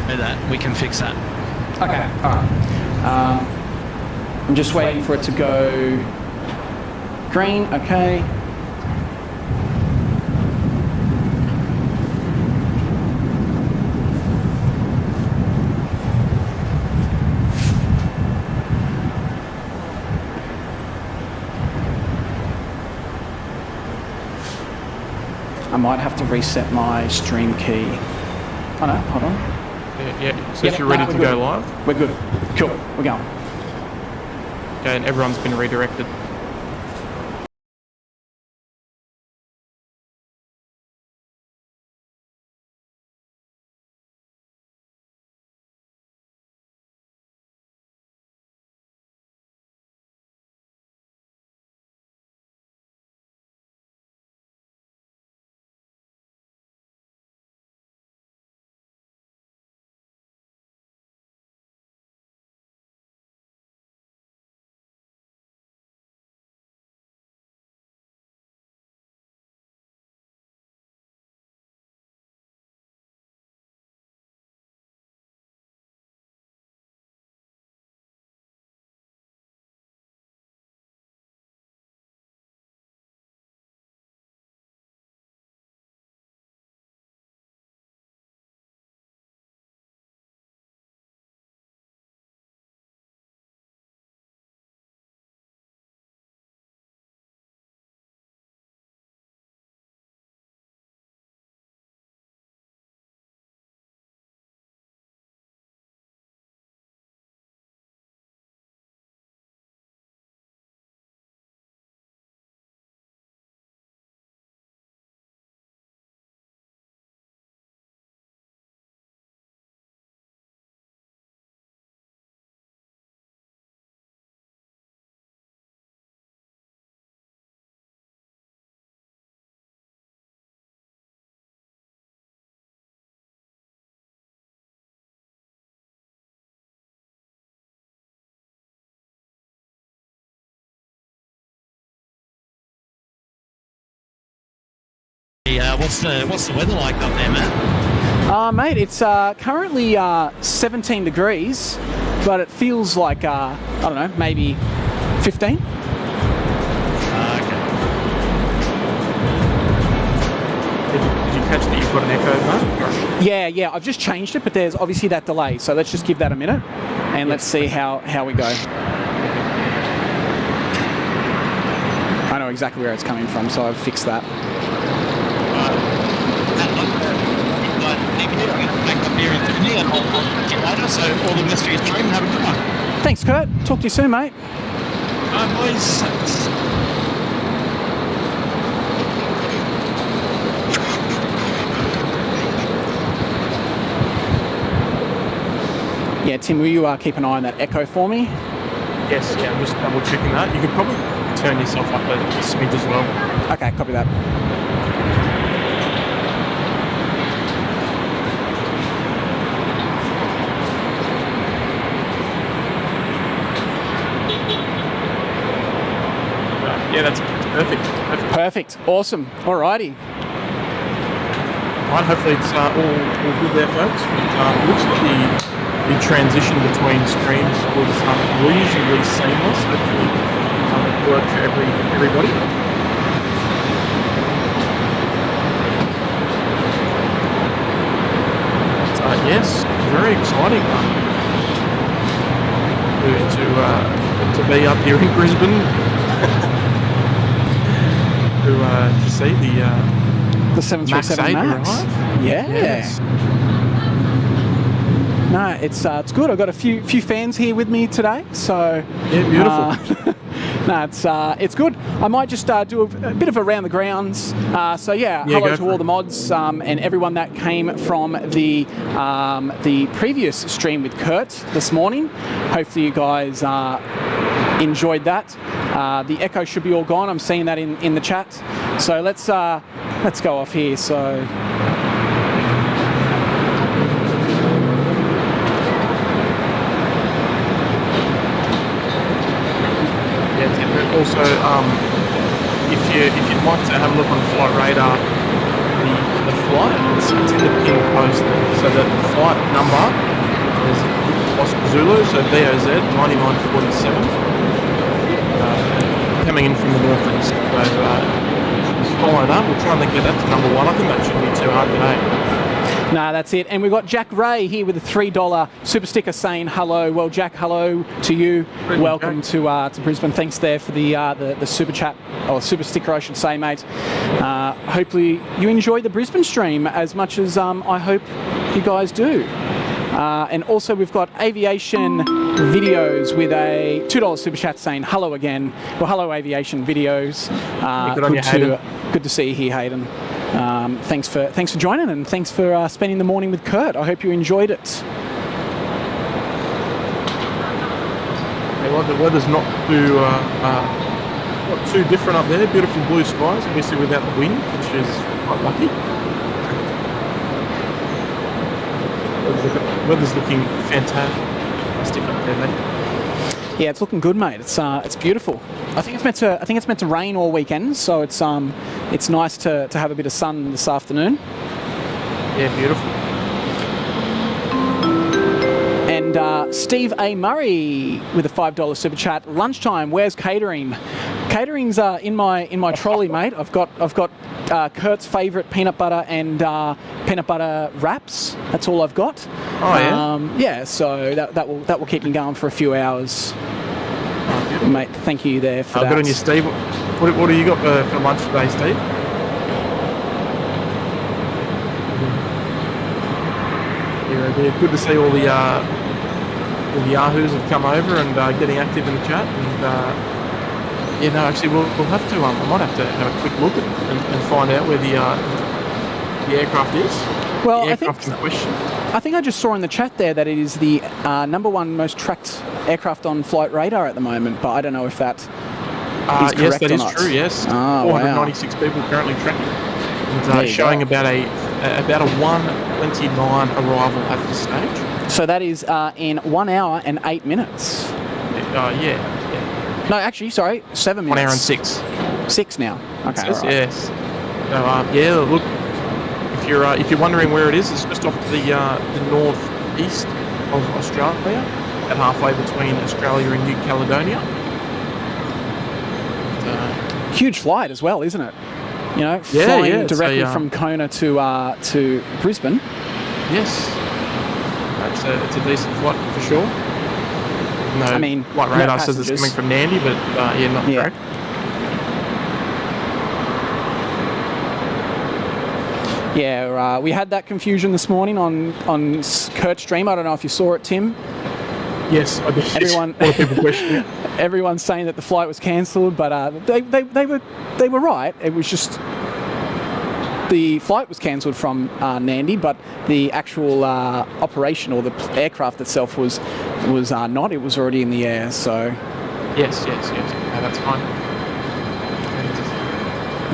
know that, we can fix that. Okay, all right. I'm just waiting for it to go green, okay. I might have to reset my stream key. Oh no, hold on. Yeah. So if you're ready to go live? We're good. Cool, we're going. Okay, and everyone's been redirected. What's the weather like up there, Matt? Mate, it's currently 17 degrees, but it feels like, I don't know, maybe 15? Okay. Did you catch that you've got an echo, Matt? Yeah, I've just changed it, but there's obviously that delay, so let's just give that a minute, and let's see how we go. I know exactly where it's coming from, so I've fixed that. So all the best for your stream. Have a good one. Thanks, Kurt. Talk to you soon, mate. Boys. Yeah, Tim, will you keep an eye on that echo for me? Yes, yeah, I'm just double checking that. You could probably turn yourself up a smidge as well. Okay, copy that. Yeah, that's perfect. Perfect. Awesome. Alrighty. Right, hopefully it's all good there, folks. It looks like the transition between streams was reasonably seamless. Hopefully it worked for everybody. Yes, very exciting to be up here in Brisbane. To see the 737 Max. Yeah. Yes. No, it's good. I've got a few fans here with me today, so yeah, beautiful. No, it's good. I might just do a bit of around the grounds. So hello to all the mods and everyone that came from the previous stream with Kurt this morning. Hopefully you guys enjoyed that. The echo should be all gone. I'm seeing that in the chat. So let's go off here. So. Also, if you'd like to have a look on Flight Radar, the flight. It's in the pin post. So the flight number is Oscar Zulu, so BOZ 9947. Coming in from the northeast. So just follow that. We'll try and get that to number 1. I think that shouldn't be too hard today. No, that's it. And we've got Jack Ray here with a $3 super sticker saying hello. Well, Jack, hello to you. Welcome to Brisbane. Thanks there for the super chat, or super sticker, I should say, mate. Hopefully you enjoy the Brisbane stream as much as I hope you guys do. And also we've got Aviation Videos with a $2 super chat saying hello again. Well, hello Aviation Videos. Good to see you here, Hayden. Thanks for joining, and thanks for spending the morning with Kurt. I hope you enjoyed it. Well, the weather's not too different up there. Beautiful blue skies, obviously without the wind, which is quite lucky. Weather's looking fantastic up there, mate. Yeah, it's looking good, mate. It's beautiful. I think it's meant to rain all weekend, so it's nice to have a bit of sun this afternoon. Yeah, beautiful. And Steve A. Murray with a $5 super chat. Lunchtime. Where's catering? Catering's in my trolley, mate. I've got Kurt's favourite peanut butter and peanut butter wraps. That's all I've got. Oh yeah. Yeah. So that will keep me going for a few hours. Oh, mate, thank you there for that. Good on you, Steve. What do you got for lunch today, Steve? Yeah, good to see all the Yahoos have come over and getting active in the chat. And actually, we'll have to. I might have to have a quick look and find out where the aircraft is. Well, the aircraft in question. I think I just saw in the chat there that it is the number 1 most tracked aircraft on flight radar at the moment, but I don't know if that is correct yes, that or is not. true. Yes, 496 people currently tracking, and showing about a 1:29 arrival at this stage. So that is in 1 hour and 8 minutes. Yeah. No, actually, sorry, 7 minutes. 1 hour and 6. 6 now. Okay. Yes. Right. Yes. So look. If you're wondering where it is, it's just off the northeast of Australia, at halfway between Australia and New Caledonia. Huge flight as well, isn't it? You know, flying directly from Kona to Brisbane. Yes, it's a decent flight for sure. No, I mean, flight radar says it's coming from Nandi, but not correct. Yeah, we had that confusion this morning on Kurt's stream. I don't know if you saw it, Tim. Yes, I did. Everyone, a lot of people question it. Everyone's saying that the flight was cancelled, but they were right. It was just the flight was cancelled from Nandi, but the actual operation or the aircraft itself was not. It was already in the air. So yes. No, that's fine.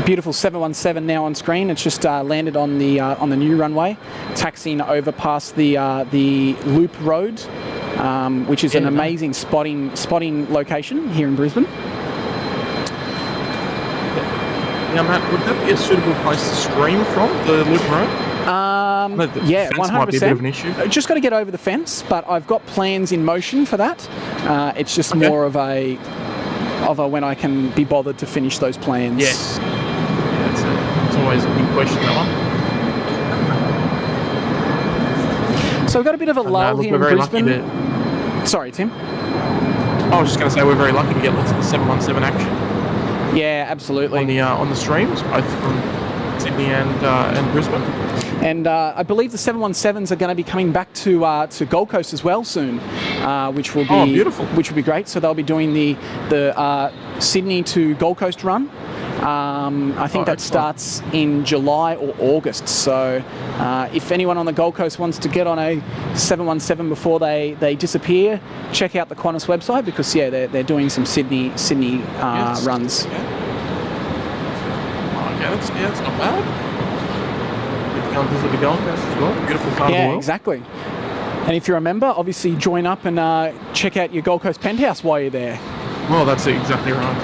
Beautiful 717 now on screen. It's just landed on the new runway, taxiing over past the Loop Road, which is an amazing spotting location here in Brisbane. Now, Matt, would that be a suitable place to stream from, the Loop Road? Yeah, 100%. Might be a bit of an issue. Just got to get over the fence, but I've got plans in motion for that. It's just more of a when I can be bothered to finish those plans. Yes. It's always a big question, that one. So we've got a bit of a lull here in Brisbane. Sorry, Tim. I was just going to say we're very lucky to get lots of the 717 action. Yeah, absolutely. On the streams, both from Sydney and Brisbane. And I believe the 717s are going to be coming back to Gold Coast as well soon, which will be beautiful. Which will be great. So they'll be doing the Sydney to Gold Coast run. I think that starts in July or August. So if anyone on the Gold Coast wants to get on a 717 before they disappear, check out the Qantas website because they're doing some Sydney runs. That's not bad. Go and visit the Gold Coast as well. Beautiful part of the world. Yeah, exactly. And if you're a member, obviously join up and check out your Gold Coast Penthouse while you're there. Well, that's exactly right.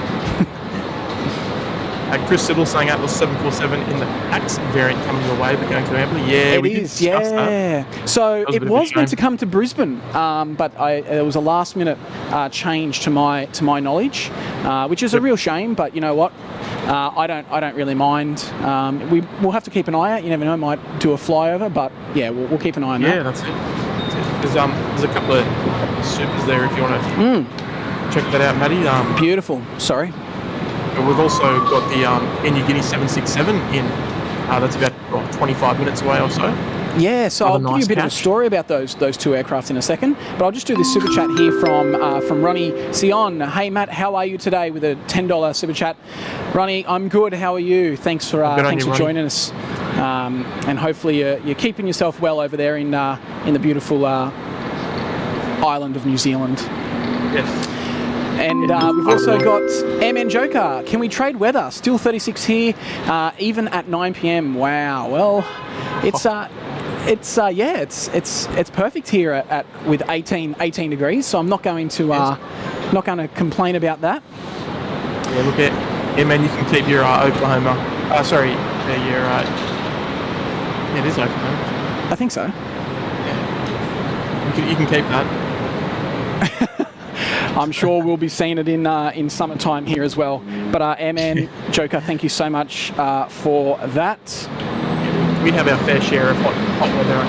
Chris Siddle saying Atlas 747 in the PAX variant coming your way, but going to Amberley. Yeah, we did discuss that. So it was meant to come to Brisbane, but there was a last-minute change to my knowledge, which is a real shame. But you know what? I don't really mind. We'll have to keep an eye out. You never know, might do a flyover, but yeah, we'll keep an eye on that. Yeah, that's it. There's a couple of supers there if you want to check that out, Matty. Beautiful. Sorry. We've also got the Air Niugini 767 in. That's about 25 minutes away or so. Yeah, so I'll give you a bit of a story about those two aircraft in a second, but I'll just do this super chat here from Ronnie Sion. Hey Matt, how are you today with a $10 super chat? Ronnie, I'm good. How are you? Thanks for joining us, and hopefully you're keeping yourself well over there in the beautiful island of New Zealand. Yes. And we've also got MN Joker. Can we trade weather? Still 36 here, even at 9 p.m. Wow. Well, it's perfect here at with 18 degrees. So I'm not going to complain about that. Yeah, look at MN. You can keep your Oklahoma. It is Oklahoma. I think so. Yeah. You can keep that. I'm sure we'll be seeing it in summertime here as well. But Airman Joker, thank you so much for that. We have our fair share of hot weather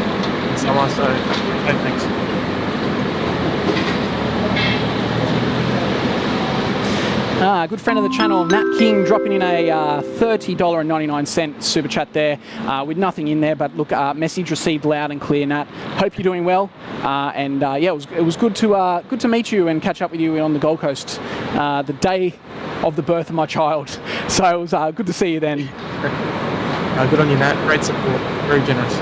in summer, so thanks. Good friend of the channel, Nat King, dropping in a $30.99 super chat there with nothing in there. But look, message received loud and clear, Nat. Hope you're doing well. It was good to meet you and catch up with you on the Gold Coast the day of the birth of my child. So it was good to see you then. Good on you, Nat. Great support. Very generous.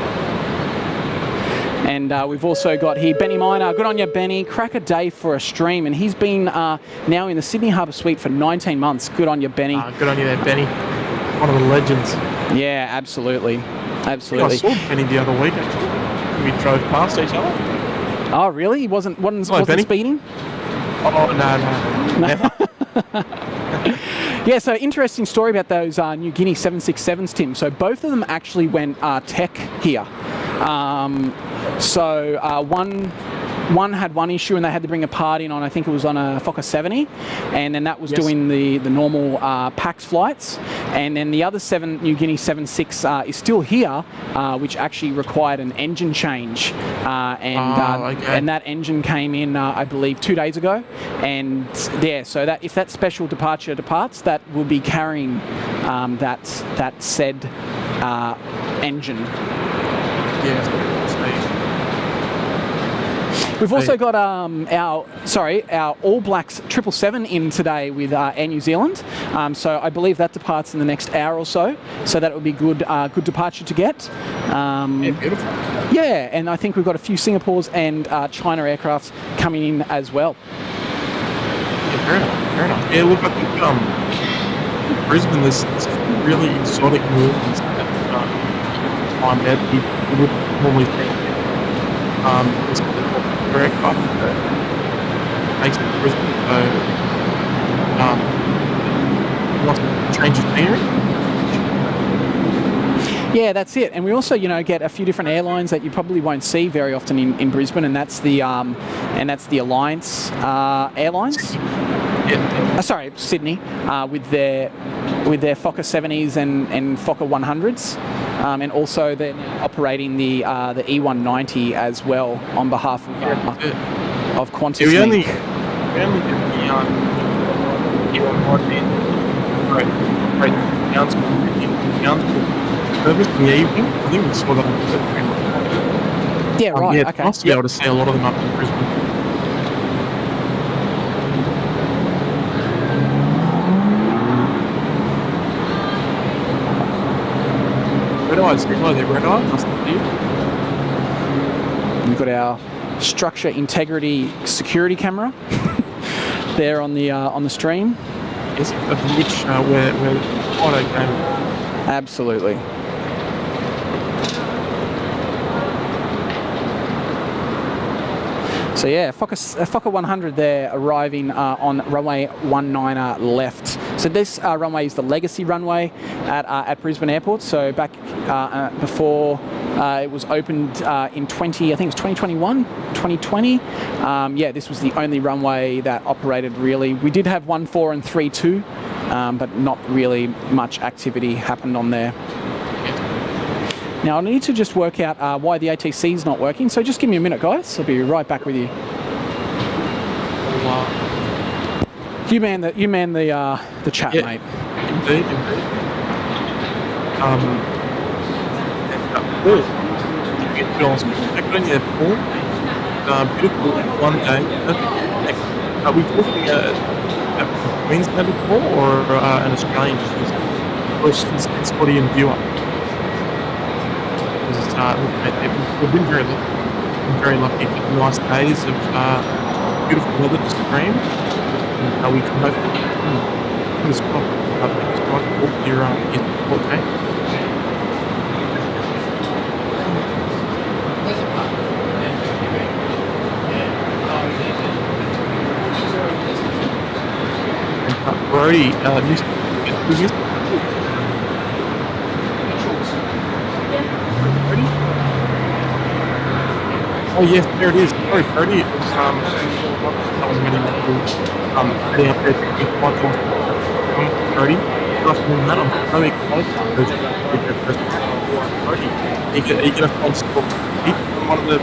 And we've also got here Benny Miner. Good on you, Benny. Crack a day for a stream. And he's been now in the Sydney Harbour Suite for 19 months. Good on you, Benny. Good on you there, Benny. One of the legends. Yeah, absolutely. Absolutely. I saw Benny the other week, actually. We drove past each other. Oh, really? He wasn't speeding? Oh, no. Never. Yeah, so interesting story about those New Guinea 767s, Tim. So both of them actually went tech here. One had one issue and they had to bring a part in on, I think it was on a Fokker 70, and then that was doing the normal PAX flights. And then the other New Guinea 76 is still here, which actually required an engine change. And that engine came in, I believe, 2 days ago. And yeah, so that if that special departure departs, that will be carrying that said engine. Yeah. We've also got our All Blacks 777 in today with Air New Zealand. So I believe that departs in the next hour or so. So that would be good departure to get. Yeah, beautiful. Yeah, and I think we've got a few Singapore's and China aircrafts coming in as well. Yeah, fair enough. Yeah, look, I think Brisbane, there's really exotic movements that I'm there. You would normally think it's aircraft that makes it Brisbane, so lots of change of scenery. Yeah, that's it. And we also, get a few different airlines that you probably won't see very often in Brisbane, and that's the Alliance Airlines. Sydney, with their Fokker 70s and Fokker 100s. And also they're operating the E190 as well on behalf of Qantas. Yeah, we only did the E190 service in the evening. I think we saw that on the stream. Yeah, right. Okay. It's nice to be able to see a lot of them up in Brisbane. Red eye. We've got our structure integrity security camera there on the stream. Yes, where auto came. Absolutely. So yeah, Fokker 100 there arriving on runway 19 left. So this runway is the legacy runway at Brisbane Airport. So back before it was opened in I think it was 2021, 2020. Yeah, this was the only runway that operated really. We did have 14 and 32, but not really much activity happened on there. Now I need to just work out why the ATC is not working. So just give me a minute, guys. I'll be right back with you. You man the chat, yeah, mate. Indeed. Good. Get on spectacular airport. Beautiful one day. Are we talking a Queensland before or an Australian? Versus Scotty and viewer. We've been very lucky for the last days of beautiful weather to stream. And we can hopefully fingers crossed walk your okay. Brody, oh yes, there it is. Sorry, Brody. It was heading up there to get modules. Brody, good afternoon, Matt. I'm so excited to get their first Brody. You get a constable from one of the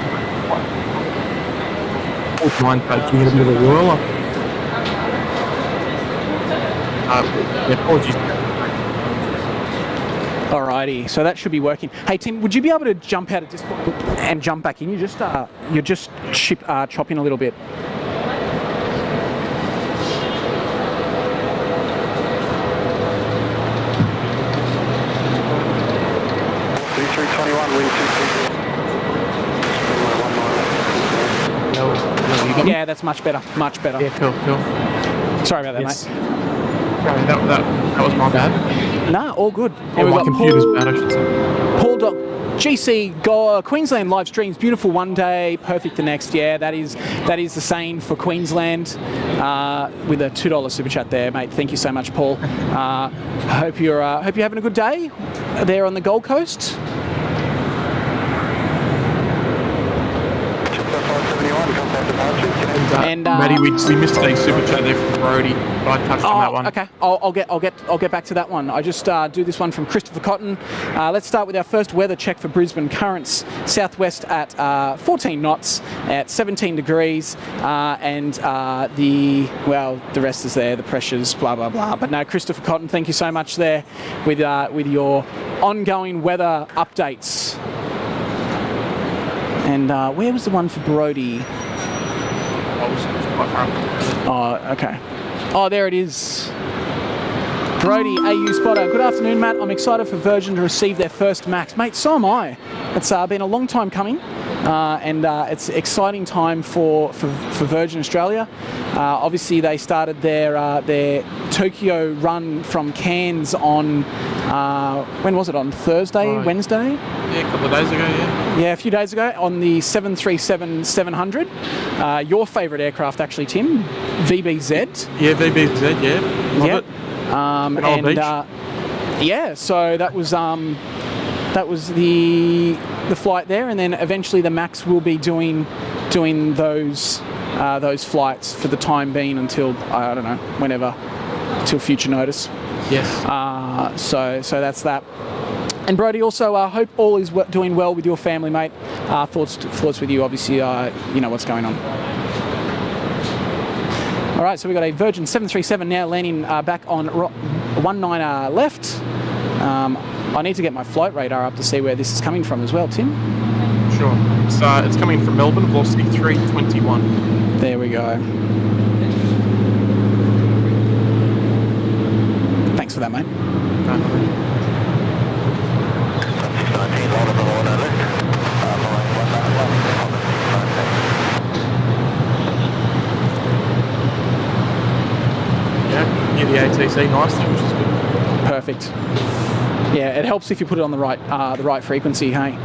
49 coach. You get a bit of a whirl up. Yeah, apologies. Alrighty, so that should be working. Hey Tim, would you be able to jump out of Discord and jump back in? You're just chopping a little bit. Yeah, that's much better. Much better. Yeah, cool. Sorry about that, Yes. mate. Okay, that was my bad. Nah, all good. Oh, my computer's bad, I should say. Paul GC Queensland live streams, beautiful one day, perfect the next. Yeah, that is the same for Queensland. With a $2 super chat there, mate. Thank you so much, Paul. Hope you're having a good day there on the Gold Coast. And Maddie, we missed a super chat there from Brody, but I touched on that one. Okay, I'll get back to that one. I just do this one from Christopher Cotton. Let's start with our first weather check for Brisbane. Currents southwest at 14 knots at 17 degrees, and the rest is there. The pressures, blah blah blah. But no, Christopher Cotton, thank you so much there with your ongoing weather updates. And where was the one for Brody? Oh, okay. Oh, there it is. Brody, AU Spotter. Good afternoon, Matt. I'm excited for Virgin to receive their first MAX. Mate, so am I. It's been a long time coming, and it's an exciting time for Virgin Australia. Obviously, they started their Tokyo run from Cairns on, when was it, on Thursday, right. Wednesday? Yeah, a couple of days ago, yeah. Yeah, a few days ago on the 737-700. Your favourite aircraft, actually, Tim, VBZ. Yeah, VBZ, yeah. Love it. Yeah, so that was the flight there, and then eventually the MAX will be doing those flights for the time being until I don't know whenever, till future notice. Yes. So that's that. And Brody, also hope all is doing well with your family, mate. Thoughts with you, obviously. You know what's going on. All right, so we've got a Virgin 737 now landing back on 19 left. I need to get my flight radar up to see where this is coming from as well, Tim. Sure. It's coming from Melbourne, velocity 321. There we go. Thanks for that, mate. Near the ATC nicely, which is good. Perfect. Yeah, it helps if you put it on the right frequency, hey?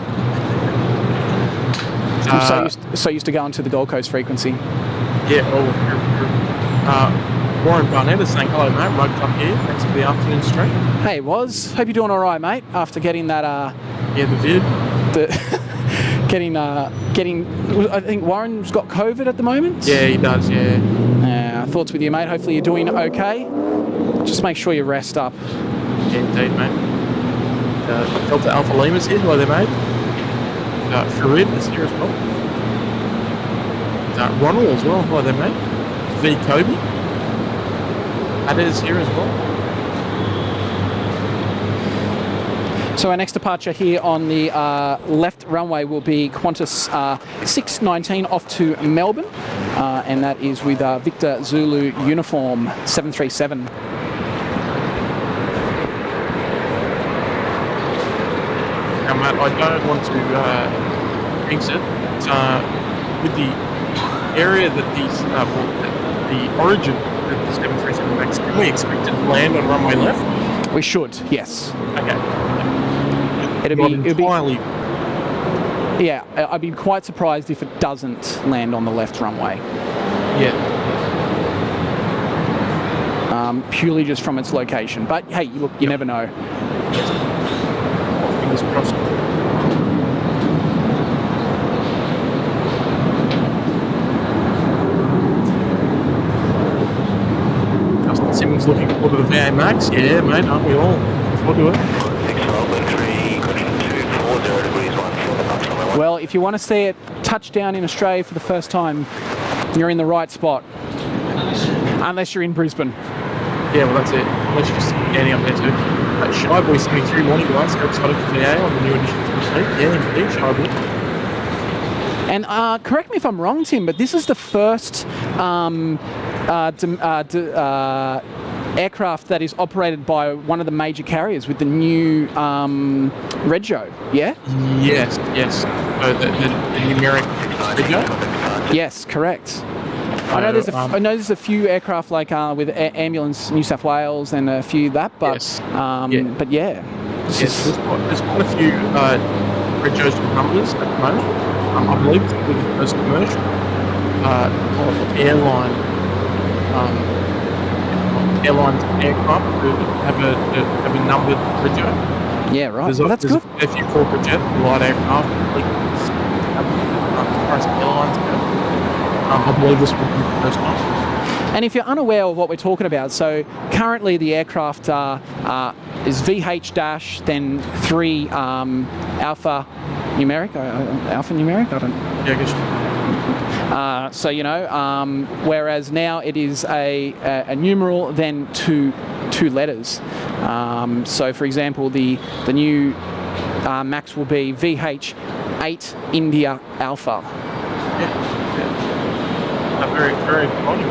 I'm so used to going to the Gold Coast frequency. Yeah, Warren Barnett is saying, hello, mate, rugged up here. Thanks for the afternoon stream. Hey, Woz. Hope you're doing all right, mate, after getting that... the vid. getting... I think Warren's got COVID at the moment. Yeah, he does, yeah. Thoughts with you, mate. Hopefully you're doing okay. Just make sure you rest up. Yeah, indeed, mate. Delta Alpha Lima's here. Hello there, mate. Farid is here as well. Ronald as well. Hello there, mate. V. Kobe. Ada is here as well. So our next departure here on the left runway will be Qantas 619 off to Melbourne, and that is with Victor Zulu uniform 737. Now, Matt, I don't want to jinx it. With the area that the origin of the 737 MAX, can we expect it to land on runway left? We should, yes. Okay. It'll be, Yeah, I'd be quite surprised if it doesn't land on the left runway. Yeah. Purely just from its location. But hey, look, you never know. Fingers crossed. Justin Simmons looking forward to the VA Max. Yeah, mate, aren't we all? Looking forward to it. Well, if you want to see it touch down in Australia for the first time, you're in the right spot. Unless you're in Brisbane. Yeah, well, that's it. Unless you're just standing up there too. Shy Boy 73, morning guys. How excited for VA on the new edition of the fleet. Yeah, indeed, Shy Boy. And correct me if I'm wrong, Tim, but this is the first aircraft that is operated by one of the major carriers with the new Rego, yeah? Yes. So the numeric Rego? Yes, correct. I know there's a few aircraft like with Ambulance New South Wales and a few that, but yes. But yeah. There's quite a few Regos with numbers at the moment. I believe it's the first commercial airlines aircraft to have a numbered Rego. Yeah, right. That's good. There's a few corporate jet, light aircraft, as far as airlines go. I believe this will be the first one. And if you're unaware of what we're talking about, so currently the aircraft is VH dash, then 3 alpha numeric. Alpha numeric? I don't know. Yeah, I guess. So, whereas now it is a numeral, then two letters. So, for example, the new Max will be VH8 India Alpha. Yeah. Very, very exciting.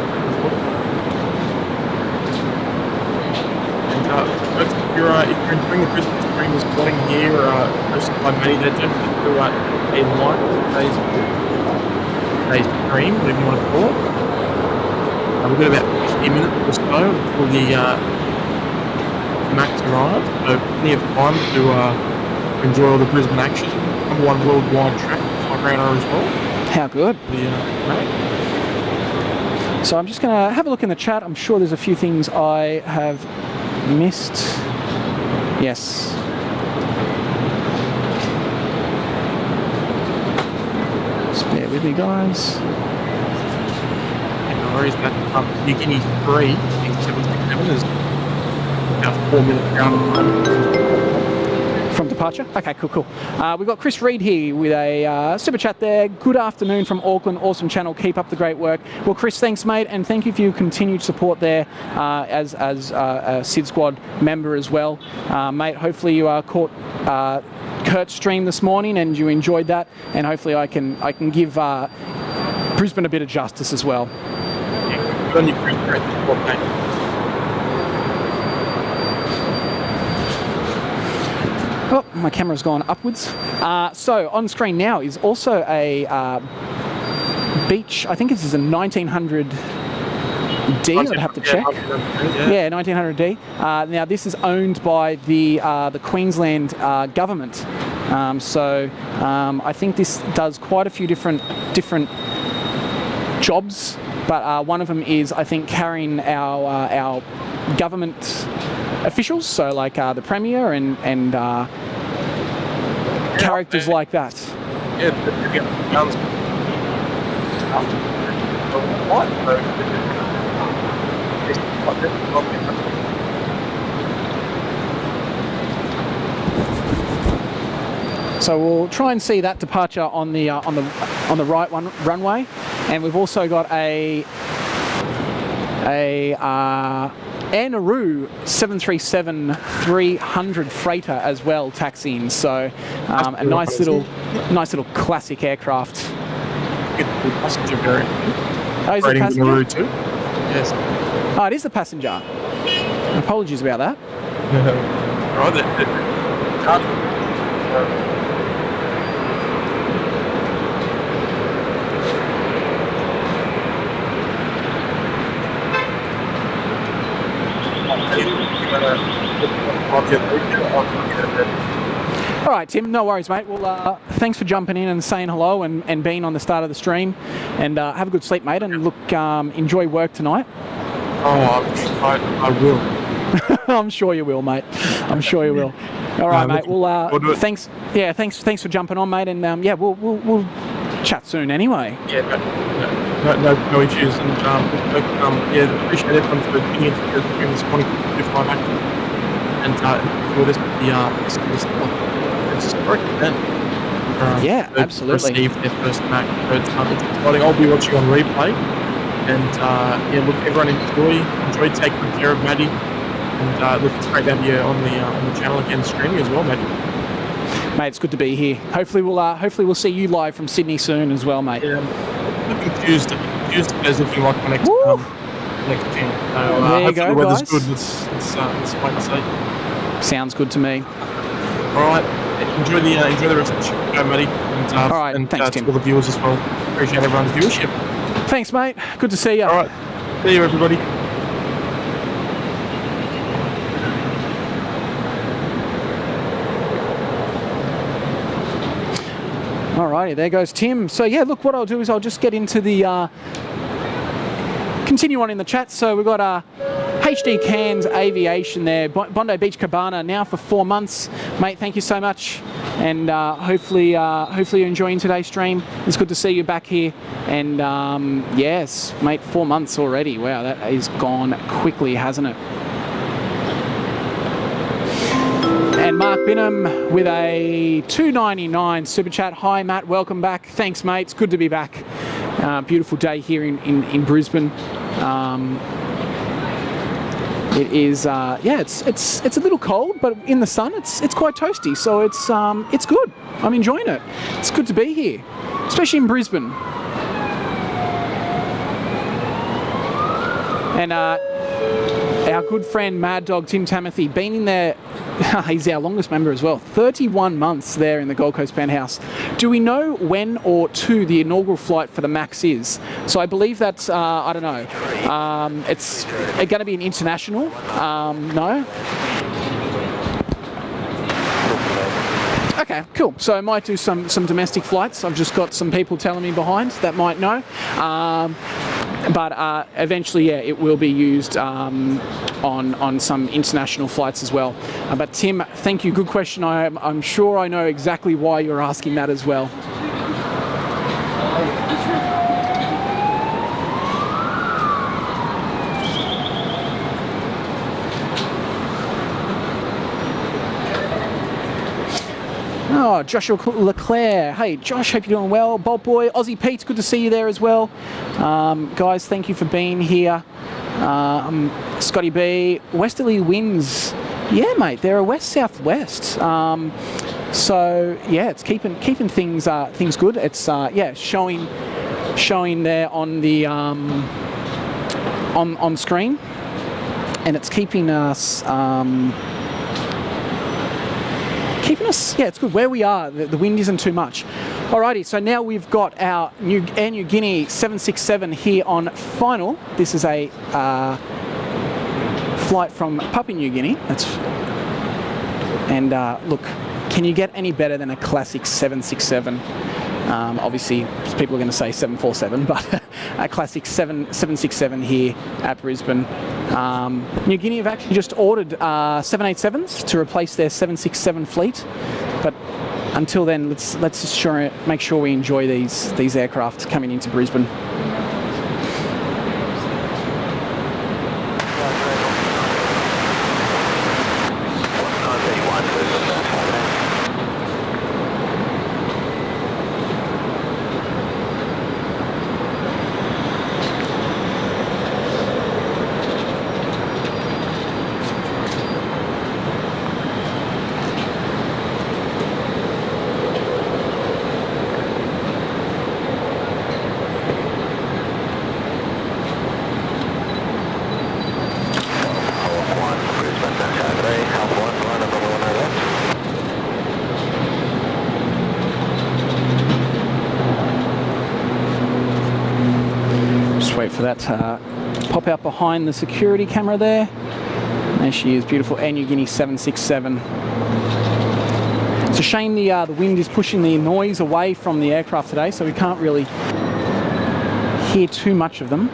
And folks, if you're enjoying the Christmas stream this morning here, hosted by Matty Legend, to a like today's stream, whatever you want to call it. We've got about 50 minutes or so until the Max arrives, so plenty of time to enjoy all the Brisbane action. #1 worldwide track, like radar as well. How good. Max. So I'm just going to have a look in the chat. I'm sure there's a few things I have missed. Yes. Just bear with me, guys. No worries, but New Guinea 3, 767 is about 4 minutes down the road. From departure? Okay, cool. We've got Chris Reed here with a super chat there. Good afternoon from Auckland. Awesome channel. Keep up the great work. Well, Chris, thanks, mate, and thank you for your continued support there as a SID Squad member as well. Mate, hopefully you caught Kurt's stream this morning and you enjoyed that, and hopefully I can give Brisbane a bit of justice as well. Yeah, good on you, Chris. Great support, mate. Oh, my camera's gone upwards. So on screen now is also a beach. I think this is a 1900D. I'd have to check. Yeah, 1900D. Now this is owned by the Queensland government. I think this does quite a few different jobs, but one of them is, I think, carrying our government officials, so like the Premier and characters like that. Yeah, guns. So we'll try and see that departure on the right runway, and we've also got a Nauru 737-300 freighter as well taxiing. So a nice little classic aircraft. Passenger variant. Oh, is it passenger? Nauru too? Yes. Oh, it is the passenger. Apologies about that. Right. All right, Tim, no worries, mate. Well, thanks for jumping in and saying hello and being on the start of the stream. And have a good sleep, mate. And look, enjoy work tonight. Oh, I will. I'm sure you will, mate. I'm sure you will. All right, mate. Well, thanks. Yeah, thanks for jumping on, mate. And yeah, we'll chat soon anyway. Yeah, no issues. And yeah, appreciate everyone for tuning in to this morning. And for this, it's historic event. Yeah, absolutely. Received their first match. So it's exciting. I'll be watching on replay. And yeah, look, everyone enjoy taking care of Maddie. And look, it's great to have you on the channel again, streaming as well, Maddie. Mate, it's good to be here. Hopefully we'll see you live from Sydney soon as well, mate. Yeah, looking Tuesday is looking like my next channel. So there you go, the weather's guys. good. Let's wait and see. Sounds good to me. All right, enjoy the rest of the show, Maddie. And, all right, and thanks, to Tim. all the viewers as well. Appreciate everyone's viewership. Thanks, mate. Good to see you. All right, see you, everybody. Alrighty, there goes Tim. So yeah, look, what I'll do is I'll just get into the continue on in the chat. So we've got HD Cairns Aviation there, Bondi Beach Cabana now for 4 months, mate. Thank you so much, and hopefully you're enjoying today's stream. It's good to see you back here. And yes, mate, 4 months already. Wow, that has gone quickly, hasn't it? And Mark Binham with a $2.99 super chat. Hi, Matt. Welcome back. Thanks, mate. It's good to be back. Beautiful day here in Brisbane. It is, yeah, it's a little cold, but in the sun, it's quite toasty. So it's good. I'm enjoying it. It's good to be here, especially in Brisbane. And our good friend Mad Dog Tim Tamothy, been in there. He's our longest member as well. 31 months there in the Gold Coast Penthouse. Do we know when or to the inaugural flight for the MAX is? So I believe that's, I don't know. It's going to be an international. No? Okay, cool. So I might do some domestic flights. I've just got some people telling me behind that might know. But eventually, yeah, it will be used on some international flights as well. But Tim, thank you. Good question. I'm sure I know exactly why you're asking that as well. Oh, Joshua Leclerc. Hey, Josh, hope you're doing well. Bob Boy, Aussie Pete's good to see you there as well. Guys, thank you for being here. Scotty B, westerly winds. Yeah, mate, they're a west-southwest. So yeah, it's keeping things good. It's yeah, showing there on the on screen, and it's keeping us. Yeah, it's good where we are. The wind isn't too much. Alrighty, so now we've got our Air New Guinea 767 here on final. This is a flight from Papua New Guinea. Look, can you get any better than a classic 767? Obviously, people are going to say 747, but a classic 767 here at Brisbane. New Guinea have actually just ordered 787s to replace their 767 fleet, but until then, let's just make sure we enjoy these aircraft coming into Brisbane. Wait for that to pop out behind the security camera there. There she is, beautiful Air Niugini 767. It's a shame the wind is pushing the noise away from the aircraft today, so we can't really hear too much of them.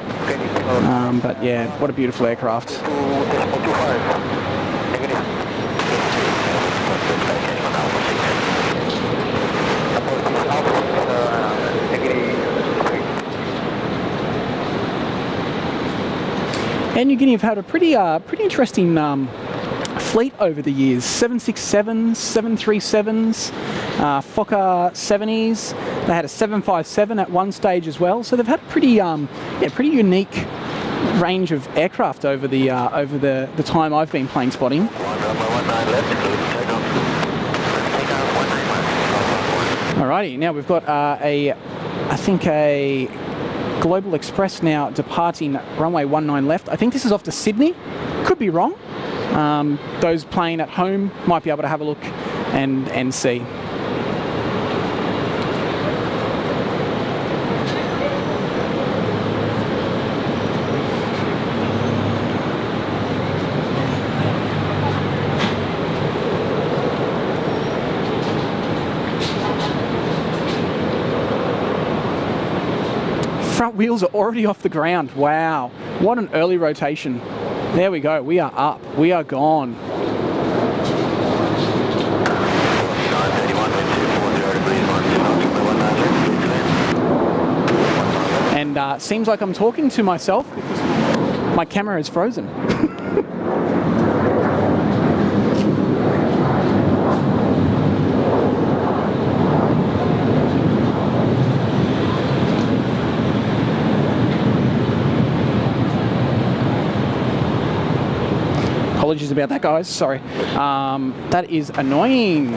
But yeah, what a beautiful aircraft. Air Niugini have had a pretty interesting fleet over the years. 767s, 737s, Fokker 70s. They had a 757 at one stage as well. So they've had a pretty unique range of aircraft over the time I've been playing spotting. Alrighty, now we've got I think a Global Express now departing runway 19 left. I think this is off to Sydney. Could be wrong. Those playing at home might be able to have a look and see. Front wheels are already off the ground. Wow, what an early rotation. There we go, we are up, we are gone. And seems like I'm talking to myself because my camera is frozen. Apologies about that, guys. Sorry. That is annoying.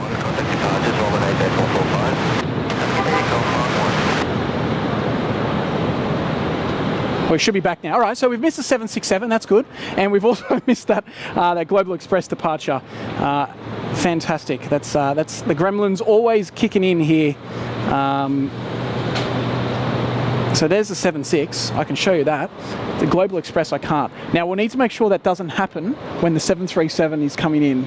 We should be back now. All right, so we've missed the 767. That's good, and we've also missed that Global Express departure. Fantastic. That's the Gremlins always kicking in here. So there's the 76, I can show you that. The Global Express I can't. Now we'll need to make sure that doesn't happen when the 737 is coming in.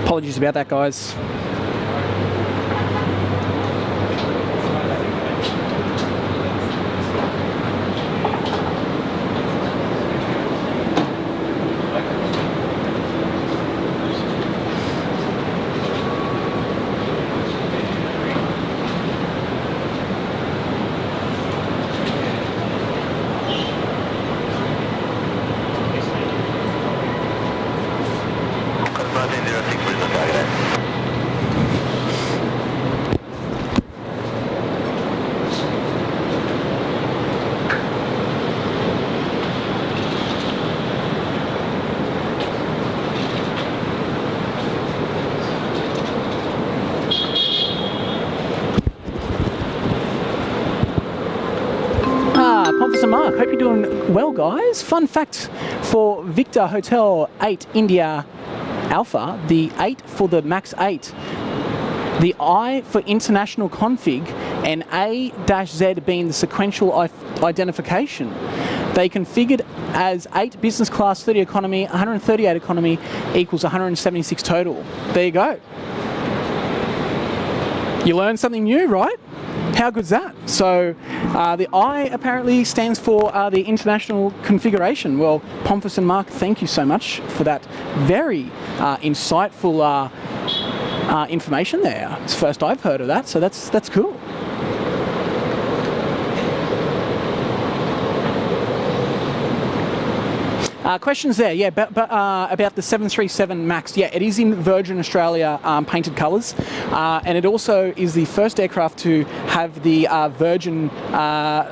Apologies about that, guys. Mark, hope you're doing well, guys. Fun fact for Victor Hotel 8 India Alpha, the 8 for the MAX 8 The I for international config and A-Z being the sequential identification. They configured as 8 business class, 30 economy, 138 economy equals 176 total. There you go. You learn something new, right? How good's that? So the I apparently stands for the international configuration. Well, Pomfus and Mark, thank you so much for that very insightful information there. It's the first I've heard of that, so that's cool. Questions there, yeah, about the 737 MAX. Yeah, it is in Virgin Australia painted colours, and it also is the first aircraft to have the Virgin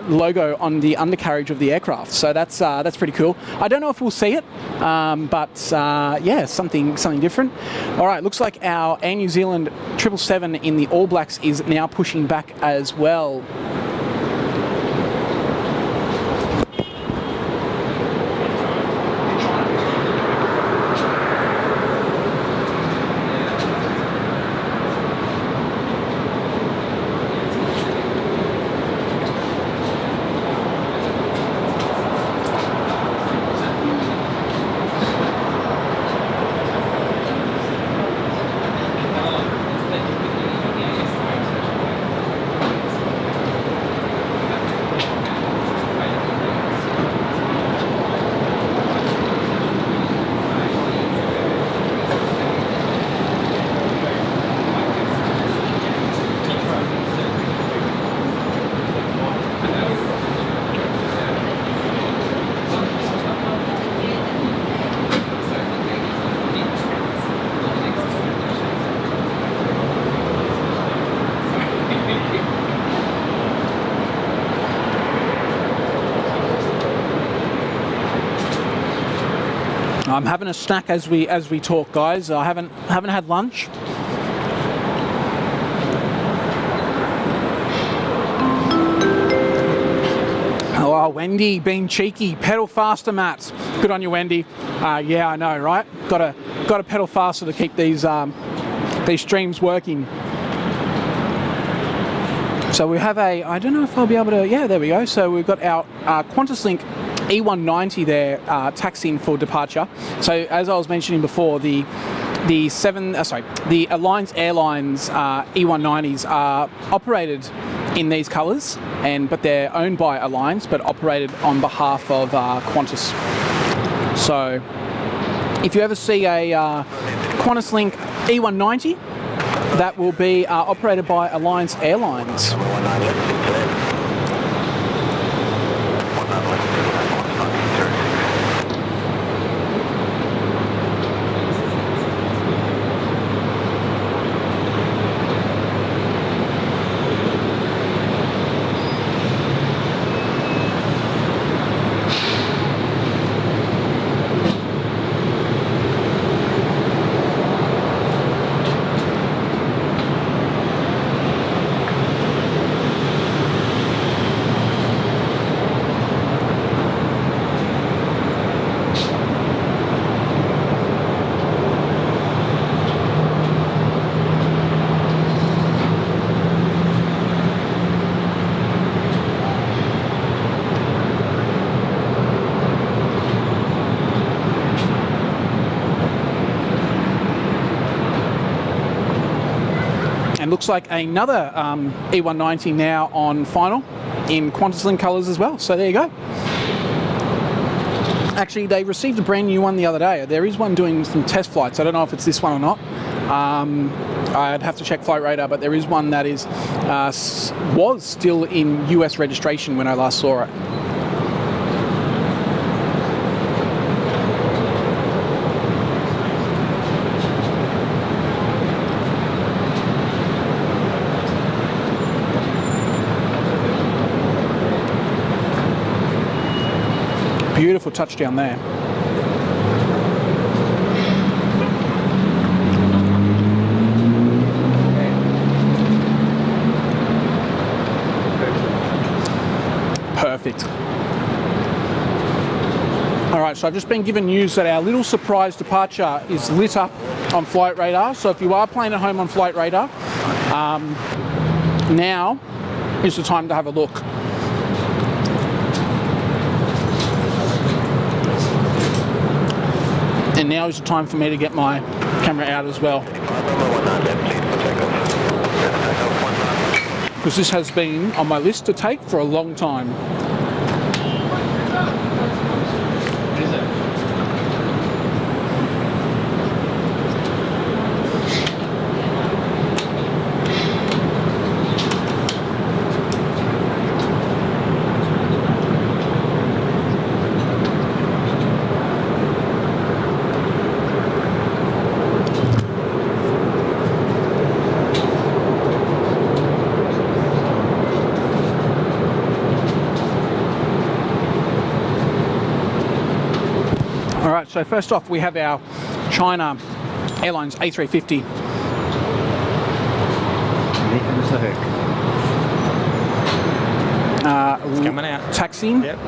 logo on the undercarriage of the aircraft. So that's pretty cool. I don't know if we'll see it, but yeah, something different. All right, looks like our Air New Zealand 777 in the All Blacks is now pushing back as well. I'm having a snack as we talk, guys. I haven't had lunch. Oh, Wendy being cheeky. Pedal faster, Matt. Good on you, Wendy. Yeah, I know, right? Got to pedal faster to keep these streams working. So we have I don't know if I'll be able to. Yeah, there we go. So we've got our QantasLink E190 there taxiing for departure. So as I was mentioning before, the Alliance Airlines E190s are operated in these colours, but they're owned by Alliance, but operated on behalf of Qantas. So if you ever see a QantasLink E190, that will be operated by Alliance Airlines. And looks like another E190 now on final in QantasLink colours as well. So there you go. Actually, they received a brand new one the other day. There is one doing some test flights. I don't know if it's this one or not. I'd have to check Flight Radar, but there is one that was still in US registration when I last saw it. Beautiful touchdown there. Perfect. All right, so I've just been given news that our little surprise departure is lit up on Flight Radar. So if you are playing at home on Flight Radar, Now is the time to have a look. And now is the time for me to get my camera out as well. Because this has been on my list to take for a long time. Alright, so first off we have our China Airlines A350. It's coming out. Taxiing. Yep.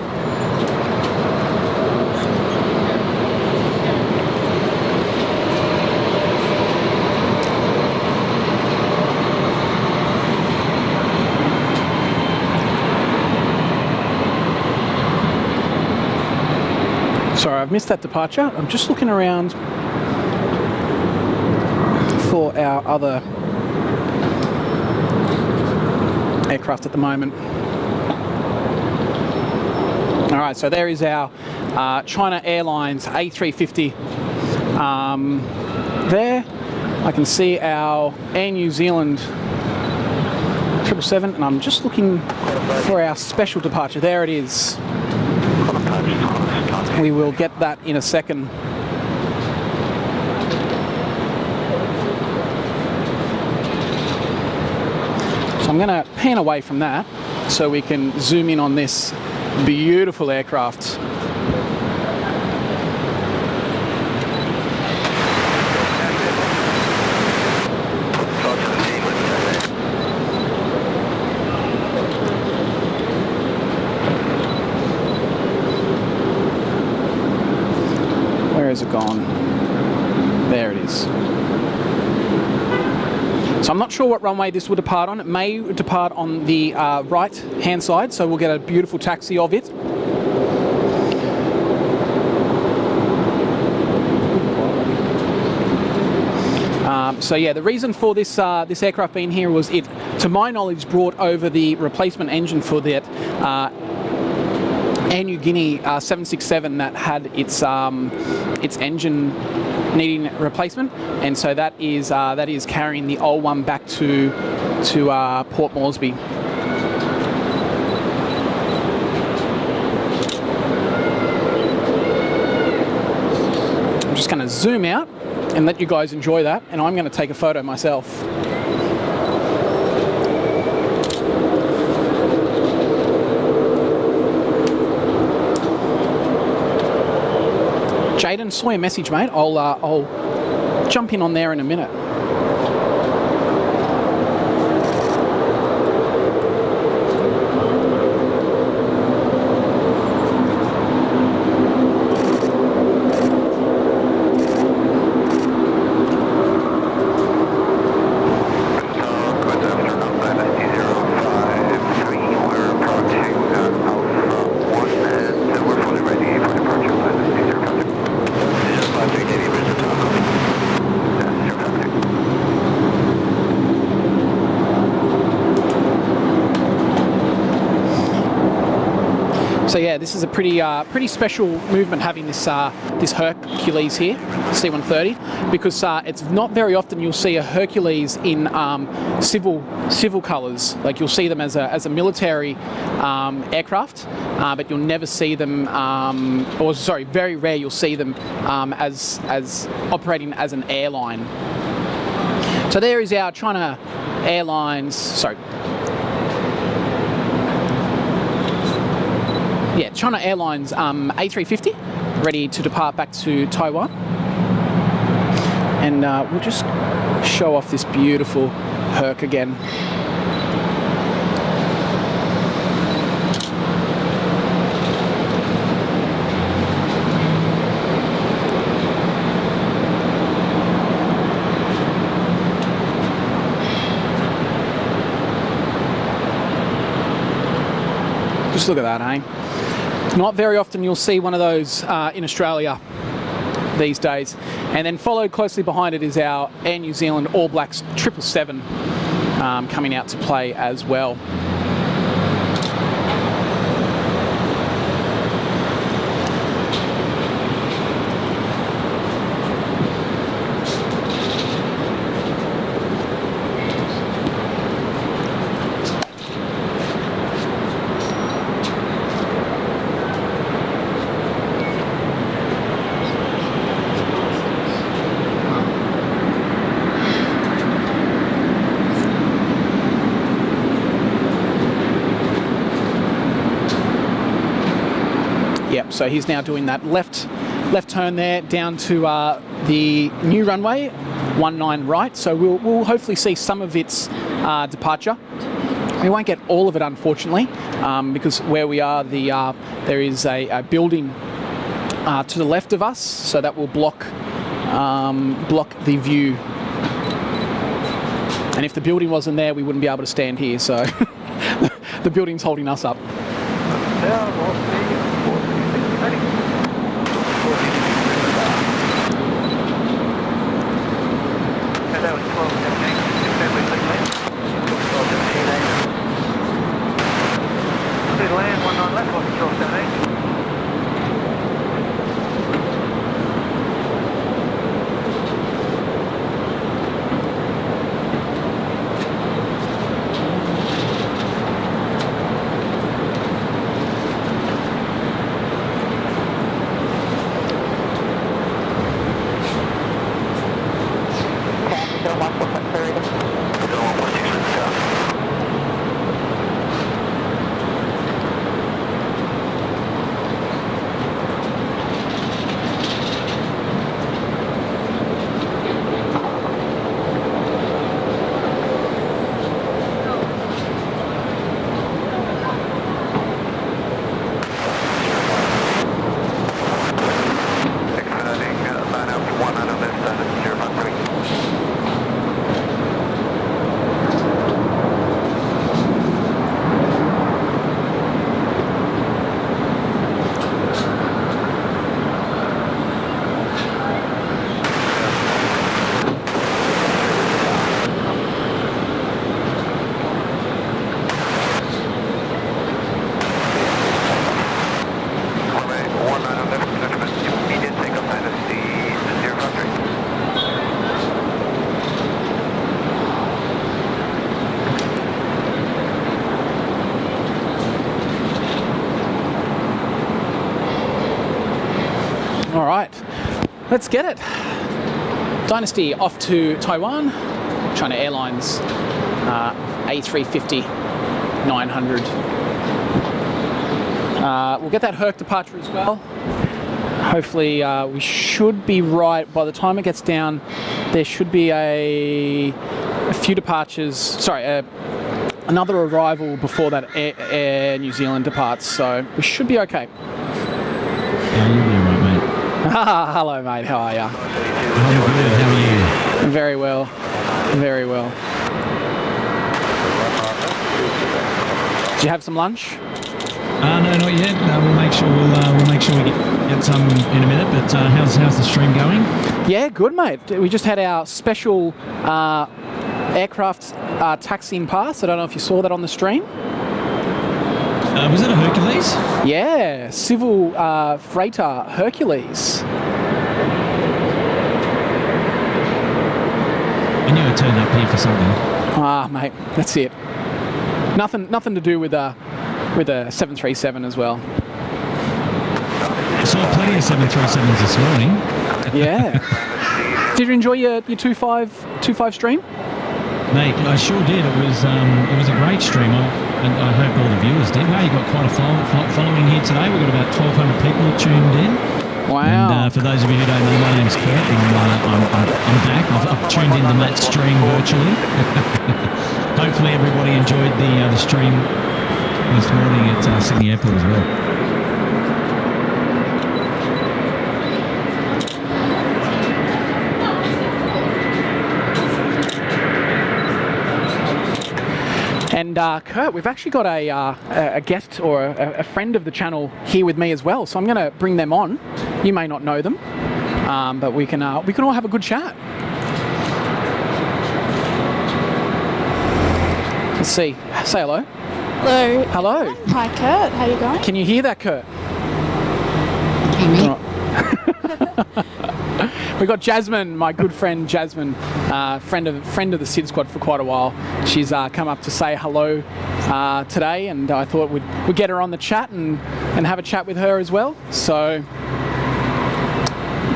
Sorry, I've missed that departure. I'm just looking around for our other aircraft at the moment. All right, so there is our China Airlines A350. There, I can see our Air New Zealand 777, and I'm just looking for our special departure. There it is. We will get that in a second. So I'm going to pan away from that so we can zoom in on this beautiful aircraft. Where has it gone? There it is. So I'm not sure what runway this will depart on. It may depart on the right hand side, so we'll get a beautiful taxi of it. So yeah, the reason for this this aircraft being here was it, to my knowledge, brought over the replacement engine for that Air New Guinea 767 that had its engine needing replacement, and so that is carrying the old one back to Port Moresby. I'm just going to zoom out and let you guys enjoy that, and I'm going to take a photo myself. Jaden, saw your message, mate. I'll jump in on there in a minute. So yeah, this is a pretty special movement, having this this Hercules here, C-130, because it's not very often you'll see a Hercules in civil colours. Like, you'll see them as a military aircraft, but you'll never see them, or sorry, very rare you'll see them as operating as an airline. So there is our China Airlines. Sorry. Yeah, China Airlines A350, ready to depart back to Taiwan. And we'll just show off this beautiful Herc again. Just look at that, eh? Not very often you'll see one of those in Australia these days. And then followed closely behind it is our Air New Zealand All Blacks 777 coming out to play as well. Yep, so he's now doing that left turn there down to the new runway, 19 right. So we'll hopefully see some of its departure. We won't get all of it, unfortunately, because where we are, there is a building to the left of us, so that will block the view. And if the building wasn't there, we wouldn't be able to stand here. So the building's holding us up. Land 19 left on control 78. All right, let's get it. Dynasty off to Taiwan, China Airlines A350 900. We'll get that Herc departure as well. Hopefully we should be right by the time it gets down. There should be a few departures, another arrival before that Air New Zealand departs, so we should be okay. Yeah, you'll be all right, mate. Hello, mate. How are you? I'm good. How are you? Very well. Very well. Did you have some lunch? No, not yet. We'll make sure we get some in a minute. But how's the stream going? Yeah, good, mate. We just had our special aircraft taxiing pass. I don't know if you saw that on the stream. Was it a Hercules? Yeah, civil freighter Hercules. I knew I turned up here for something. Ah, mate, that's it. Nothing to do with a 737 as well. I saw plenty of 737s this morning. Yeah. Did you enjoy your 2.5 stream? Mate, I sure did. It was a great stream. I hope all the viewers did. Wow, you got quite a following here today. We've got about 1,200 people tuned in. Wow. And for those of you who don't know, my name's Kurt. I'm back. I've tuned into Matt's stream virtually. Hopefully everybody enjoyed the stream this morning at Sydney Airport as well. And And Kurt, we've actually got a guest or a friend of the channel here with me as well. So I'm going to bring them on. You may not know them, but we can all have a good chat. Let's see. Say hello. Hello. Hello. Hi, Kurt. How you going? Can you hear that, Kurt? We got Jasmine, my good friend Jasmine, friend of the Sid Squad for quite a while. She's come up to say hello today, and I thought we'd get her on the chat and have a chat with her as well. So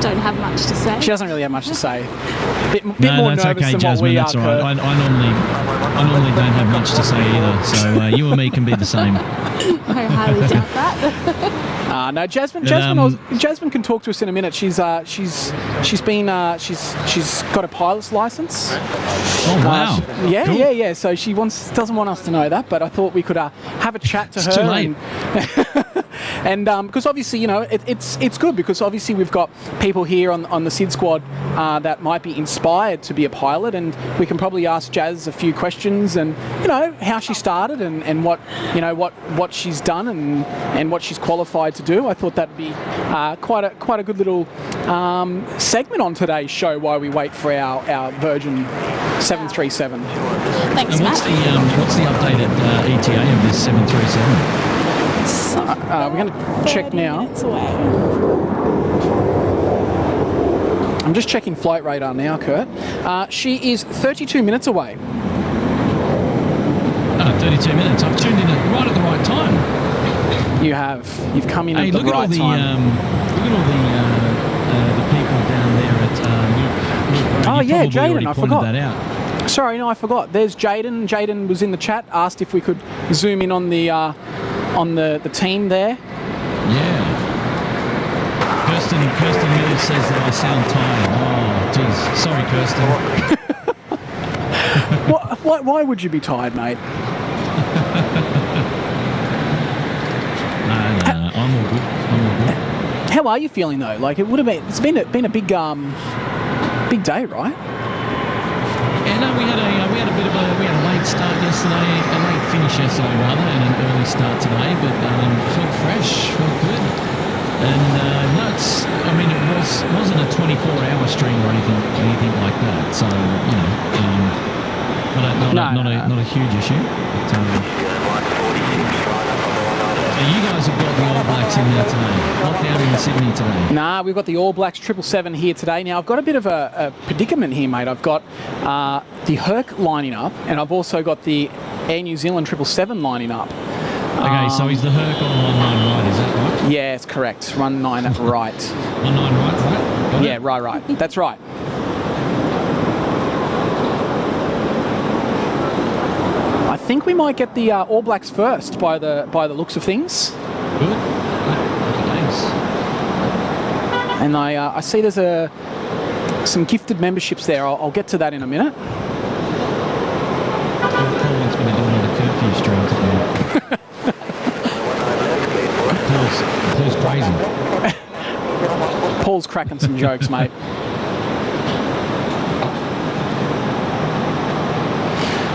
Don't have much to say. she doesn't really have much to say. Bit more that's nervous okay, than Jasmine. what we That's are. all right. Kurt. I normally don't have much to say either. So you and me can be the same. I highly doubt that. No, Jasmine. But, Jasmine can talk to us in a minute. She's got a pilot's license. Oh wow! Yeah, Cool. yeah. So she doesn't want us to know that, but I thought we could have a chat to her. It's too late. And because obviously, you know, it's good because obviously we've got people here on the Sid Squad that might be inspired to be a pilot, and we can probably ask Jazz a few questions and, you know, how she started and what she's done and what she's qualified to do. I thought that'd be quite a good little segment on today's show while we wait for our Virgin 737. Thanks, And Matt. what's the updated ETA of this 737? We're going to check 30 now. minutes away. I'm just checking flight radar now, Kurt. She is 32 minutes away. 32 minutes. I've tuned in right at the right time. You've come in Hey, at the look at all right the time. look at all the people down there at. Oh, you yeah, probably already Jaden, I pointed forgot. that out. Sorry, no, I forgot. There's Jaden. Jaden was in the chat, asked if we could zoom in on the team there. Yeah. Kirsten Mills says that I sound tired. Oh, geez. Sorry, Kirsten. Why would you be tired, mate? No, I'm all good. How are you feeling though? Like it's been a big day, right? Yeah, no, we had a late start yesterday, a late finish yesterday rather, and an early start today. But felt fresh, felt good, and it wasn't a 24-hour stream or anything like that. So you know, not a huge issue. But, so you guys have got the All Blacks in there today, not down in Sydney today. Nah, we've got the All Blacks 777 here today. Now, I've got a bit of a predicament here, mate. I've got the Herc lining up, and I've also got the Air New Zealand 777 lining up. Okay, so he's the Herc on 19 right, is that right? Yeah, it's correct. Run 9 right. 19 right? Got Yeah, it? right. That's right. I think we might get the All Blacks first by the looks of things. Good. Thanks. And I see there's some gifted memberships there. I'll get to that in a minute. Colin's going to do another curfew stream today. Paul's crazy. Paul's cracking some jokes, mate.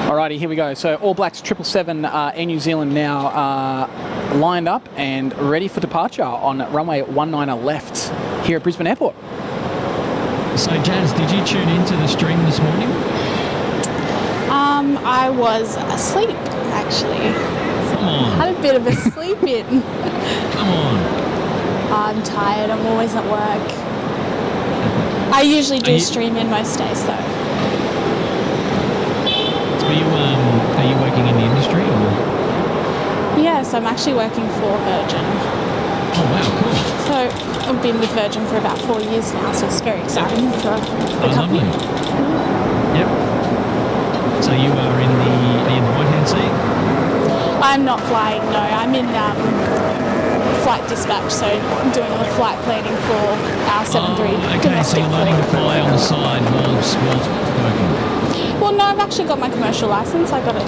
Alrighty, here we go. So All Blacks 777 Air New Zealand now lined up and ready for departure on runway 19 left here at Brisbane Airport. So Jazz, did you tune into the stream this morning? I was asleep, actually. Come on. Had a bit of a sleep in. Come on. I'm tired. I'm always at work. I usually do stream in most days, though. Are you working in the industry or? Yes, I'm actually working for Virgin. Oh wow, cool. So I've been with Virgin for about 4 years now, so it's very exciting for the company. Lovely. Yep. So you are in the right-hand seat? I'm not flying, no. I'm in flight dispatch, so I'm doing all the flight planning for our 73 Okay, so domestic you're learning to fleet. fly on the side whilst working. Well, no, I've actually got my commercial license. I got it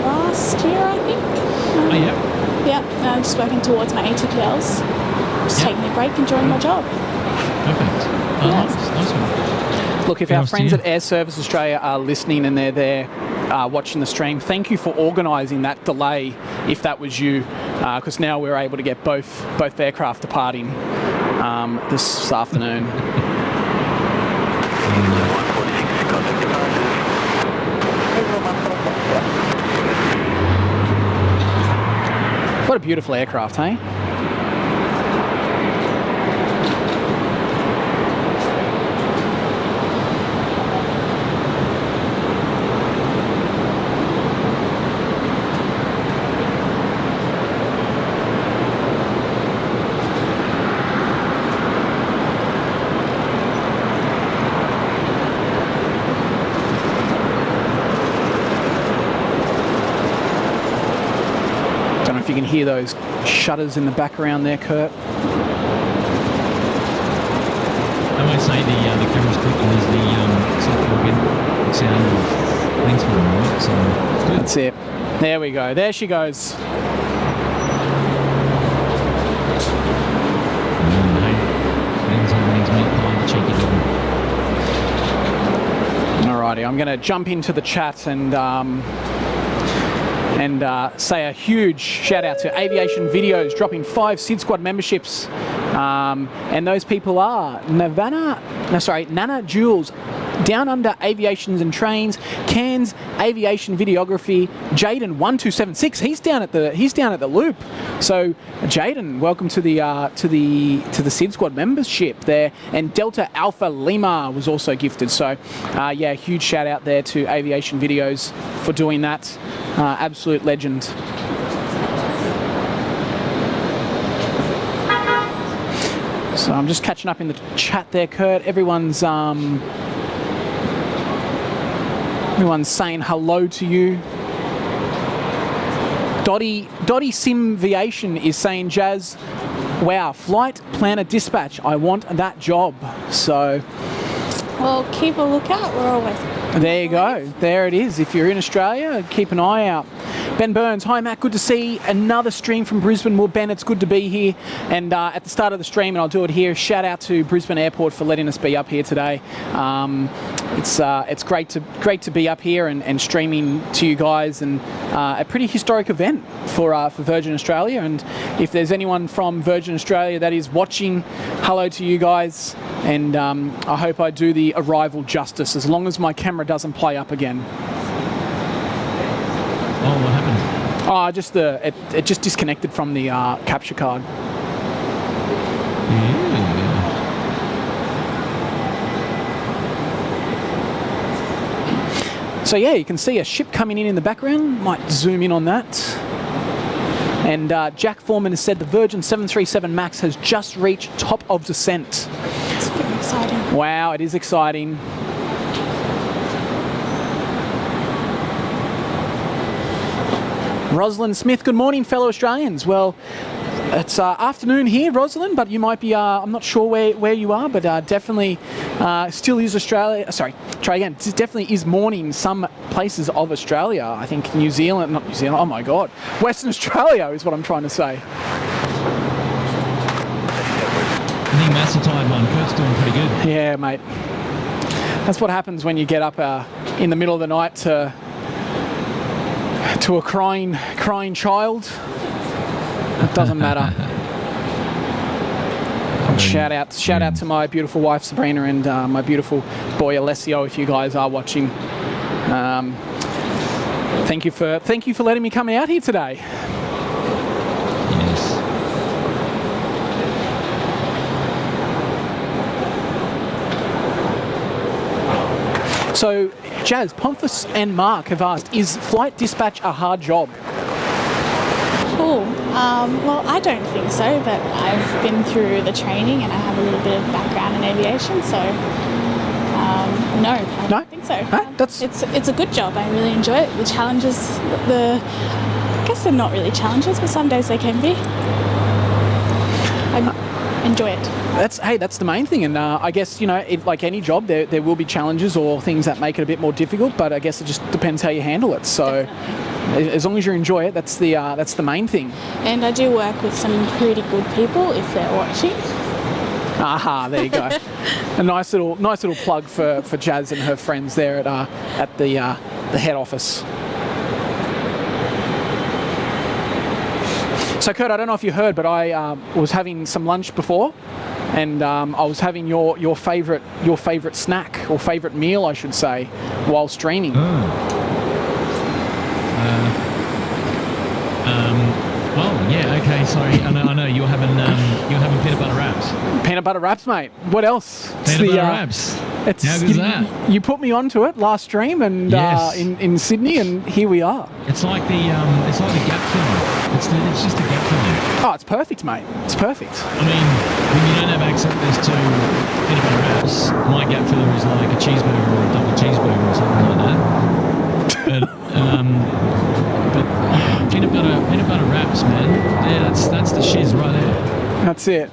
last year, I think. Oh, yeah. Yeah, I'm just working towards my ATPLs. Just taking a break, enjoying my job. Perfect. Nice one. Look, if our friends at Air Service Australia are listening and they're there, watching the stream. Thank you for organising that delay, if that was you, because now we're able to get both aircraft departing this afternoon. What a beautiful aircraft, hey? You can hear those shutters in the background there, Kurt. I won't say the camera's clicking as the software get sound of Linksman, right? So good. That's it. There we go. There she goes. Alrighty, I'm going to jump into the chat and say a huge shout out to Aviation Videos dropping 5 SID Squad memberships, and those people are Nana Jules, Down Under Aviations and Trains, Cairns Aviation Videography, Jaden 1276. He's down at the loop. So Jaden, welcome to the SID Squad membership there, and Delta Alpha Lima was also gifted. So yeah, huge shout out there to Aviation Videos for doing that. Absolute legend. So I'm just catching up in the chat there, Kurt. Everyone's saying hello to you. Dottie Simviation is saying, Jazz, wow, flight planner dispatch. I want that job. So, well, keep a lookout. We're always. There you go. There it is. If you're in Australia, keep an eye out. Ben Burns, hi Matt, good to see another stream from Brisbane. Well, Ben, it's good to be here. And at the start of the stream, and I'll do it here, shout out to Brisbane Airport for letting us be up here today. It's great to be up here and streaming to you guys, and a pretty historic event for Virgin Australia. And if there's anyone from Virgin Australia that is watching, hello to you guys. And I hope I do the arrival justice, as long as my camera doesn't play up again. Oh, what happened? Oh, just it just disconnected from the capture card. Yeah. So yeah, you can see a ship coming in the background. Might zoom in on that. And Jack Foreman has said the Virgin 737 MAX has just reached top of descent. It's pretty exciting. Wow, it is exciting. Rosalind Smith, good morning, fellow Australians. Well, it's afternoon here, Rosalind, but you might be, I'm not sure where you are, but definitely still is Australia. Sorry, try again. It definitely is morning in some places of Australia. I think New Zealand, not New Zealand, oh my God. Western Australia is what I'm trying to say. I think Matt's a tired one. Kurt's doing pretty good. Yeah, mate. That's what happens when you get up in the middle of the night to a crying child. It doesn't matter. Shout out to my beautiful wife Sabrina and my beautiful boy Alessio, if you guys are watching. Thank you for letting me come out here today. Yes. So, Jazz, Ponthus and Mark have asked, is flight dispatch a hard job? Cool. Well, I don't think so, but I've been through the training and I have a little bit of background in aviation, so no, I don't think so. It's a good job. I really enjoy it. The challenges, I guess they're not really challenges, but some days they can be. I enjoy it. That's the main thing, and I guess, you know, like any job, there will be challenges or things that make it a bit more difficult, but I guess it just depends how you handle it. So as long as you enjoy it, that's the main thing. And I do work with some pretty good people if they're watching. Aha, there you go. A nice little plug for Jazz and her friends there at the head office. So Kurt, I don't know if you heard, but I was having some lunch before, and I was having your favourite snack, or favourite meal, I should say, while streaming. Well, yeah, okay, sorry. I know you're having peanut butter wraps. Peanut butter wraps, mate. What else? Peanut butter wraps. How good's that? You put me onto it last stream, and yes. in Sydney, and here we are. It's like the gap filler. It's just a gap filler. Oh, it's perfect, mate. It's perfect. I mean, when you don't have access to peanut butter wraps, my gap filler is like a cheeseburger or a double cheeseburger or something like that. But yeah, peanut butter wraps, man. Yeah, that's the shiz right there. That's it.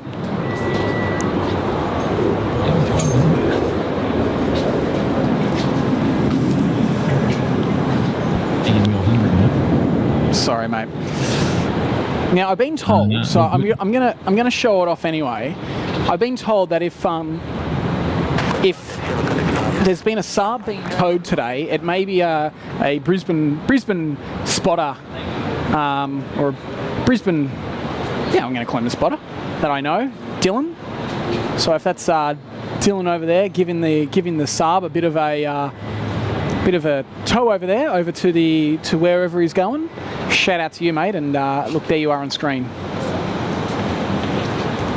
Sorry, mate. Now I've been told, so I'm gonna show it off anyway. I've been told that if there's been a Saab being towed today, it may be a Brisbane spotter, or a Brisbane, yeah, I'm going to call him a spotter that I know, Dylan. So if that's Dylan over there, giving the Saab a bit of a tow over there, over to wherever he's going. Shout out to you, mate, and look, there you are on screen.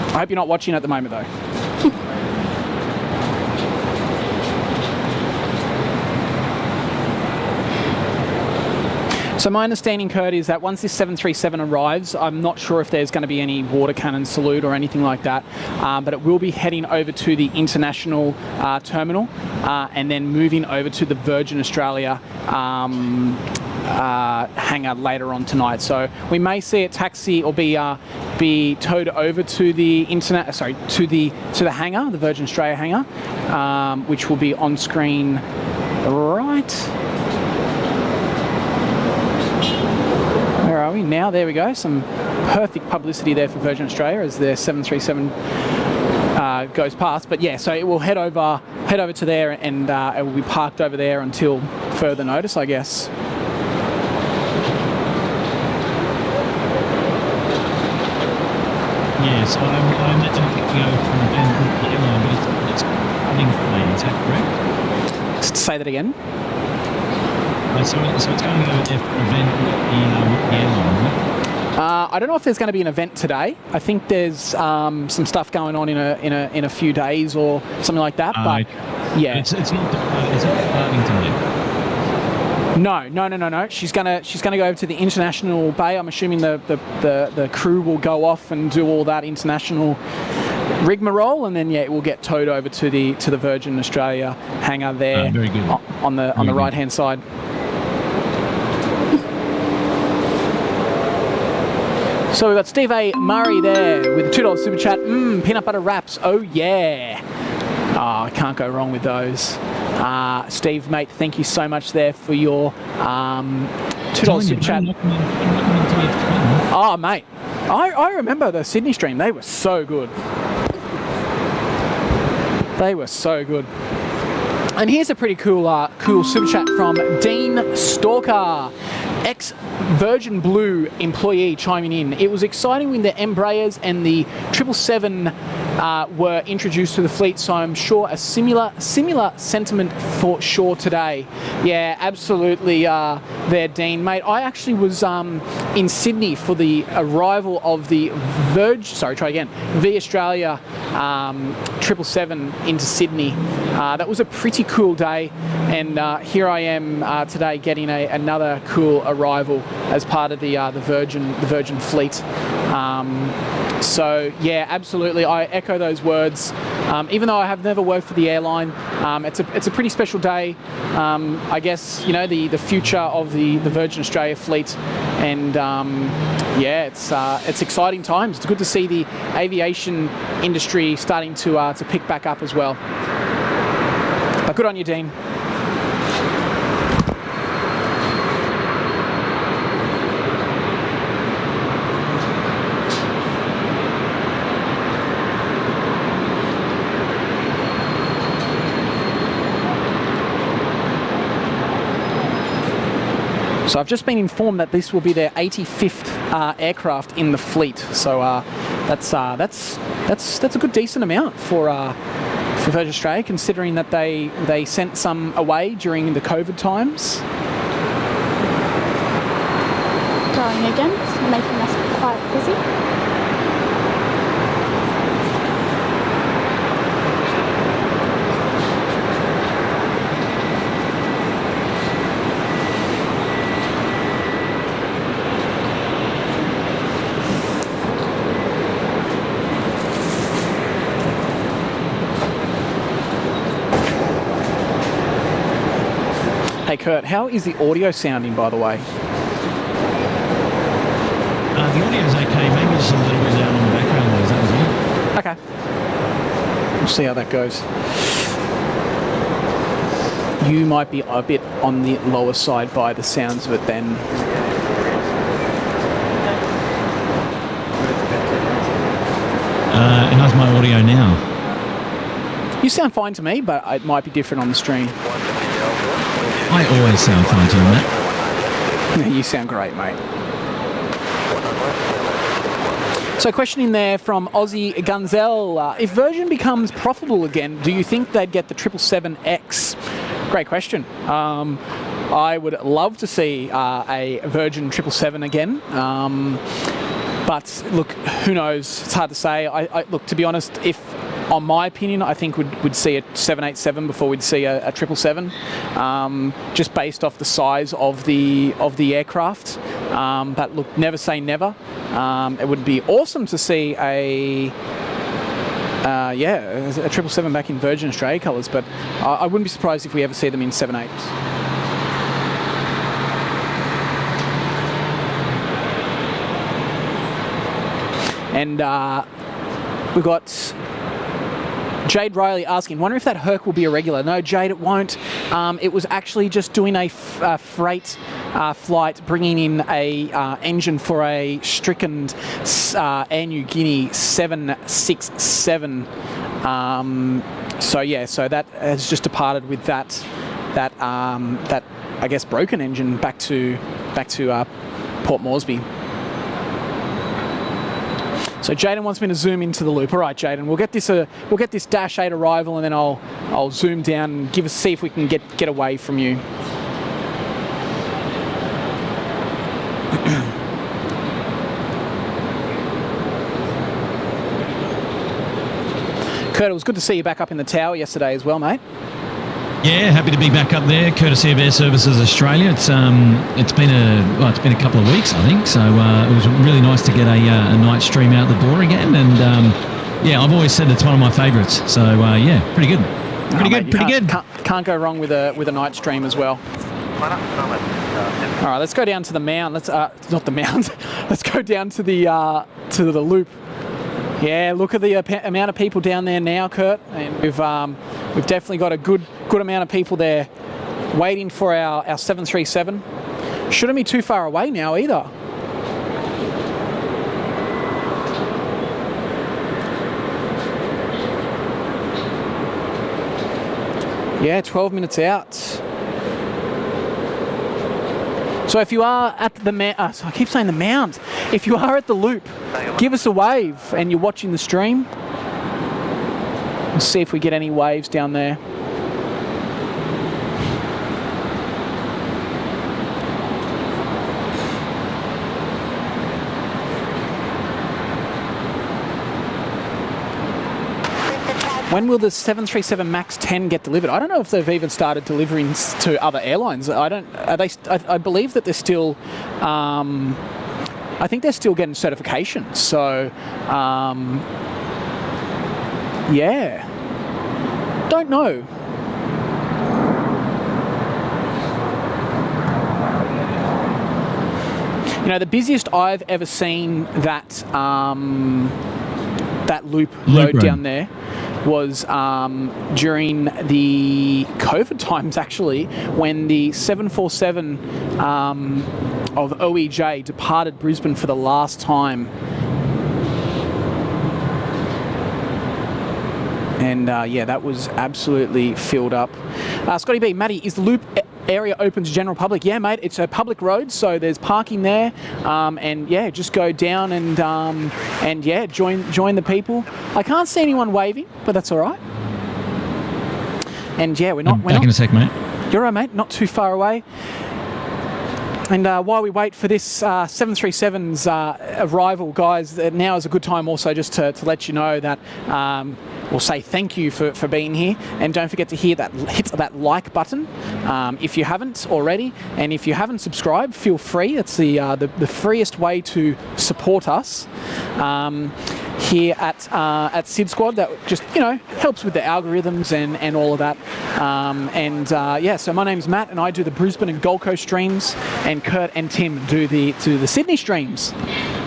I hope you're not watching at the moment, though. So my understanding, Kurt, is that once this 737 arrives, I'm not sure if there's going to be any water cannon salute or anything like that, but it will be heading over to the international terminal and then moving over to the Virgin Australia hangar later on tonight. So we may see it taxi or be towed over to the to the hangar, the Virgin Australia hangar, which will be on screen right. Where are we now? There we go. Some perfect publicity there for Virgin Australia as their 737 goes past. But yeah, so it will head over to there, and it will be parked over there until further notice, I guess. Yeah, so I imagine it could go from the airline, but it's running plane. Is that correct? Say that again. So it's going to go there for an event with the airline, right? I don't know if there's going to be an event today. I think there's some stuff going on in a few days or something like that. But yeah, it's not starting today. No. She's gonna go over to the international bay. I'm assuming the crew will go off and do all that international rigmarole, and then it will get towed over to the Virgin Australia hangar there. Very good. On the right hand side. So we've got Steve A. Murray there with a $2 super chat. Peanut butter wraps. Oh yeah. I can't go wrong with those. Steve, mate, thank you so much there for your $2 super chat. Oh, mate, I remember the Sydney stream. They were so good. They were so good. And here's a pretty cool super chat from Dean Stalker, ex-Virgin Blue employee, chiming in. It was exciting when the Embraers and the 777 were introduced to the fleet, so I'm sure a similar sentiment for sure today. Yeah, absolutely there, Dean. Mate, I actually was in Sydney for the arrival of the V Australia 777 into Sydney. That was a pretty cool day, and here I am today getting another cool arrival as part of the Virgin fleet. So yeah, absolutely, I echo those words. Even though I have never worked for the airline, it's a pretty special day. I guess, you know, the future of the Virgin Australia fleet, and yeah, it's exciting times. It's good to see the aviation industry starting to pick back up as well. But good on you, Dean. So I've just been informed that this will be their 85th aircraft in the fleet. So that's a good decent amount for Virgin Australia, considering that they sent some away during the COVID times. Going again, making us quite busy. Hey Kurt, how is the audio sounding, by the way? The audio's okay, maybe just a little bit loud on the background noise, that was all. Okay. We'll see how that goes. You might be a bit on the lower side by the sounds of it then. And how's my audio now? You sound fine to me, but it might be different on the stream. I always sound fine to you, Matt. You sound great, mate. So question in there from Aussie Gunzel. If Virgin becomes profitable again, do you think they'd get the 777X? Great question. I would love to see a Virgin 777 again. But look, who knows? It's hard to say. Look, to be honest, on my opinion, I think we'd see a 787 before we'd see a 777, just based off the size of the aircraft. But look, never say never. It would be awesome to see a 777 back in Virgin Australia colours, but I wouldn't be surprised if we ever see them in 787s. And we've got Jade Riley asking, wonder if that Herc will be a regular. No, Jade, it won't. It was actually just doing a freight flight, bringing in a engine for a stricken Air New Guinea 767. So that has just departed with that I guess broken engine back to Port Moresby. So Jaden wants me to zoom into the loop. All right, Jaden, we'll get this Dash 8 arrival, and then I'll zoom down and see if we can get away from you. Kurt, it was good to see you back up in the tower yesterday as well, mate. Yeah, happy to be back up there, courtesy of Air Services Australia. It's been a couple of weeks, I think. So it was really nice to get a night stream out the door again, and I've always said it's one of my favourites. So pretty good, pretty good. Can't go wrong with a night stream as well. All right, let's go down to the mound. Not the mound. Let's go down to the loop. Yeah, look at the amount of people down there now, Kurt. And we've definitely got a good amount of people there waiting for our 737. Shouldn't be too far away now either. Yeah, 12 minutes out. So if you are at the I keep saying the mound. If you are at the loop, give us a wave, and you're watching the stream. Let's see if we get any waves down there. When will the 737 MAX 10 get delivered? I don't know if they've even started delivering to other airlines. I believe that they're still. I think they're still getting certification. So, don't know. You know, the busiest I've ever seen that loop road down there was during the COVID times, actually, when the 747 of OEJ departed Brisbane for the last time. And that was absolutely filled up. Scotty B, Matty, is the loop area open to general public. Yeah, mate, it's a public road, so there's parking there, and yeah, just go down and yeah, join the people. I can't see anyone waving, but that's all right. And yeah, we're not in a sec, mate. You're right, mate. Not too far away. And while we wait for this 737's arrival, guys, now is a good time also just to let you know that we'll say thank you for being here. And don't forget to hit that like button if you haven't already. And if you haven't subscribed, feel free. It's the freest way to support us here at Sid Squad. That just, helps with the algorithms and all of that. Yeah, so my name's Matt and I do the Brisbane and Gold Coast streams, and Kurt and Tim do the Sydney streams.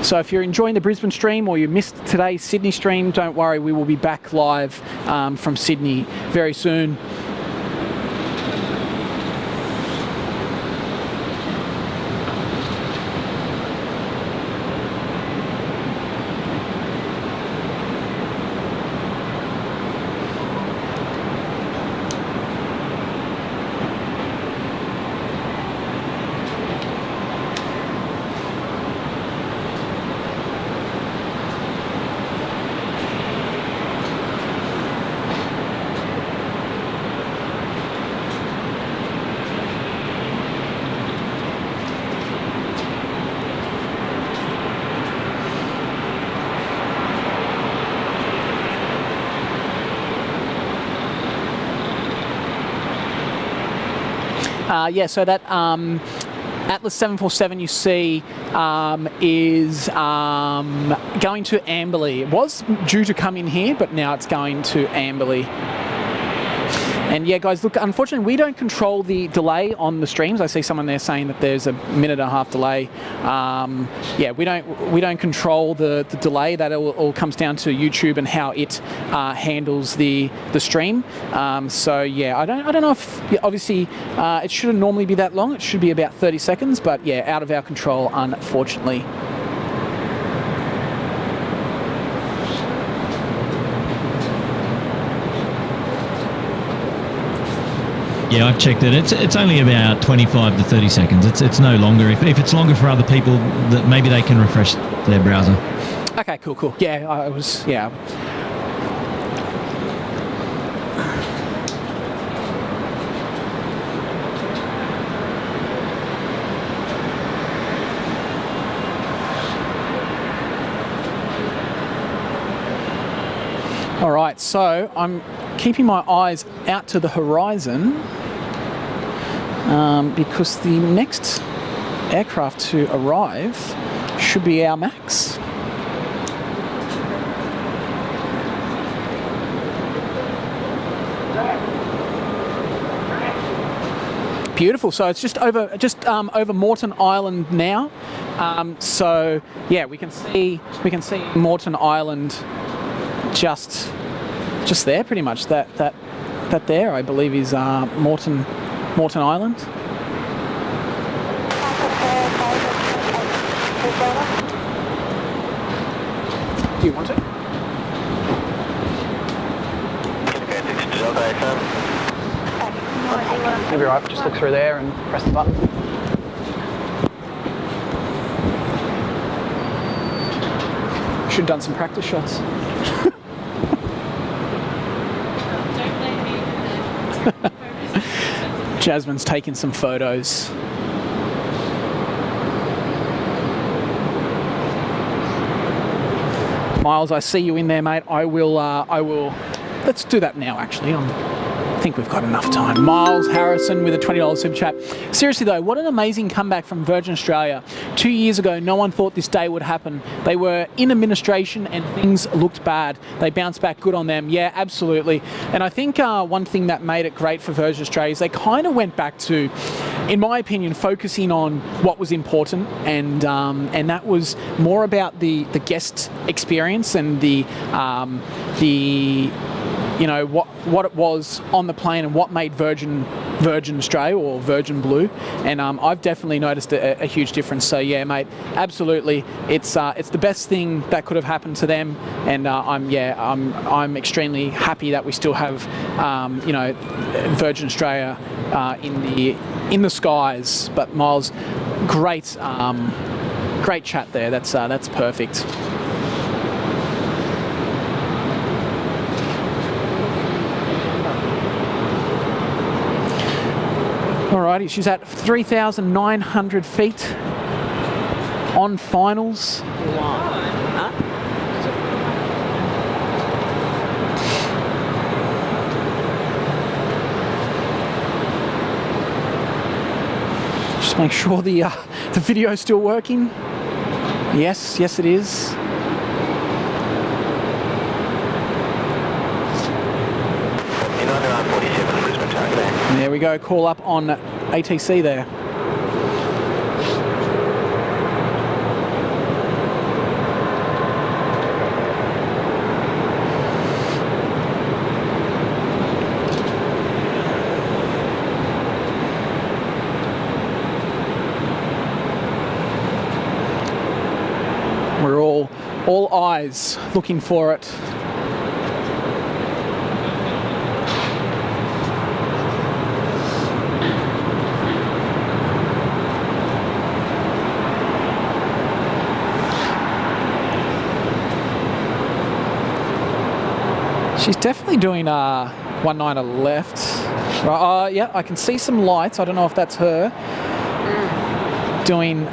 So if you're enjoying the Brisbane stream or you missed today's Sydney stream, don't worry, we will be back live from Sydney very soon. Yeah, so that Atlas 747 you see is going to Amberley. It was due to come in here, but now it's going to Amberley. And yeah, guys, look, unfortunately, we don't control the delay on the streams. I see someone there saying that there's a minute and a half delay. Yeah, we don't control the delay. That all comes down to YouTube and how it handles the stream. So yeah, I don't know if, obviously it shouldn't normally be that long. It should be about 30 seconds, but yeah, out of our control, unfortunately. Yeah, I've checked it. It's only about 25 to 30 seconds. It's no longer. If it's longer for other people, that maybe they can refresh their browser. Okay, cool. Yeah, I was. Yeah. All right, so I'm keeping my eyes out to the horizon because the next aircraft to arrive should be our Max. Beautiful. So it's just over Moreton Island now. So yeah, we can see Moreton Island just there, pretty much. That there, I believe, is Moreton Island. Do you want it? You'll be right. Just look through there and press the button. Should have done some practice shots. Jasmine's taking some photos. Miles, I see you in there, mate. I will. Let's do that now, actually. I think we've got enough time. Miles Harrison with a $20 super chat. Seriously though, what an amazing comeback from Virgin Australia. 2 years ago, no one thought this day would happen. They were in administration and things looked bad. They bounced back good on them. Yeah, absolutely. And I think one thing that made it great for Virgin Australia is they kind of went back to, in my opinion, focusing on what was important, and that was more about the guest experience and the what it was on the plane and what made Virgin Australia or Virgin Blue, and I've definitely noticed a huge difference. So yeah, mate, absolutely, it's the best thing that could have happened to them, and I'm extremely happy that we still have Virgin Australia in in the skies. But Miles, great great chat there. That's perfect. Alrighty, she's at 3,900 feet on finals. Just make sure the video's still working. Yes, it is. There we go, call up on ATC there. We're all eyes looking for it. She's definitely doing 1.9 left. Right, yeah, I can see some lights. I don't know if that's her doing.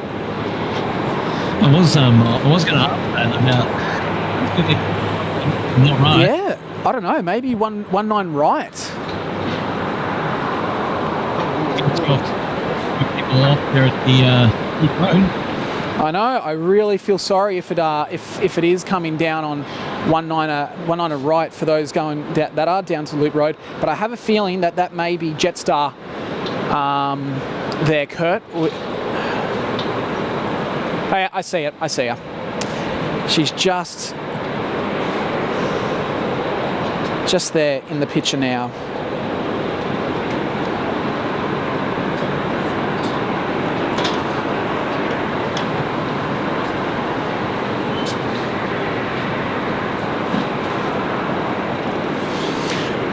I was going to ask that about. Not right. Yeah, I don't know. Maybe 1.9 right. It's got people off there at the road. I know. I really feel sorry if it is coming down on 1.9 right for those going that are down to Loop Road. But I have a feeling that may be Jetstar there, Kurt. Hey, I see it. I see her. She's just there in the picture now.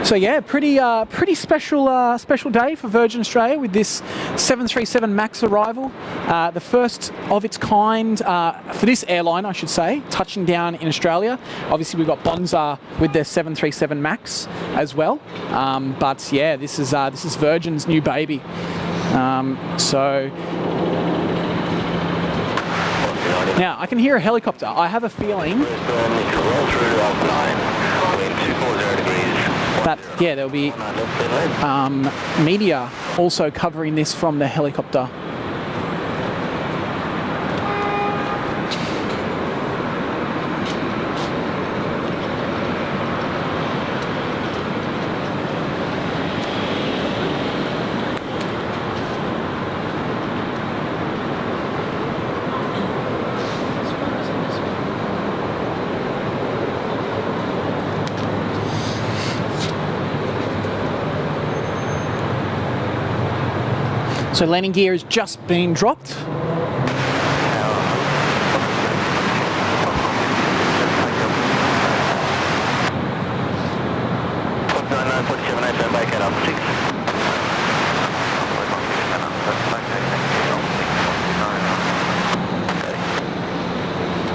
So yeah, pretty special day for Virgin Australia with this 737 MAX arrival, the first of its kind for this airline, I should say, touching down in Australia. Obviously, we've got Bonza with their 737 MAX as well, but yeah, this is Virgin's new baby. So now I can hear a helicopter. I have a feeling that, yeah, there'll be media also covering this from the helicopter. So landing gear has just been dropped.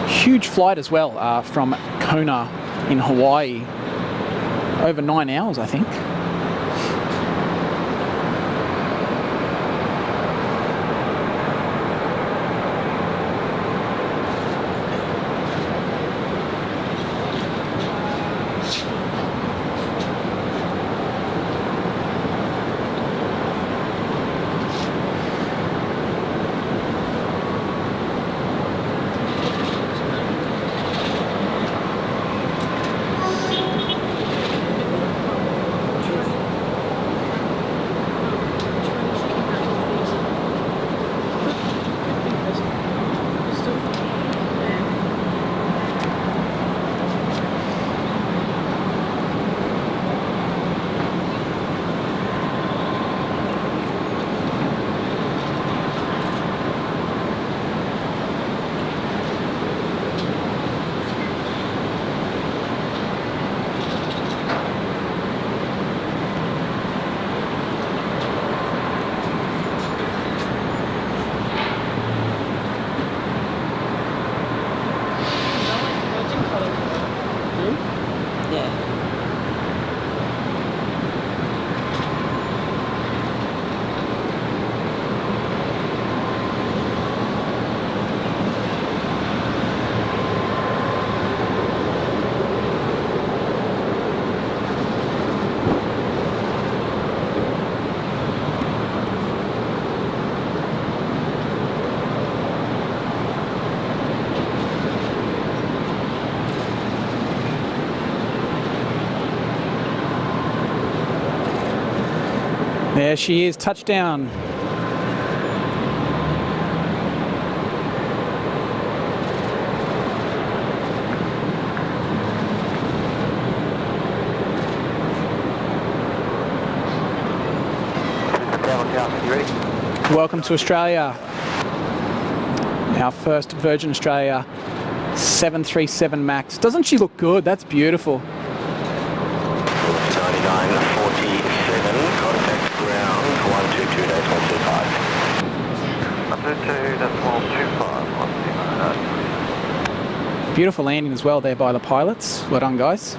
Huge flight as well from Kona in Hawaii. Over 9 hours, I think. Yeah. There she is, touchdown. You ready? Welcome to Australia. Our first Virgin Australia 737 MAX. Doesn't she look good? That's beautiful. 9947, contact ground 122, that's 125. 122, that's 125, Beautiful landing as well there by the pilots. Well done, guys.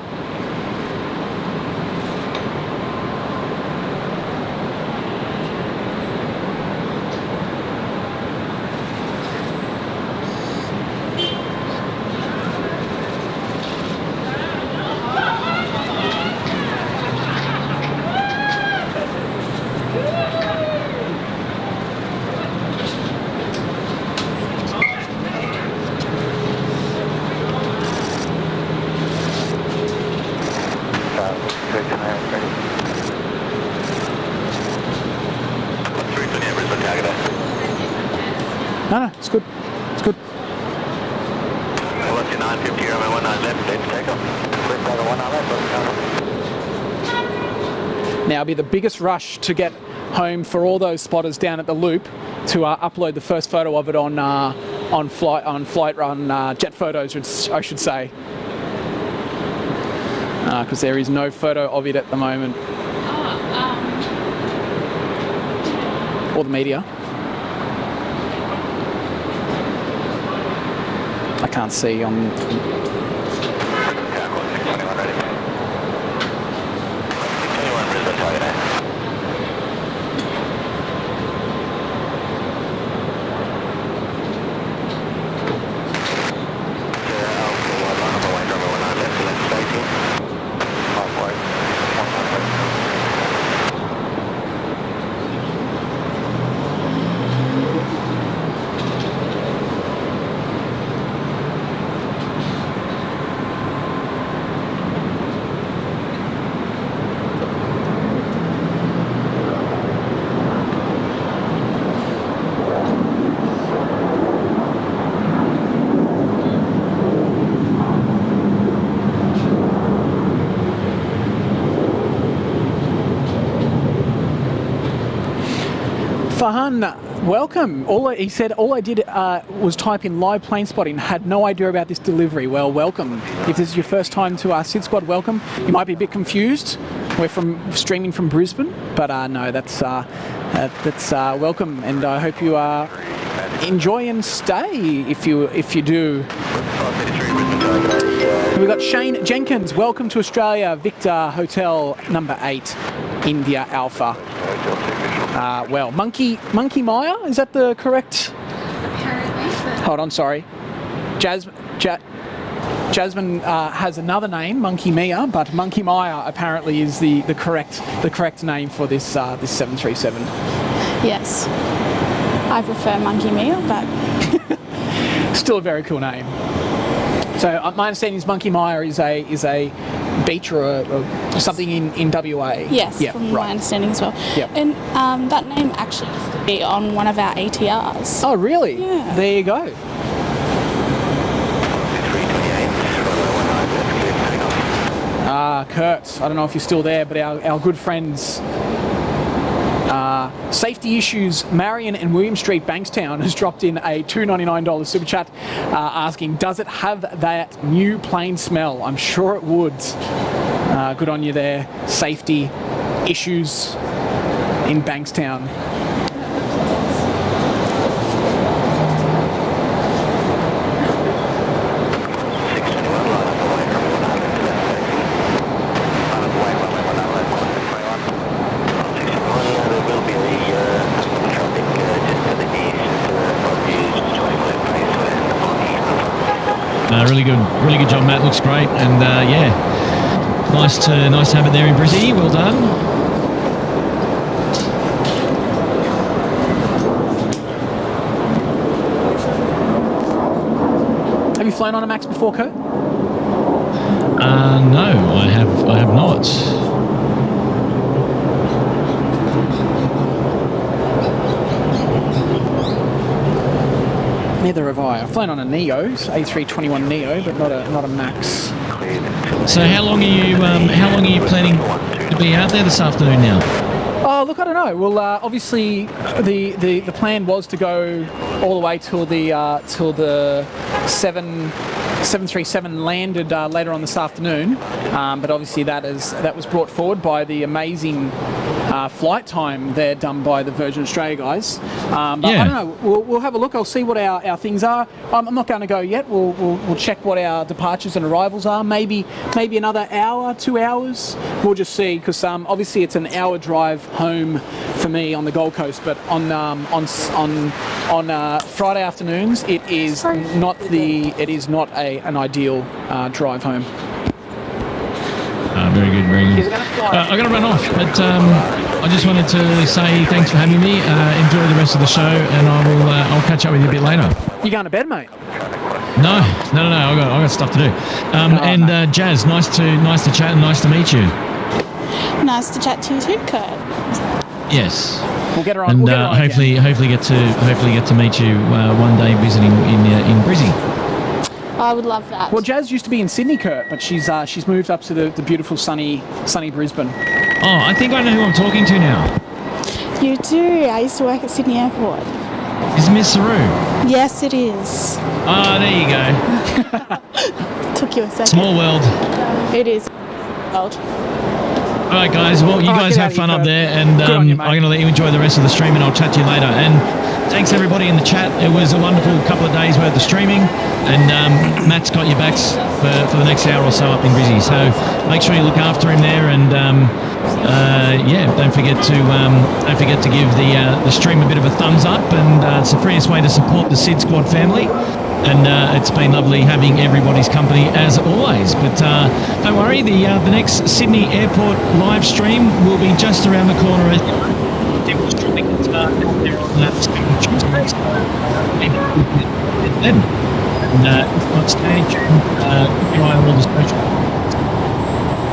No, it's good. It's good. What's your 950, runway 19 left, let's take off. Quick, 19 left, let's Now it'll be the biggest rush to get home for all those spotters down at the loop to upload the first photo of it on flight run jet photos, I should say, because there is no photo of it at the moment. Or the media. I can't see on. Farhan, welcome. He said all I did was type in live plane spotting. Had no idea about this delivery. Well, welcome. If this is your first time to Sid Squad, welcome. You might be a bit confused. We're streaming from Brisbane, but no, that's welcome, and I hope you enjoy and stay if you do. We've got Shane Jenkins. Welcome to Australia, Victor Hotel number 8, India Alpha. Well, Monkey Maya, is that the correct? Apparently. Hold on, sorry. Jasmine has another name, Monkey Mia, but Monkey Maya apparently is the correct name for this 737. Yes. I prefer Monkey Mia, but Still a very cool name. So my understanding is Monkey Maya is a beach or something in WA. yes, Yeah, from right. my understanding as well. Yep. And that name actually used to be on one of our ATRs. Oh, really? Yeah. There you go. Kurt, I don't know if you're still there, but our good friends, Safety Issues, Marion and William Street, Bankstown, has dropped in a $299 super chat asking, does it have that new plane smell? I'm sure it would. Good on you there. Safety Issues in Bankstown. really good job, Matt. Looks great, and yeah, nice to have it there in Brisbane. Well done. Have you flown on a Max before, Kurt? No, I have not. Neither have I. I've flown on a Neo, A321 Neo, but not a Max. So how long are you planning to be out there this afternoon now? Oh, look, I don't know. Well, obviously, the plan was to go all the way till the 737 landed later on this afternoon, but obviously that was brought forward by the amazing flight time there done by the Virgin Australia guys. But Yeah. I don't know. We'll have a look. I'll see what our things are. I'm not going to go yet. We'll check what our departures and arrivals are. Maybe another hour, 2 hours. We'll just see, because obviously it's an hour drive home for me on the Gold Coast. But on Friday afternoons, it is not an ideal drive home. Very good, very good. I got to run off, but I just wanted to say thanks for having me. Enjoy the rest of the show, and I'll catch up with you a bit later. You going to bed, mate? No. I got stuff to do. And Jazz, nice to chat and nice to meet you. Nice to chat to you too, Kurt. Yes. We'll get her on. And We'll get her on again. hopefully get to meet you one day visiting in Brisbane. I would love that. Well, Jazz used to be in Sydney, Kurt, but she's moved up to the beautiful sunny Brisbane. Oh, I think I know who I'm talking to now. You do. I used to work at Sydney Airport. Is Miss Saru? Yes, it is. Oh, there you go. Took you a second. Small world. It is. World. All right, guys. Well, you guys have fun up there, and I'm going to let you enjoy the rest of the stream, and I'll chat to you later. And thanks everybody in the chat. It was a wonderful couple of days worth of streaming, and Matt's got your backs for the next hour or so up in Brizzy. So make sure you look after him there, and yeah, don't forget to give the stream a bit of a thumbs up. And it's the freest way to support the Sid Squad family. And it's been lovely having everybody's company as always. But don't worry, the next Sydney Airport live stream will be just around the corner. As people streaming it out there on that Tuesday, so maybe it's then. And if not, stay tuned. Keep your eye on all the social media,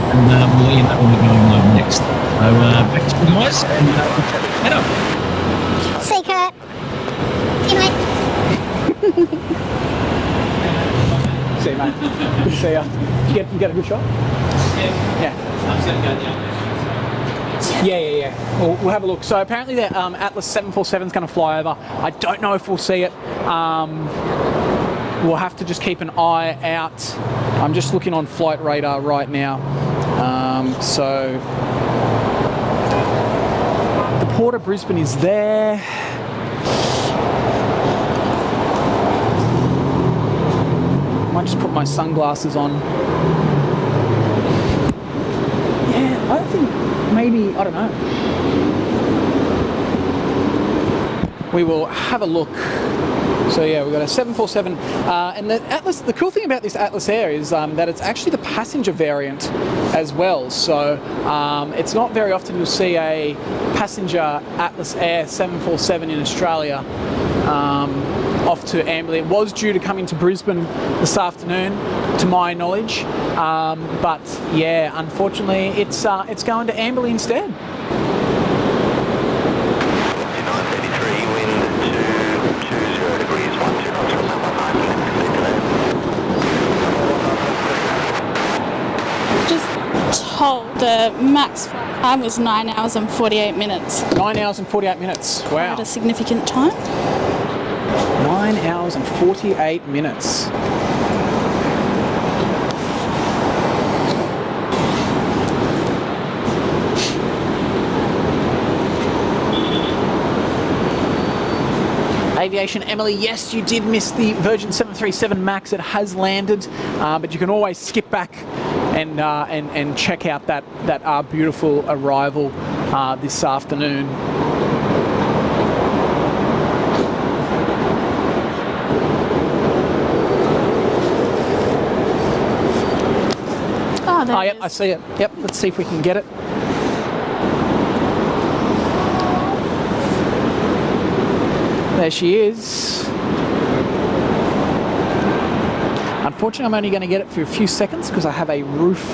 and we'll let you know when we're going live next. So back to you guys, and we'll chat later. See you, Kurt. See you, mate. See you, mate. Good to see you. You get a good shot? Yeah. Yeah. We'll have a look. So apparently the Atlas 747 is going to fly over. I don't know if we'll see it. We'll have to just keep an eye out. I'm just looking on flight radar right now. So the Port of Brisbane is there. Might just put my sunglasses on. Yeah, I think maybe, I don't know. We will have a look. So yeah, we've got a 747, and the Atlas. The cool thing about this Atlas Air is that it's actually the passenger variant as well. So it's not very often you'll see a passenger Atlas Air 747 in Australia. Off to Amberley. It was due to come into Brisbane this afternoon, to my knowledge, but yeah, unfortunately, it's going to Amberley instead. 933, wind 220 degrees, 12 knots from number 9. Just told the max flight time was 9 hours and 48 minutes. 9 hours and 48 minutes. Wow. Quite a significant time. 9 hours and 48 minutes. Aviation Emily, yes, you did miss the Virgin 737 MAX. It has landed, but you can always skip back and check out that beautiful arrival this afternoon. Oh, yep, I see it. Yep, let's see if we can get it. There she is. Unfortunately, I'm only going to get it for a few seconds because I have a roof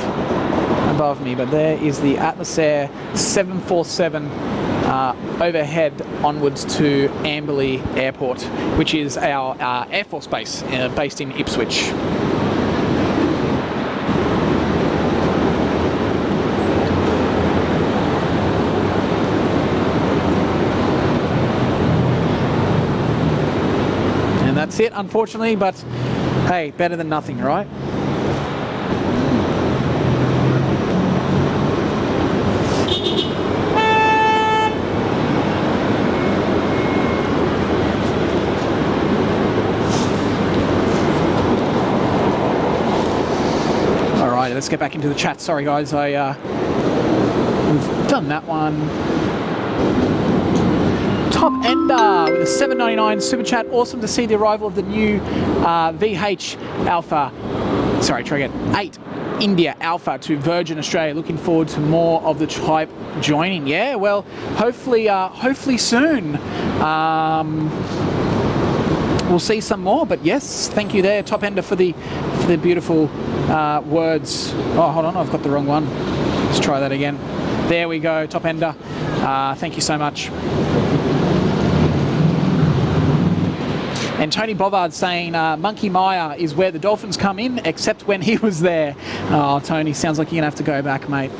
above me, but there is the Atlas Air 747 overhead onwards to Amberley Airport, which is our Air Force base based in Ipswich. And that's it, unfortunately, but hey, better than nothing, right? Alright, let's get back into the chat. Sorry guys, we've done that one. Top Ender with a $7.99 super chat. Awesome to see the arrival of the new VH Alpha. Sorry, try again. 8 India Alpha to Virgin Australia. Looking forward to more of the type joining. Yeah, well, hopefully soon. We'll see some more. But yes, thank you there, Top Ender, for the beautiful words. Oh, hold on, I've got the wrong one. Let's try that again. There we go, Top Ender. Thank you so much. And Tony Bobbard saying Monkey Maya is where the dolphins come in, except when he was there. Oh, Tony, sounds like you're going to have to go back, mate.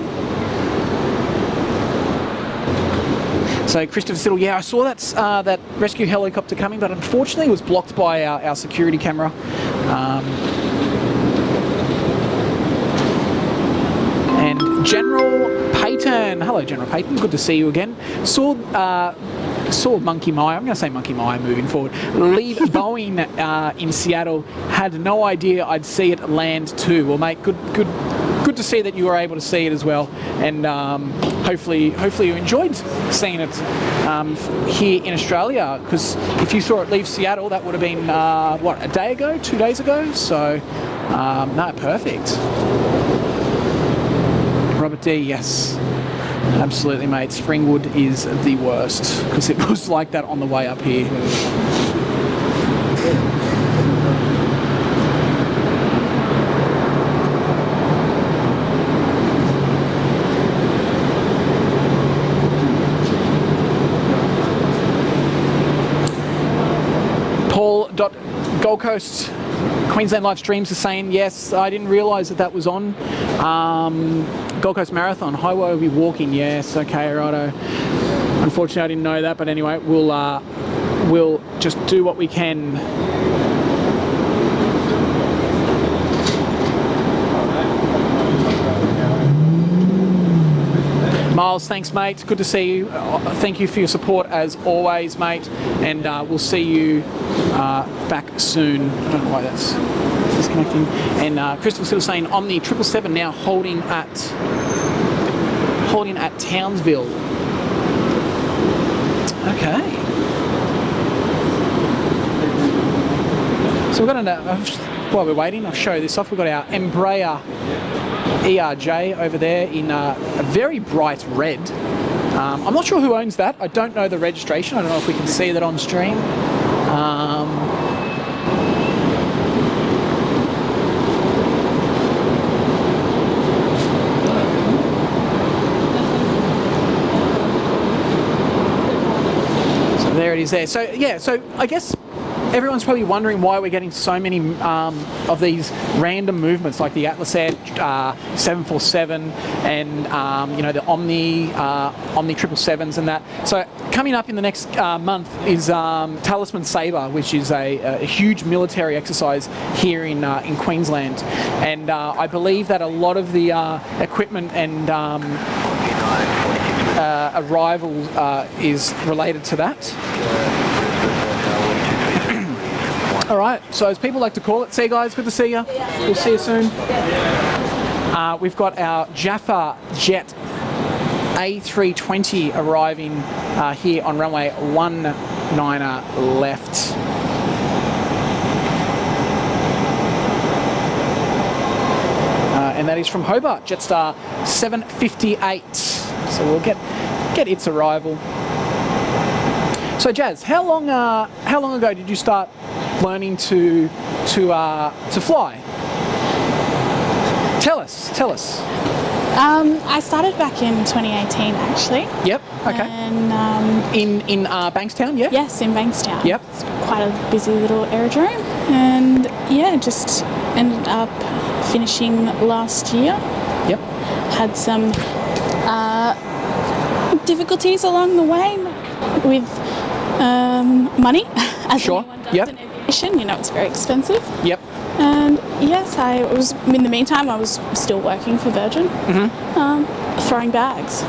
So Christopher Siddle, yeah, I saw that rescue helicopter coming, but unfortunately it was blocked by our security camera. And General Payton, hello General Payton, good to see you again. Saw Monkey Maya, I'm going to say Monkey Maya moving forward, leave Boeing in Seattle. Had no idea I'd see it land too. Well, mate, good to see that you were able to see it as well. And hopefully you enjoyed seeing it here in Australia. Because if you saw it leave Seattle, that would have been what, a day ago, 2 days ago. So no, perfect. Robert D, yes. Absolutely, mate. Springwood is the worst because it was like that on the way up here. Paul Gold Coast Queensland live streams are saying yes. I didn't realise that was on. Gold Coast Marathon, highway will be walking. Yes, okay, righto. Unfortunately, I didn't know that, but anyway, we'll just do what we can. Miles, thanks, mate. Good to see you. Thank you for your support as always, mate. And we'll see you back soon. I don't know why that's disconnecting. And Crystal still saying Omni 777 now holding at Townsville. Okay. So we've got while we're waiting, I'll show this off. We've got our Embraer ERJ over there in a very bright red. I'm not sure who owns that. I don't know the registration. I don't know if we can see that on stream. So there it is there. So yeah, so I guess everyone's probably wondering why we're getting so many of these random movements like the Atlas Air 747 and the Omni 777s and that. So coming up in the next month is Talisman Sabre, which is a huge military exercise here in Queensland, and I believe that a lot of the equipment and arrival is related to that. All right, so as people like to call it, see you guys, good to see you. We'll see you soon. We've got our Jaffa Jet A320 arriving here on runway 19 left. and that is from Hobart, Jetstar 758. So we'll get its arrival. So Jazz, how long ago did you start learning to fly? Tell us. I started back in 2018, actually. Yep. Okay. And in Bankstown, yeah. yes, in Bankstown. Yep. It's quite a busy little aerodrome, and yeah, just ended up finishing last year. Yep. Had some difficulties along the way with money, as Sure. anyone does Yep. in aviation. You know, it's very expensive. Yep. And yes, in the meantime, I was still working for Virgin, throwing bags.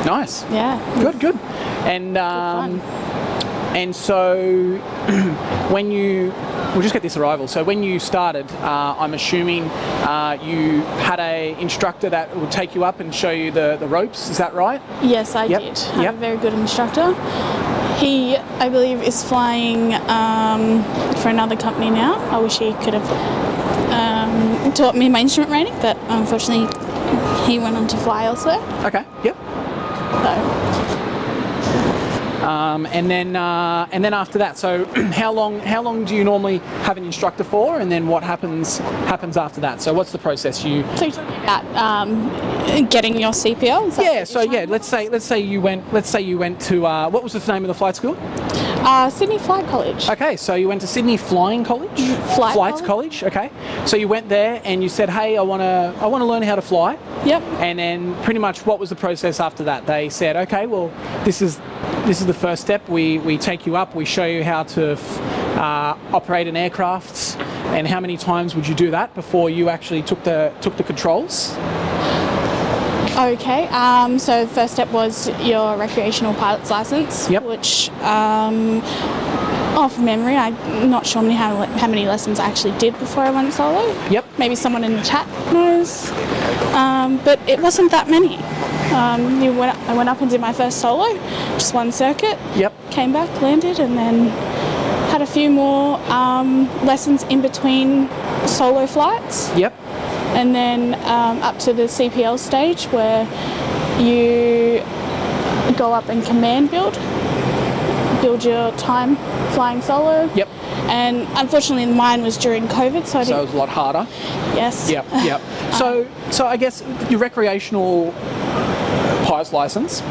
Nice. Yeah. Good. And fun. and so we'll just get this arrival. So when you started, I'm assuming you had a instructor that would take you up and show you the ropes. Is that right? Yes, I Yep. did. Have Yep. a very good instructor. He, I believe, is flying for another company now. I wish he could have taught me my instrument rating, but unfortunately, he went on to fly elsewhere. Okay. Yep. So, And then after that, so how long do you normally have an instructor for, and then what happens after that? So what's the process? so you're talking about getting your CPL? Is that Yeah. what So you're yeah, talking let's say you went to what was the name of the flight school? about? Sydney Flight College. Okay, so you went to Sydney Flying College. Flight College. Okay, so you went there and you said, hey, I want to learn how to fly. Yep. And then pretty much what was the process after that? They said, okay, well, this is the first step. We take you up. We show you how to operate an aircraft. And how many times would you do that before you actually took the controls? Okay, so the first step was your recreational pilot's license, Yep. which, off memory, I'm not sure how many lessons I actually did before I went solo. Yep. Maybe someone in the chat knows, but it wasn't that many. I went up and did my first solo, just one circuit. Yep. Came back, landed, and then had a few more lessons in between solo flights. Yep. And then up to the CPL stage where you go up and command build your time flying solo. Yep. And unfortunately mine was during COVID, so I So it didn't. was a lot harder. Yes. Yep. Yep. So I guess your recreational pilot's license,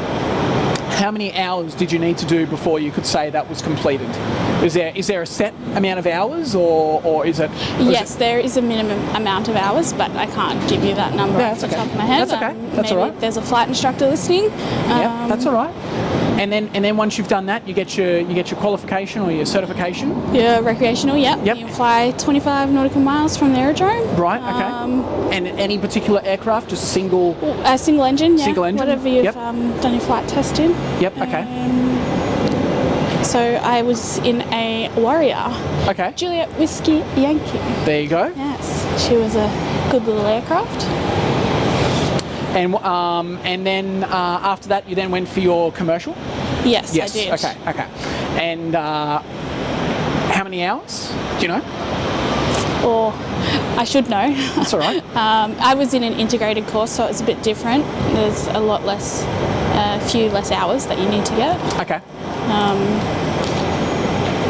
how many hours did you need to do before you could say that was completed? Is there a set amount of hours, or is it? Yes, there is a minimum amount of hours, but I can't give you that number Yeah, off that's the okay. top of my head. That's okay. That's maybe all right. There's a flight instructor listening. Yeah, that's all right. And then once you've done that, you get your qualification or your certification. Your recreational, yep. Yep. You fly 25 nautical miles from the aerodrome. Right. Okay. And any particular aircraft, just a single. A single engine, yeah. Single engine? Whatever you've Yep. done your flight test in. Yep. Okay. So I was in a Warrior, Okay. Juliet Whiskey Yankee. There you go. Yes, she was a good little aircraft. And then after that, you then went for your commercial. Yes, Yes. I did. Okay. And how many hours? Do you know? Or I should know. That's all right. I was in an integrated course, so it's a bit different. There's a few less hours that you need to get. Okay.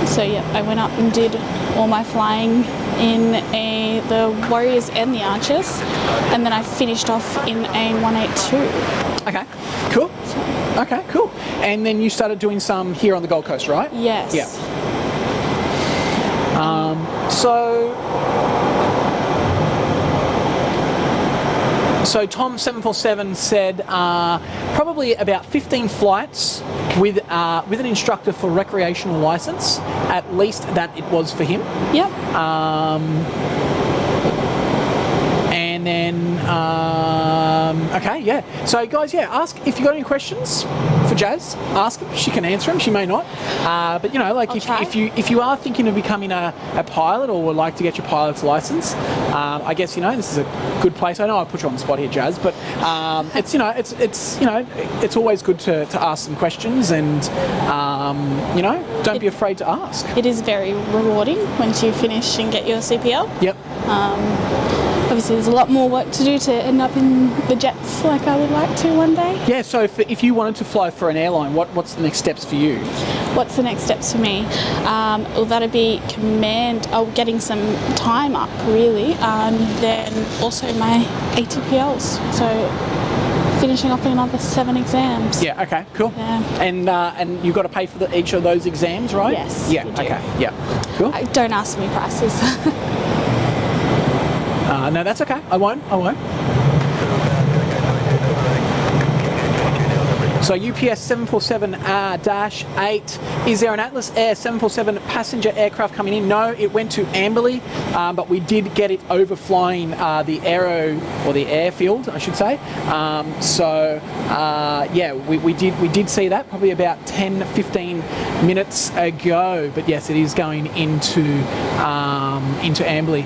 So yeah, I went up and did all my flying in the Warriors and the Archers, and then I finished off in a 182. Okay. Cool. Okay. Cool. And then you started doing some here on the Gold Coast, right? Yes. Yeah. So Tom 747 said probably about 15 flights with an instructor for recreational license. At least that it was for him. Yep. And then okay, yeah. So guys, yeah, ask if you got any questions for Jazz. Ask her. She can answer them. She may not. But you know, like if you are thinking of becoming a pilot or would like to get your pilot's license, I guess this is a good place. I know I put you on the spot here, Jazz, but it's always good to ask some questions and don't be afraid to ask. It is very rewarding once you finish and get your CPL. Yep. obviously there's a lot more work to do to end up in the jets like I would like to one day. Yeah, so if you wanted to fly for an airline, what's the next steps for you? What's the next steps for me? Well, that'd be getting some time up really, then also my ATPLs. So finishing off another 7 exams. Yeah, okay, cool. Yeah. And you've got to pay for each of those exams, right? Yes, Yeah, you do. okay, yeah, cool. Don't ask me prices. No, that's okay. I won't. So UPS 747-8, is there an Atlas Air 747 passenger aircraft coming in? No, it went to Amberley, but we did get it overflying the airfield, I should say. Yeah, we did see that probably about 10-15 minutes ago. But yes, it is going into Amberley.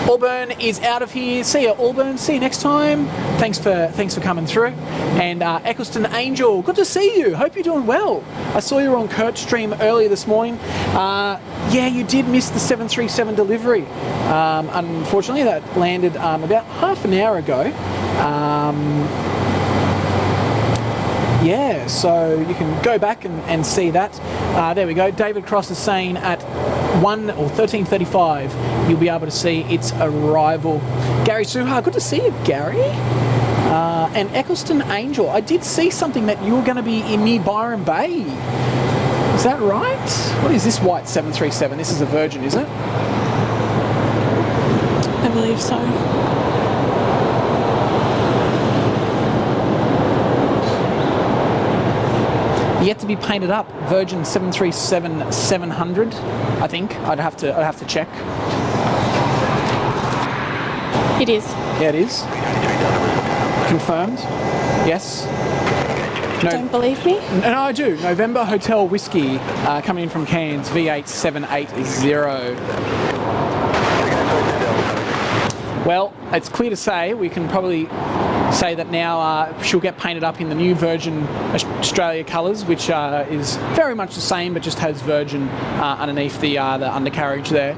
Auburn is out of here. See you, Auburn. See you next time. Thanks for coming through. And Eccleston Angel, good to see you. Hope you're doing well. I saw you on Kurt's stream earlier this morning. Yeah, you did miss the 737 delivery. Unfortunately, that landed about half an hour ago. Yeah, so you can go back and see that. There we go. David Cross is saying at 13:35 you'll be able to see its arrival. Gary Suha, good to see you, Gary. And Eccleston Angel, I did see something that you were going to be in near Byron Bay. Is that right? What is this white 737? This is a Virgin, is it? I believe so. Yet to be painted up. Virgin 737-700, I think. I'd have to check. It is. Yeah, it is. Confirmed. Yes. No, Don't believe me? No, I do. November Hotel Whiskey coming in from Cairns, V8780. Well, it's clear to say we can probably say that now she'll get painted up in the new Virgin Australia colours, which is very much the same, but just has Virgin underneath the undercarriage there.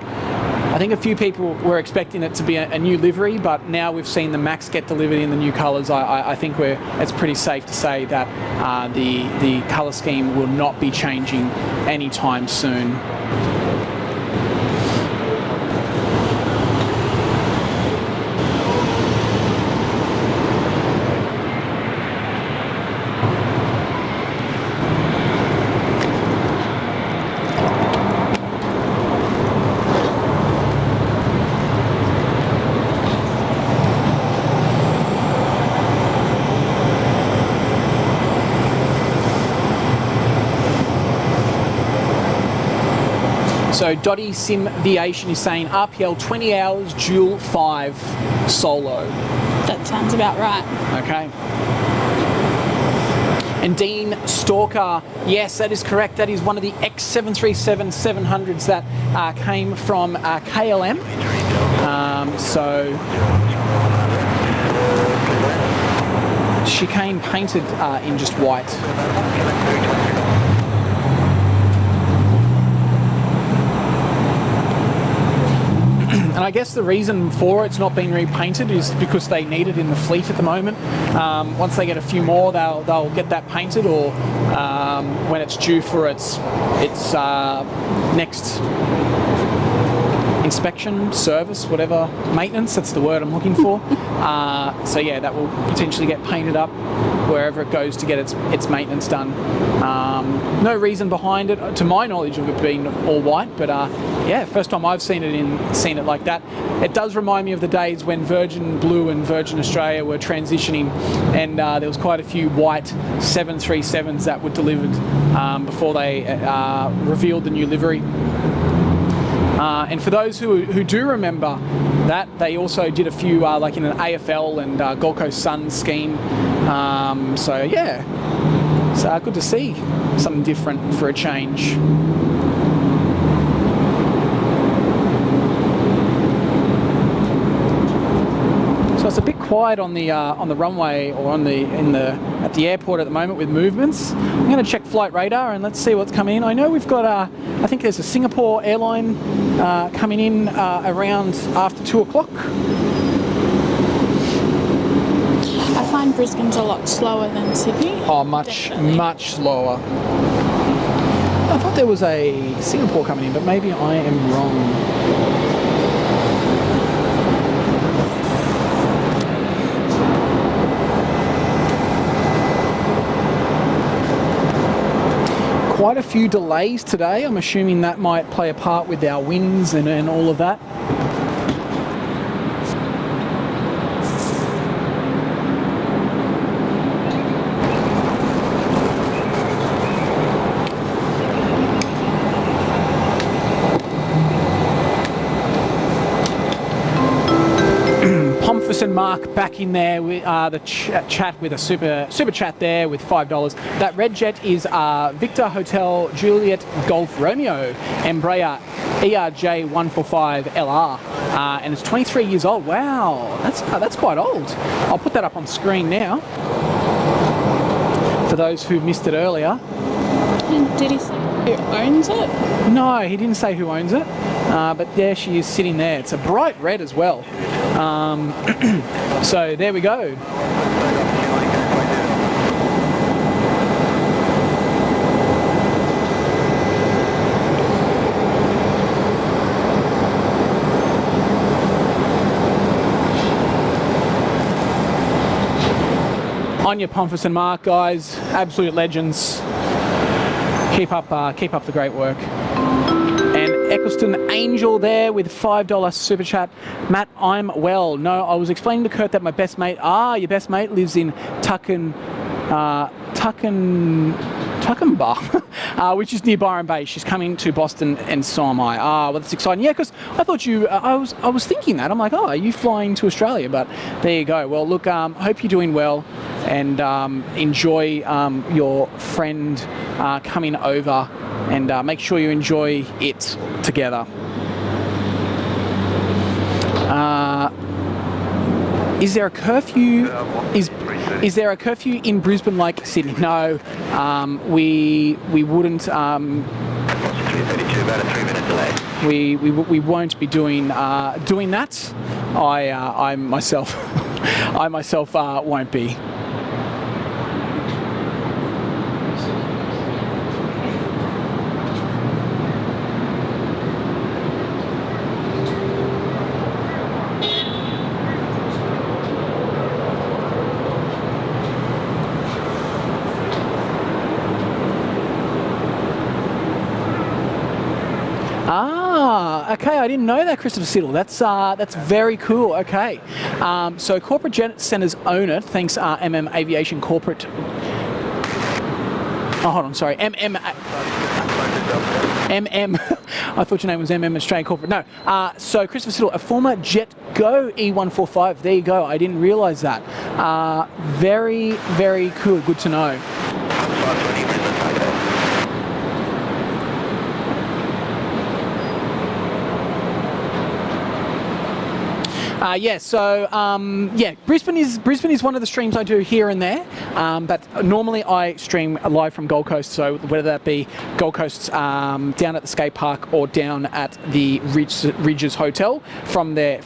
I think a few people were expecting it to be a new livery, but now we've seen the Max get delivered in the new colours. I think it's pretty safe to say that the colour scheme will not be changing anytime soon. So Dottie Sim Viation is saying RPL 20 hours, dual 5 solo. That sounds about right. Okay. And Dean Stalker, yes, that is correct. That is one of the X737-700s that came from KLM. So she came painted in just white. And I guess the reason for it's not being repainted is because they need it in the fleet at the moment. Once they get a few more, they'll get that painted, or when it's due for its next inspection, service, whatever, maintenance, that's the word I'm looking for. So yeah, that will potentially get painted up wherever it goes to get its maintenance done. No reason behind it, to my knowledge, of it being all white, but yeah, first time I've seen it like that. It does remind me of the days when Virgin Blue and Virgin Australia were transitioning, and there was quite a few white 737s that were delivered before they revealed the new livery. And for those who do remember that, they also did a few like in an AFL and Gold Coast Sun scheme. So yeah, it's good to see something different for a change. So it's a bit quiet on the runway, or at the airport at the moment with movements. I'm going to check flight radar and let's see what's coming in. I know we've got I think there's a Singapore airline coming in around after 2 o'clock. Brisbane's a lot slower than Sydney. Oh, much Definitely. slower. I thought there was a Singapore coming in, but maybe I am wrong. Quite a few delays today. I'm assuming that might play a part with our winds and all of that. And Mark back in there with the chat with a super chat there with $5. That red jet is Victor Hotel Juliet Golf Romeo Embraer ERJ 145 LR, and it's 23 years old. Wow, that's quite old. I'll put that up on screen now for those who missed it earlier. And did he say who owns it? No, he didn't say who owns it, but there she is sitting there. It's a bright red as well. So there we go. On your Pomfus and Mark, guys, absolute legends. Keep up the great work. And Eccleston Angel there with $5 super chat. Matt, I'm well. No, I was explaining to Kurt that my best mate, your best mate lives in Tuckenbah, which is near Byron Bay. She's coming to Boston, and so am I. Well, that's exciting. Yeah, because I thought I was thinking that. I'm like, are you flying to Australia? But there you go. Well, look, hope you're doing well, and enjoy your friend coming over, and make sure you enjoy it together. Is there a curfew? Is there a curfew in Brisbane like Sydney? No, we wouldn't. 332, about a 3-minute delay. We won't be doing that. I myself won't be. Okay, I didn't know that, Christopher Siddle. That's very cool. Okay, so corporate jet centers own it. Thanks, MM Aviation Corporate. Oh, hold on, sorry, MM. I thought your name was MM Australian Corporate. No, so Christopher Siddle, a former Jet Go E145. There you go. I didn't realise that. Very, very cool. Good to know. Brisbane is one of the streams I do here and there, but normally I stream live from Gold Coast, so whether that be Gold Coast down at the skate park or down at the Ridges Hotel from their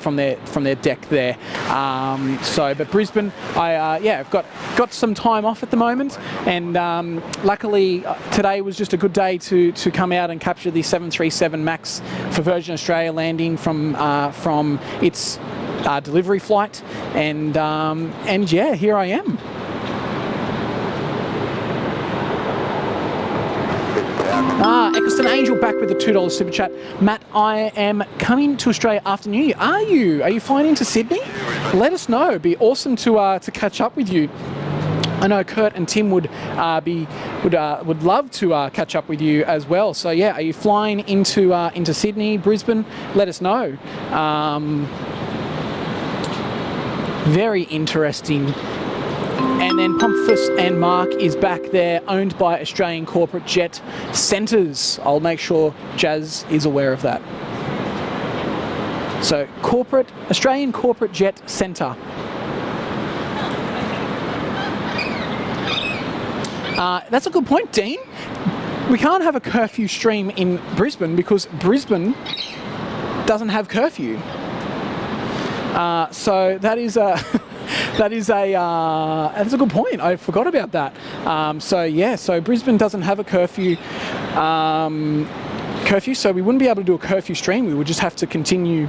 deck there. But Brisbane, I've got some time off at the moment, and luckily today was just a good day to come out and capture the 737 MAX for Virgin Australia landing from its delivery flight, and yeah, here I am. Eccleston Angel back with the $2 super chat. Matt, I am coming to Australia after New Year. Are you flying into Sydney? Let us know. It'd be awesome to catch up with you. I know Kurt and Tim would love to catch up with you as well. So yeah, are you flying into Sydney, Brisbane? Let us know. Very interesting. And then Pomfus and Mark is back there, owned by Australian Corporate Jet Centres. I'll make sure Jazz is aware of that. So Australian Corporate Jet Centre. That's a good point, Dean. We can't have a curfew stream in Brisbane because Brisbane doesn't have curfew. So that is that's a good point. I forgot about that. So Brisbane doesn't have a curfew, so we wouldn't be able to do a curfew stream. We would just have to continue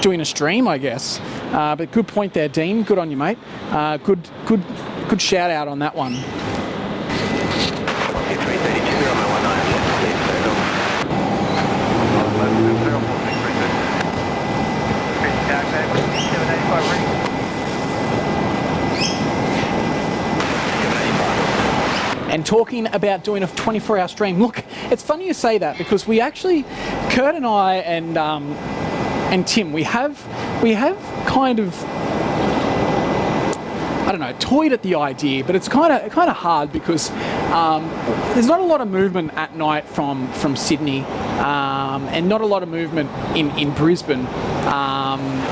doing a stream, I guess. But good point there, Dean. Good on you, mate. Good shout out on that one. A332 on my 19. And talking about doing a 24-hour stream, look, it's funny you say that because we actually, Kurt and I and Tim, we have kind of, I don't know, toyed at the idea, but it's kind of hard because there's not a lot of movement at night from Sydney, and not a lot of movement in Brisbane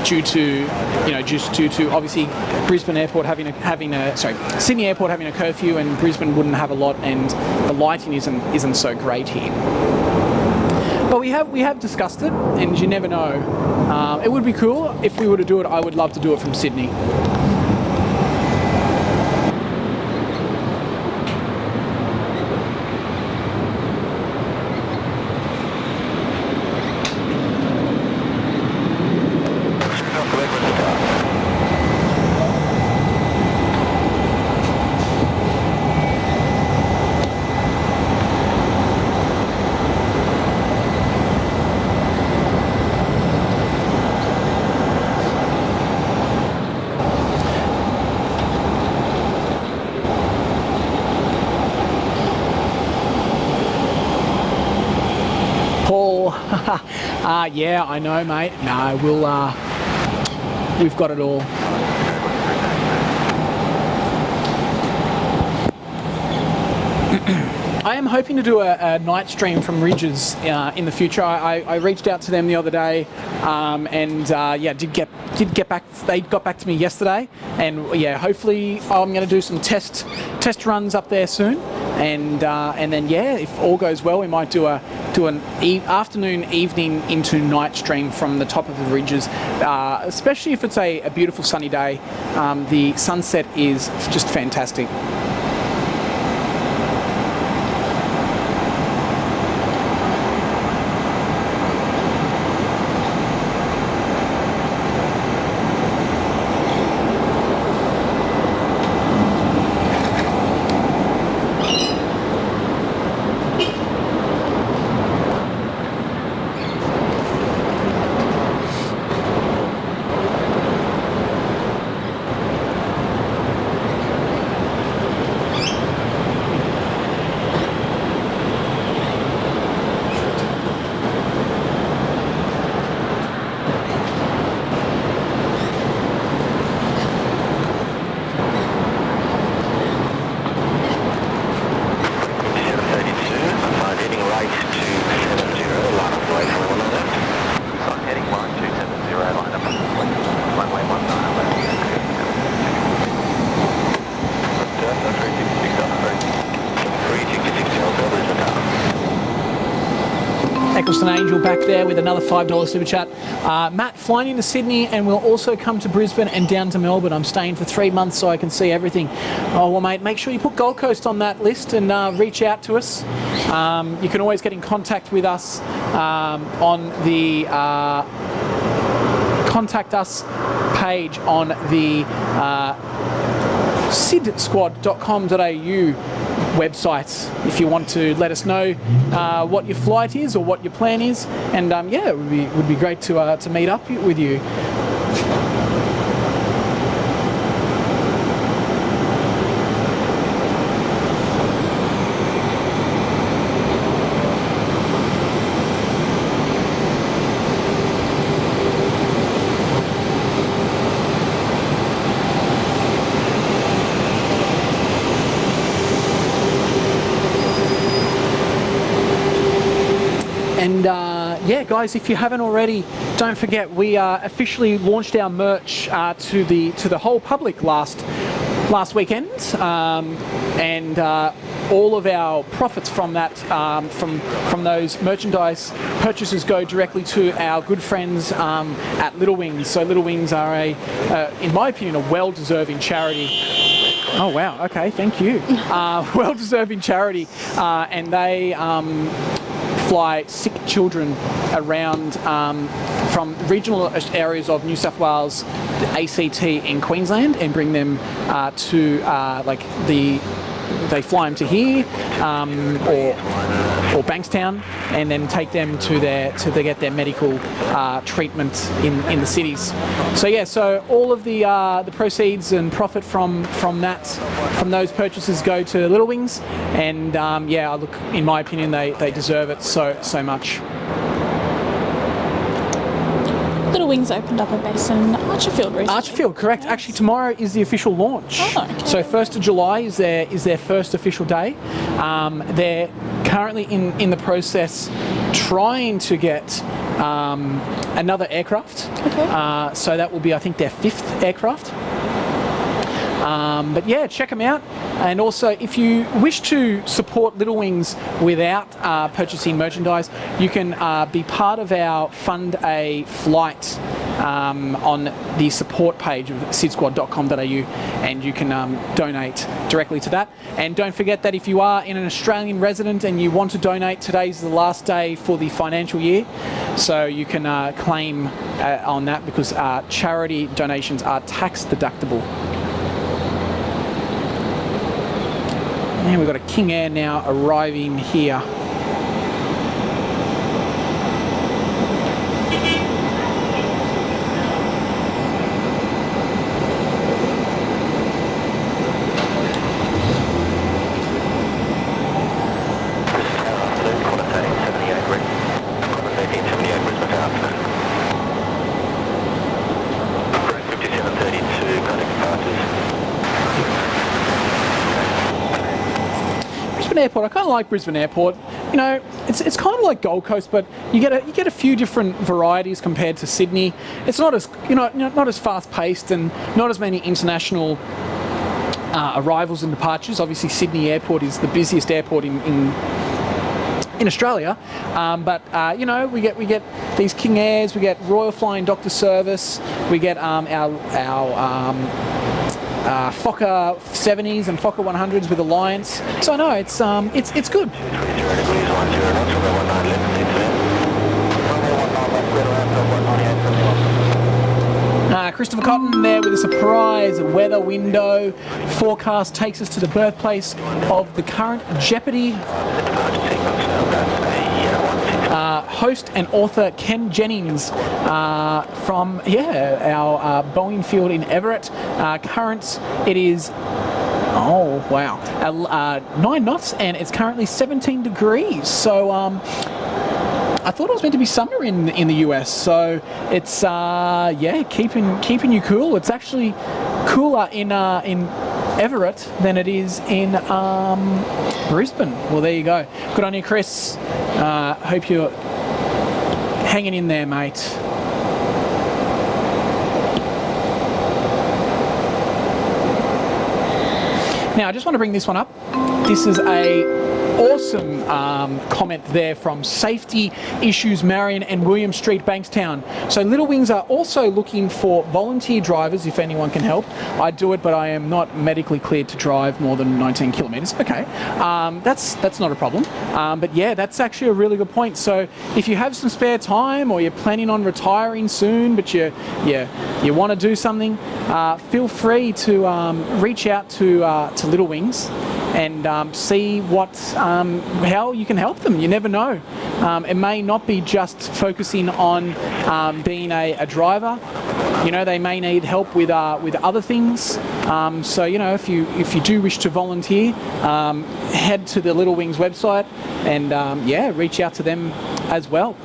due to obviously Brisbane Airport Sydney Airport having a curfew, and Brisbane wouldn't have a lot, and the lighting isn't so great here. But we have discussed it, and you never know. It would be cool if we were to do it. I would love to do it from Sydney. Yeah, I know, mate. No, we've got it all. I am hoping to do a night stream from Ridges in the future. I reached out to them the other day, did get back. They got back to me yesterday, and yeah, hopefully I'm going to do some test runs up there soon. And then if all goes well, we might do an afternoon, evening into night stream from the top of the Ridges, especially if it's a beautiful sunny day. The sunset is just fantastic. Eccleston Angel back there with another $5 super chat. Matt, flying into Sydney, and we'll also come to Brisbane and down to Melbourne. I'm staying for 3 months so I can see everything. Oh, well, mate, make sure you put Gold Coast on that list and reach out to us. You can always get in contact with us on the contact us page on the sidsquad.com.au website if you want to let us know what your flight is or what your plan is, and it would be great to meet up with you. And guys, if you haven't already, don't forget we officially launched our merch to the whole public last weekend, and all of our profits from that, from those merchandise purchases, go directly to our good friends at Little Wings. So Little Wings are in my opinion, a well-deserving charity. Oh wow! Okay, thank you. Well-deserving charity, and they fly sick children around from regional areas of New South Wales, the ACT, and Queensland, and bring them to they fly them to here or Bankstown, and then take them to get their medical treatment in the cities. So yeah, so all of the proceeds and profit from those purchases go to Little Wings, and yeah, look, in my opinion, they deserve it so much. Little Wings opened up a base in Archerfield recently. Archerfield, correct. Yes. Actually, tomorrow is the official launch. Oh, okay. So 1st of July is their first official day. They're currently in the process trying to get another aircraft. Okay. So that will be, I think, their 5th aircraft. But yeah, check them out. And also, if you wish to support Little Wings without purchasing merchandise, you can be part of our Fund a Flight on the support page of sidsquad.com.au, and you can donate directly to that. And don't forget that if you are an Australian resident and you want to donate, today's the last day for the financial year, so you can claim on that, because charity donations are tax deductible. And we've got a King Air now arriving here. Airport. I kind of like Brisbane Airport. You know, it's kind of like Gold Coast, but you get a few different varieties compared to Sydney. It's not as not as fast paced, and not as many international arrivals and departures. Obviously, Sydney Airport is the busiest airport in Australia, but you know, we get these King Airs, we get Royal Flying Doctor Service, we get our Fokker 70s and Fokker 100s with Alliance. So no, it's good. Christopher Cotton there with a surprise weather window. Forecast takes us to the birthplace of the current Jeopardy host and author Ken Jennings from our Boeing field in Everett. Current, it is 9 knots, and it's currently 17 degrees. So I thought it was meant to be summer in the US, so it's keeping you cool. It's actually cooler in Everett than it is in Brisbane. Well, there you go. Good on you, Chris. Hope you're hanging in there, mate. Now, I just want to bring this one up. This is a awesome comment there from Safety Issues Marion and William Street, Bankstown. So Little Wings are also looking for volunteer drivers if anyone can help. I do it, but I am not medically cleared to drive more than 19 kilometres. Okay, that's not a problem. But yeah, that's actually a really good point. So if you have some spare time, or you're planning on retiring soon, but you want to do something, feel free to reach out to Little Wings and see how you can help them. You never know. It may not be just focusing on being a driver. You know, they may need help with other things. So you know, if you do wish to volunteer, head to the Little Wings website and reach out to them as well.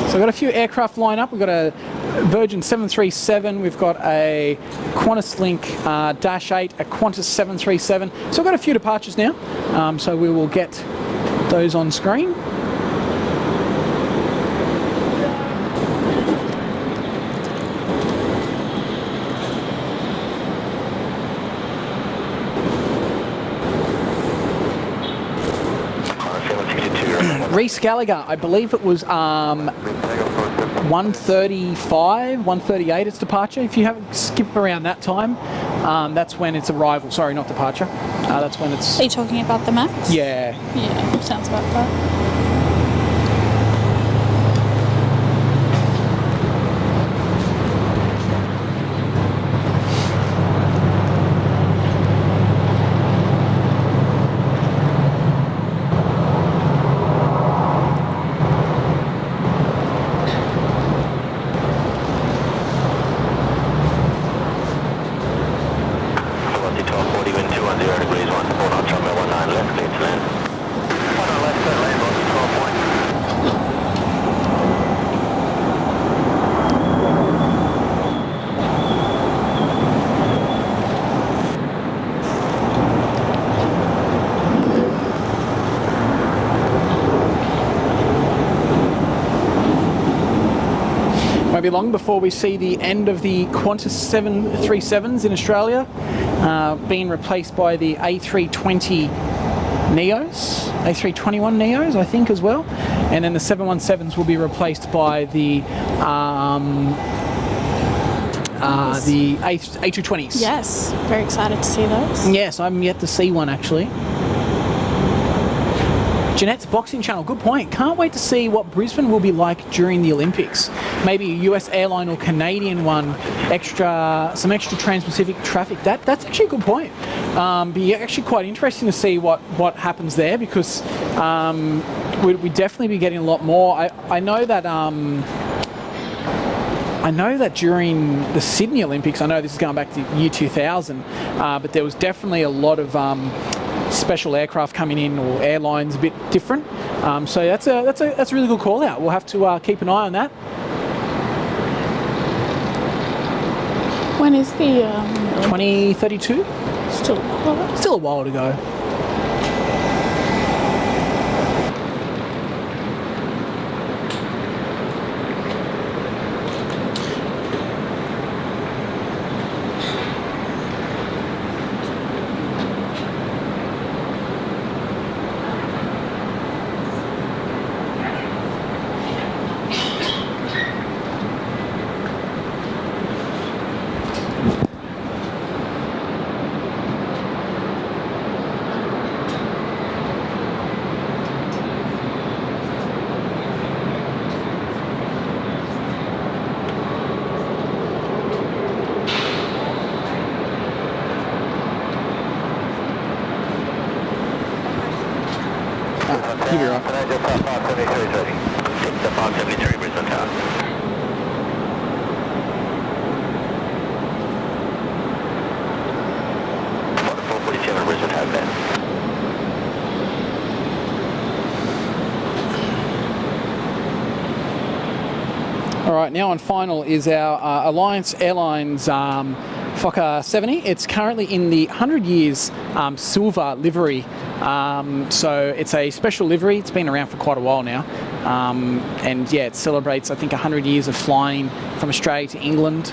So we've got a few aircraft line up. We've got a Virgin 737, we've got a Qantas Link Dash 8, a Qantas 737. So we've got a few departures now, so we will get those on screen. Reece Gallagher, I believe it was 1:35, 1:38 its departure. If you have skip around that time, that's when it's arrival. Sorry, not departure. That's when it's... Are you talking about the MAX? Yeah. Yeah, sounds about that. Won't be long before we see the end of the Qantas 737s in Australia, being replaced by the A320 Neos, A321 Neos, I think, as well. And then the 717s will be replaced by the A220s. Yes, very excited to see those. Yes, I'm yet to see one actually. Jeanette's Boxing Channel, good point. Can't wait to see what Brisbane will be like during the Olympics. Maybe a US airline or Canadian one, some extra Trans-Pacific traffic. That's actually a good point. Be actually quite interesting to see what happens there, because we'd definitely be getting a lot more. I know that during the Sydney Olympics, I know this is going back to year 2000, but there was definitely a lot of special aircraft coming in, or airlines a bit different. So that's a really good call out. We'll have to keep an eye on that. When is the 2032? Still a while to go. You'll be right. The 573 Brisbane Tower. The 447 Brisbane Tower there. All right, now on final is our Alliance Airlines Fokker 70. It's currently in the 100 years silver livery. So it's a special livery. It's been around for quite a while now. And yeah, it celebrates, I think, 100 years of flying from Australia to England.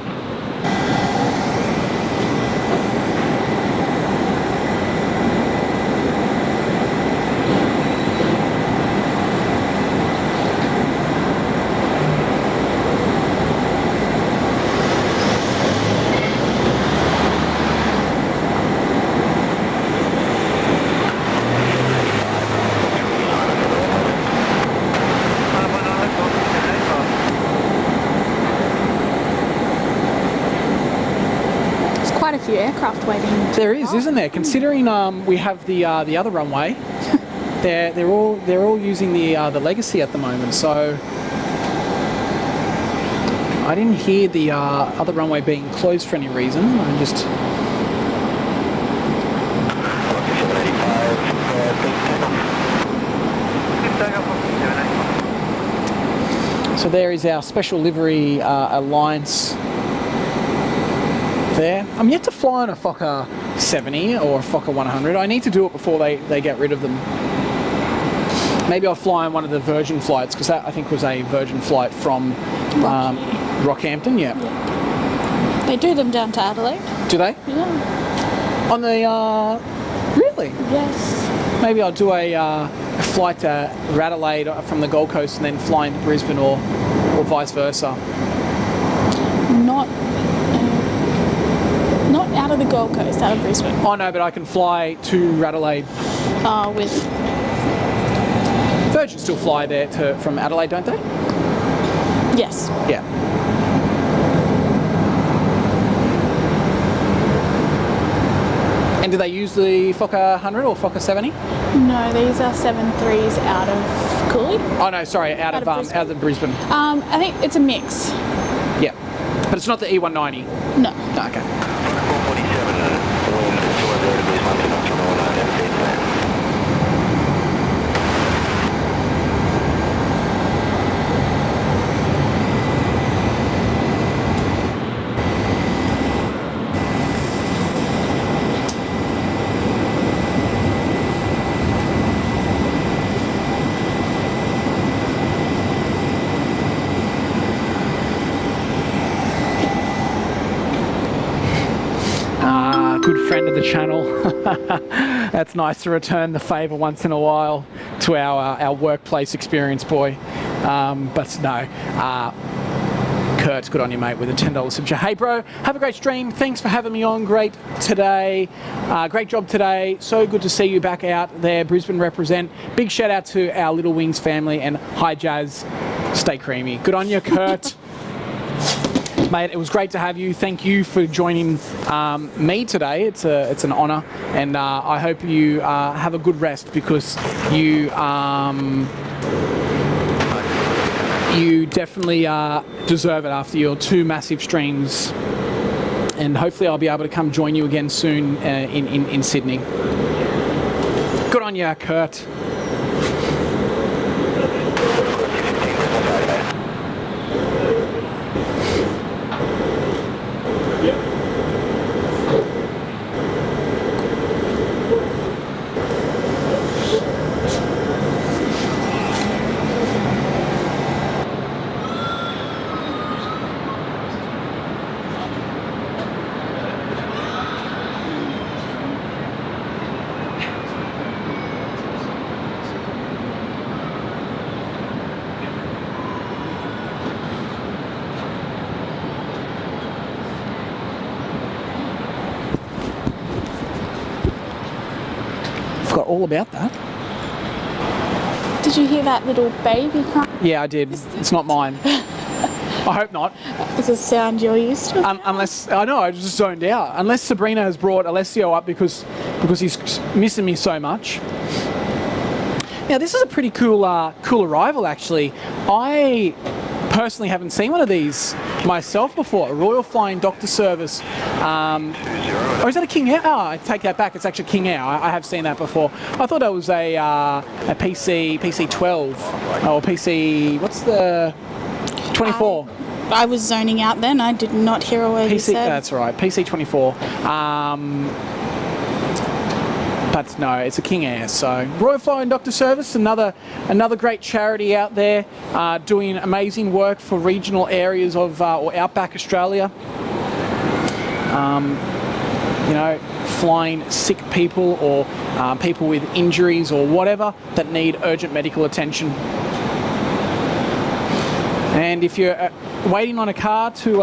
Quite a few aircraft waiting. There is, isn't there? Considering we have the other runway, they're all using the Legacy at the moment. So I didn't hear the other runway being closed for any reason. I just. So there is our special livery Alliance there. I'm yet to fly on a Fokker 70 or a Fokker 100. I need to do it before they get rid of them. Maybe I'll fly on one of the Virgin flights, because that I think was a Virgin flight from Rockhampton. Yeah. They do them down to Adelaide. Do they? Yeah. On the really? Yes. Maybe I'll do a flight to Adelaide from the Gold Coast and then fly into Brisbane, or vice versa. Not out of the Gold Coast, out of Brisbane. Oh no, but I can fly to Adelaide. With Virgin still fly there from Adelaide, don't they? yes. Yeah. And do they use the Fokker 100 or Fokker 70? No, these are 7.3s out of Cooley. Oh no, sorry, out of Brisbane. I think it's a mix. Yeah, but it's not the E190. No. No, okay. 447, wind 200 degrees, 1 to knots, runway 19, empty plan. Good friend of the channel. That's nice to return the favour once in a while to our workplace experience, boy. But no, Kurt, good on you, mate, with a $10 subscription. Hey, bro, have a great stream. Thanks for having me on. Great today. Great job today. So good to see you back out there. Brisbane represent. Big shout out to our Little Wings family, and hi, Jazz. Stay creamy. Good on you, Kurt. Mate, it was great to have you. Thank you for joining me today. It's an honour, and I hope you have a good rest, because you definitely deserve it after your 2 massive streams. And hopefully I'll be able to come join you again soon in Sydney. Good on you, Kurt. Forgot all about that. Did you hear that little baby cry? Yeah, I did. It's not mine. I hope not. It's a sound you're used to. Unless, I know, I just zoned out. Unless Sabrina has brought Alessio up because he's missing me so much. Now, this is a pretty cool arrival, actually. I personally haven't seen one of these myself before. A Royal Flying Doctor Service. Or is that a King Air? Oh, I take that back. It's actually King Air. I have seen that before. I thought that was a PC-12 or PC. What's the 24? I was zoning out then. I did not hear a word you said. That's right. PC-24. But no, it's a King Air. So Royal Flying Doctor Service, another great charity out there, doing amazing work for regional areas of or outback Australia. You know, flying sick people or people with injuries or whatever that need urgent medical attention. And if you're waiting on a car to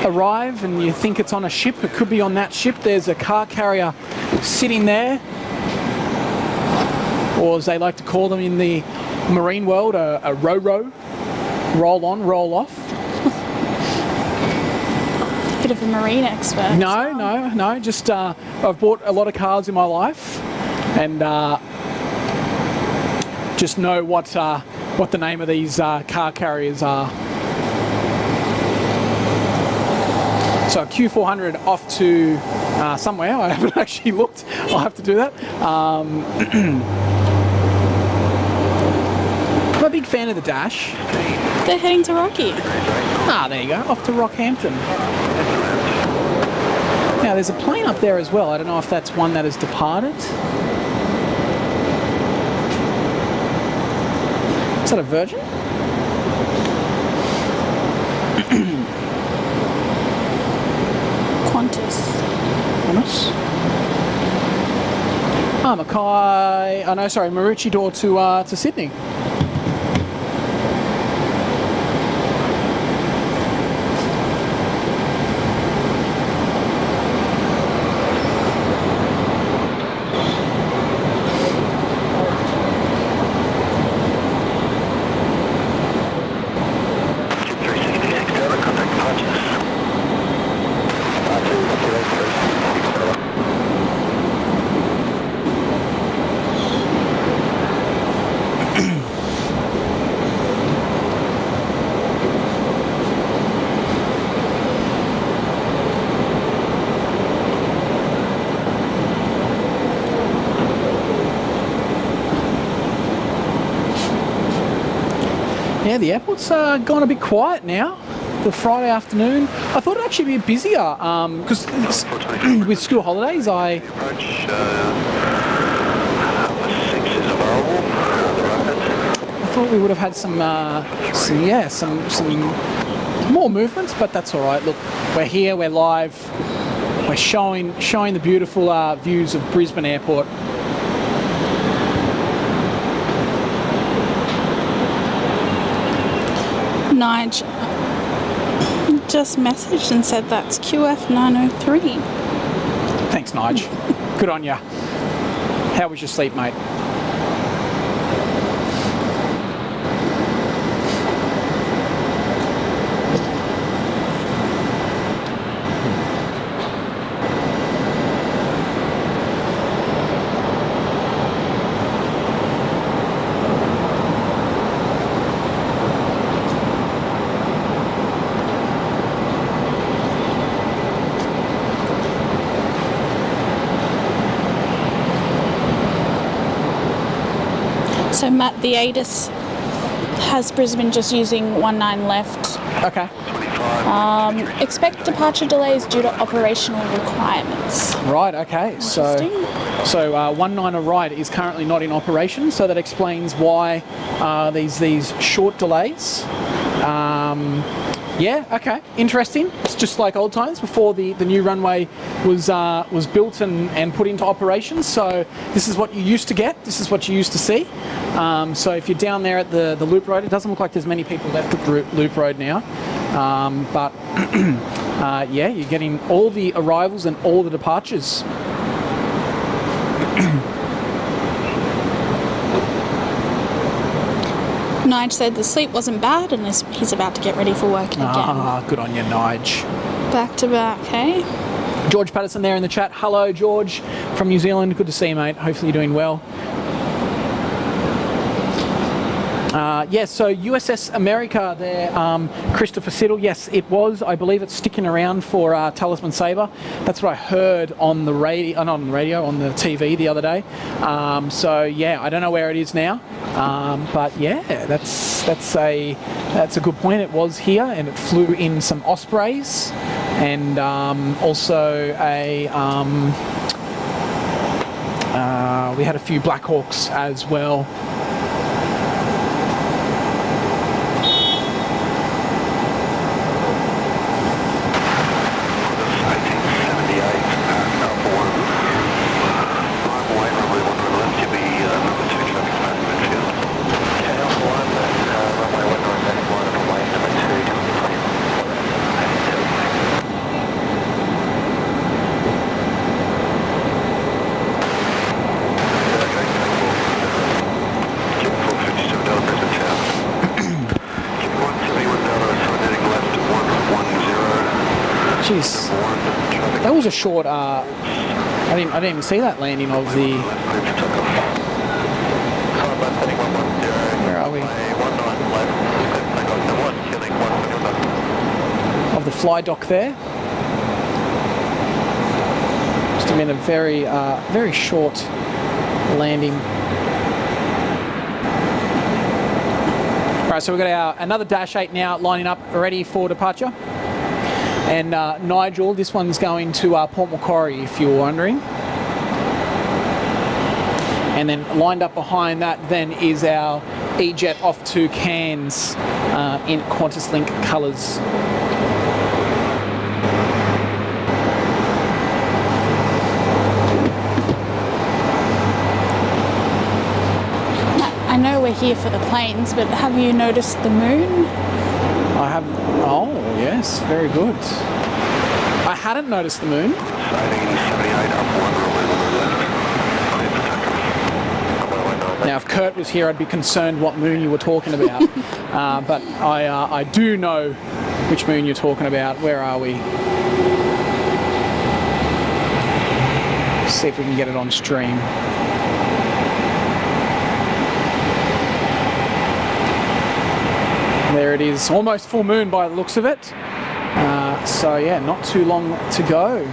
arrive and you think it's on a ship, it could be on that ship. There's a car carrier sitting there, or as they like to call them in the marine world, a ro-ro, roll on, roll off. Bit of a marine expert. No. Just I've bought a lot of cars in my life, and just know what the name of these car carriers are. So a Q400 off to somewhere. I haven't actually looked. I'll have to do that. I'm a big fan of the dash. They're heading to Rocky. Ah, there you go. Off to Rockhampton. Now, there's a plane up there as well. I don't know if that's one that has departed. Is that a Virgin? Qantas. Oh, Mackay. Oh no, sorry, Maroochydore to Sydney. Yeah, the airport's gone a bit quiet now. The Friday afternoon. I thought it'd actually be busier because with school holidays, I thought we would have had some more movements, but that's all right. Look, we're here, we're live, we're showing the beautiful views of Brisbane Airport. Nige just messaged and said that's QF 903. Thanks, Nige. Good on ya. How was your sleep, mate? So Matt, the ATC has Brisbane just using 19 left. Okay. Expect departure delays due to operational requirements. Right, okay. So 19 right is currently not in operation, so that explains why these short delays. Yeah, okay, interesting. It's just like old times before the new runway was built and put into operation. So this is what you used to get. This is what you used to see. So if you're down there at the Loop Road, it doesn't look like there's many people left at the Loop Road now. But yeah, you're getting all the arrivals and all the departures. Nige said the sleep wasn't bad and he's about to get ready for work again. Ah, good on you, Nige. Back to back, hey? George Patterson there in the chat. Hello, George from New Zealand. Good to see you, mate. Hopefully you're doing well. Yes, so USS America there, Christopher Siddle. Yes, it was. I believe it's sticking around for Talisman Sabre. That's what I heard on the radio, not on the radio, on the TV the other day. So yeah, I don't know where it is now, but yeah, that's a good point. It was here, and it flew in some Ospreys, and also we had a few Black Hawks as well. Jeez, that was a short. I didn't even see that landing of the. Where are we? Of the fly dock there. Must have been a very short landing. right, so we've got another Dash 8 now lining up, ready for departure. And Nigel, this one's going to Port Macquarie, if you were wondering. And then lined up behind that then is our E-Jet off to Cairns in Qantas Link colours. I know we're here for the planes, but have you noticed the moon? I have. Oh, yes, very good. I hadn't noticed the moon. Now, if Kurt was here, I'd be concerned what moon you were talking about. But I do know which moon you're talking about. Where are we? See if we can get it on stream. There it is, almost full moon by the looks of it. So yeah, not too long to go.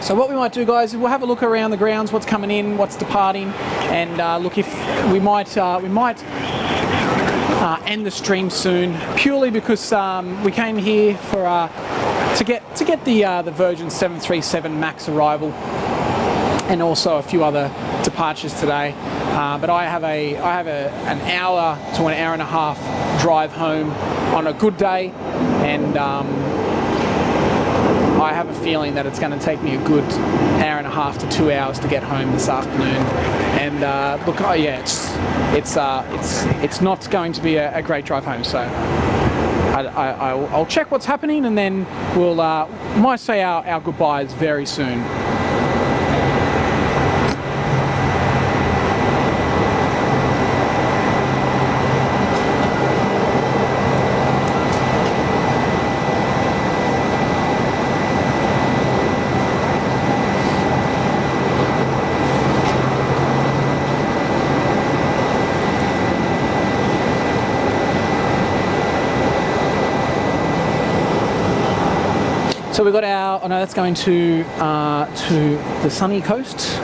So what we might do, guys, is we'll have a look around the grounds, what's coming in, what's departing, and look, if we might end the stream soon, purely because we came here for to get the Virgin 737 MAX arrival, and also a few other departures today. But I have an hour to an hour and a half drive home on a good day, and I have a feeling that it's going to take me a good hour and a half to 2 hours to get home this afternoon. And look, yeah, it's not going to be a great drive home. So I'll check what's happening, and then we'll might say our goodbyes very soon. So we've got our, oh no, that's going to the sunny coast.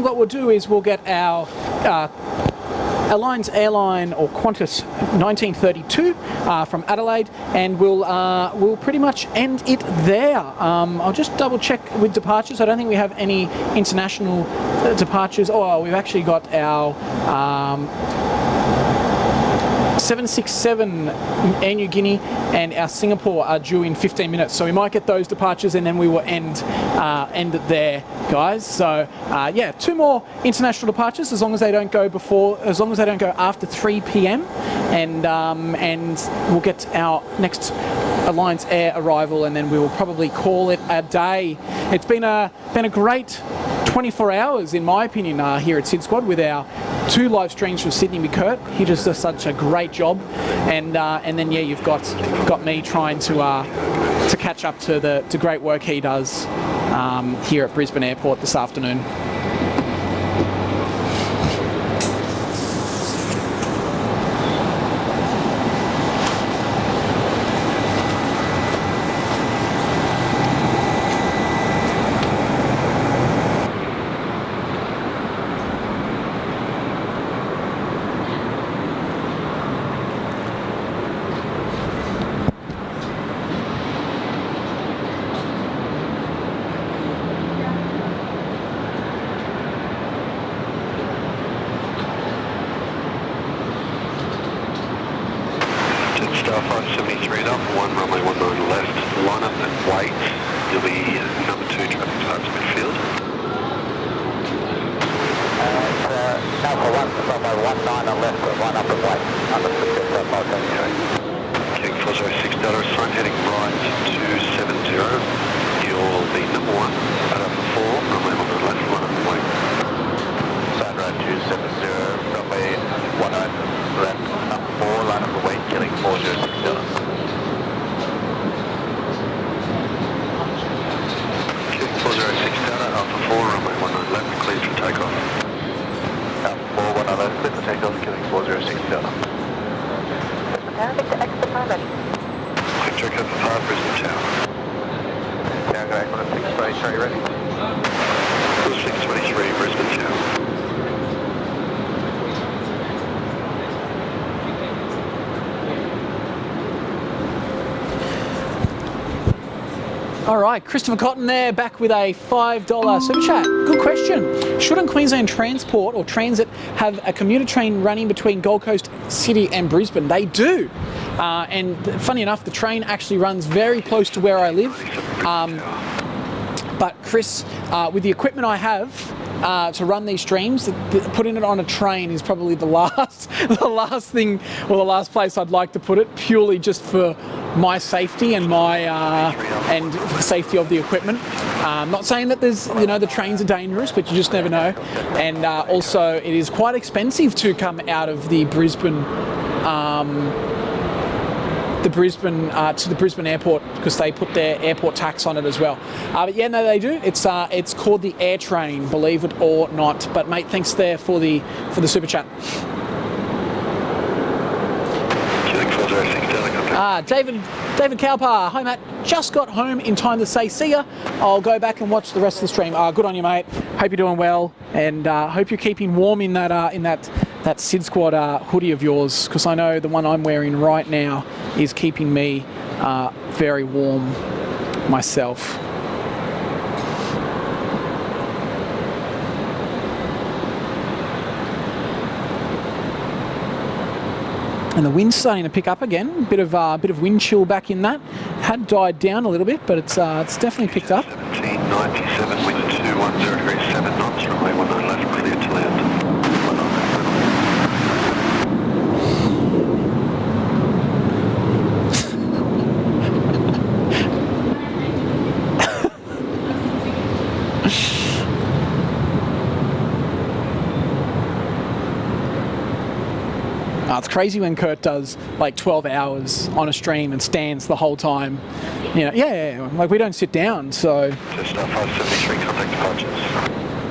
What we'll do is we'll get our Alliance Airline or Qantas 1932 from Adelaide, and we'll pretty much end it there. I'll just double check with departures. I don't think we have any international departures. Oh, we've actually got our 767 Air New Guinea and our Singapore are due in 15 minutes, so we might get those departures, and then we will end it there, guys. So yeah, 2 more international departures, as long as they don't go after 3 p.m. and we'll get our next Alliance Air arrival, and then we will probably call it a day. It's been a great 24 hours, in my opinion, here at Sid Squad, with our 2 live streams from Sydney with Kurt. He just does such a great job, and then yeah, you've got me trying to catch up to the great work he does here at Brisbane Airport this afternoon. Star 573 up, 1 runway 19 left, line up and wait. You'll be number 2 traffic starts midfield. Alpha 1, runway 19 left, line up and wait. Understood, Star 573. King 406 Delta, sign heading right 270. You'll be number 1 at Alpha 4, runway 19 left. All right, Christopher Cotton there, back with a $5 super chat. Good question. Shouldn't Queensland Transport or Transit have a commuter train running between Gold Coast City and Brisbane? They do. And funny enough, the train actually runs very close to where I live. But Chris, with the equipment I have to run these streams, putting it on a train is probably the last thing, or the last place I'd like to put it, purely just for my safety and my and the safety of the equipment. Not saying that there's, the trains are dangerous, but you just never know. And also, it is quite expensive to come out of the Brisbane. To the Brisbane airport, because they put their airport tax on it as well. But yeah, no, they do. It's called the Air Train, believe it or not. But mate, thanks there for the super chat. David Cowper, hi Matt. Just got home in time to say see ya. I'll go back and watch the rest of the stream. Good on you, mate. Hope you're doing well, and hope you're keeping warm in that Sid Squad hoodie of yours, because I know the one I'm wearing right now is keeping me very warm myself. And the wind's starting to pick up again. Bit of wind chill back in that. Had died down a little bit, but it's definitely picked up. 1797, wind 21037 knots, runway 19 left, clear to land. It's crazy when Kurt does like 12 hours on a stream and stands the whole time. Yeah. Like we don't sit down, so. Just 573, contact departures.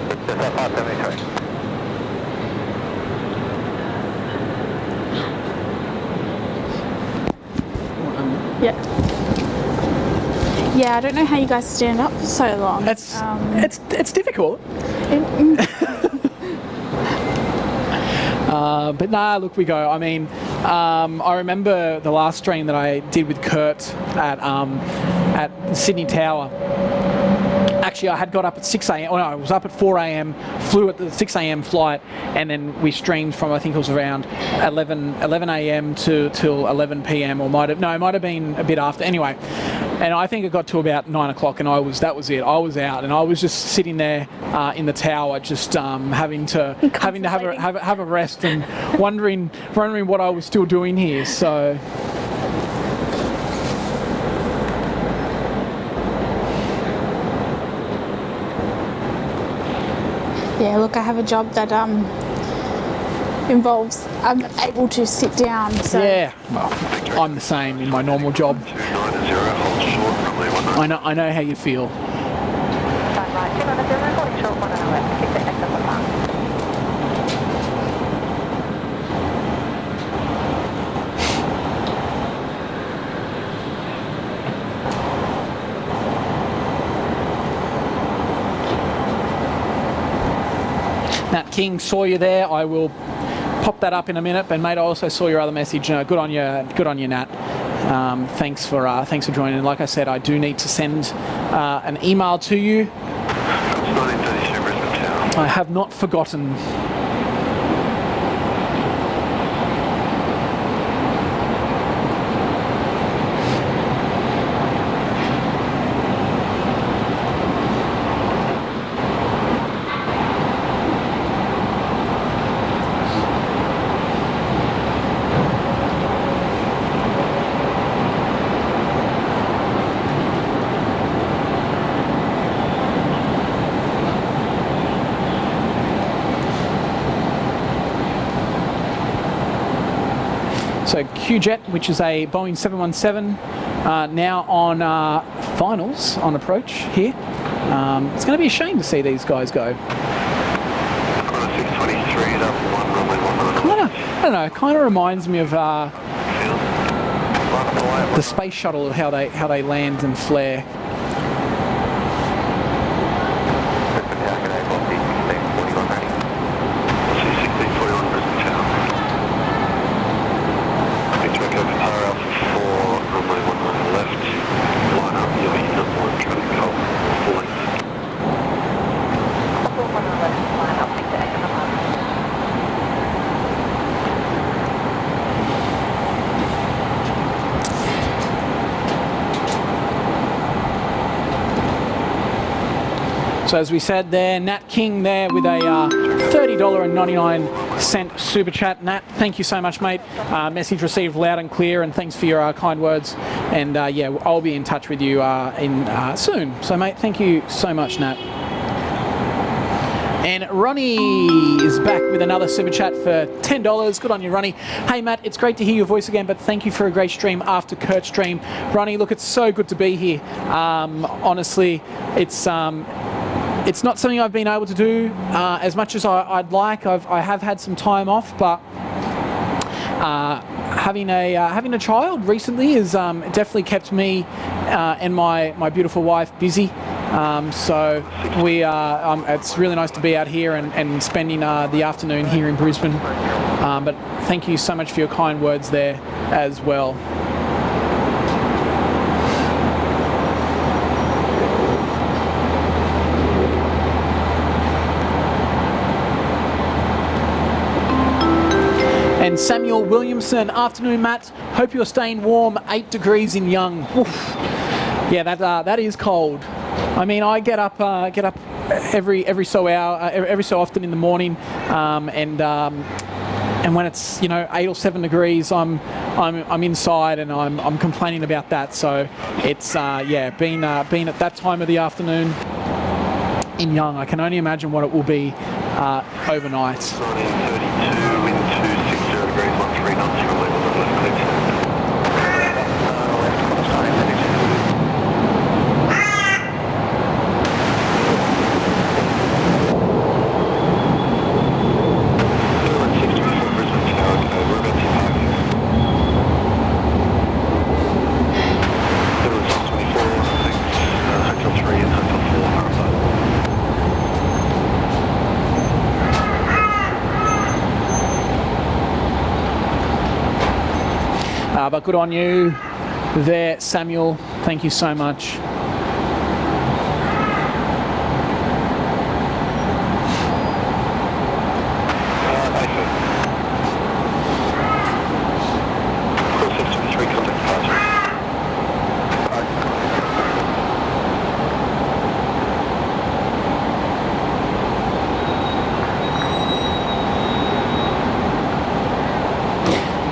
Just 573. Yeah, I don't know how you guys stand up for so long. It's difficult. But nah, look, we go. I mean, I remember the last stream that I did with Kurt at Sydney Tower. Actually, I had got up at 6 a.m. I was up at 4 a.m., flew at the 6 a.m. flight, and then we streamed from, I think it was around 11 a.m. till 11 p.m. or might have been a bit after. Anyway, and I think it got to about 9 o'clock, and that was it. I was out, and I was just sitting there in the tower, just having to have a rest and wondering what I was still doing here. So. Yeah, look, I have a job that involves I'm able to sit down. So. Yeah, well, I'm the same in my normal job. 290, hold short, runway 19. I know how you feel. Right, 290, holding short, 19 left, keep the exit on the mark. Nat King, saw you there. I will pop that up in a minute. But mate, I also saw your other message. Good on you, Nat. Thanks for joining. Like I said, I do need to send an email to you. It's 1932 Brisbane Tower. I have not forgotten. So QJet, which is a Boeing 717, now on finals on approach here. It's going to be a shame to see these guys go. 623, up 1, runway 19. I don't know. Kind of reminds me of the space shuttle, how they land and flare. So as we said there, Nat King there with a $30.99 super chat. Nat, thank you so much, mate. Message received loud and clear, and thanks for your kind words. And yeah, I'll be in touch with you soon. So mate, thank you so much, Nat. And Ronnie is back with another super chat for $10. Good on you, Ronnie. Hey, Matt, it's great to hear your voice again, but thank you for a great stream after Kurt's stream. Ronnie, look, it's so good to be here. Honestly, it's not something I've been able to do as much as I'd like. I have had some time off, but having a child recently has definitely kept me and my beautiful wife busy. So it's really nice to be out here and spending the afternoon here in Brisbane. But thank you so much for your kind words there as well. And Samuel Williamson, afternoon, Matt. Hope you're staying warm. 8 degrees in Young. Oof. Yeah, that is cold. I mean, I get up every so often in the morning, and when it's 8 or 7 degrees, I'm inside and I'm complaining about that. So it's being at that time of the afternoon in Young, I can only imagine what it will be overnight. 1932, wind 260 degrees, 13 knots, your level of left clear. But good on you there, Samuel. Thank you so much.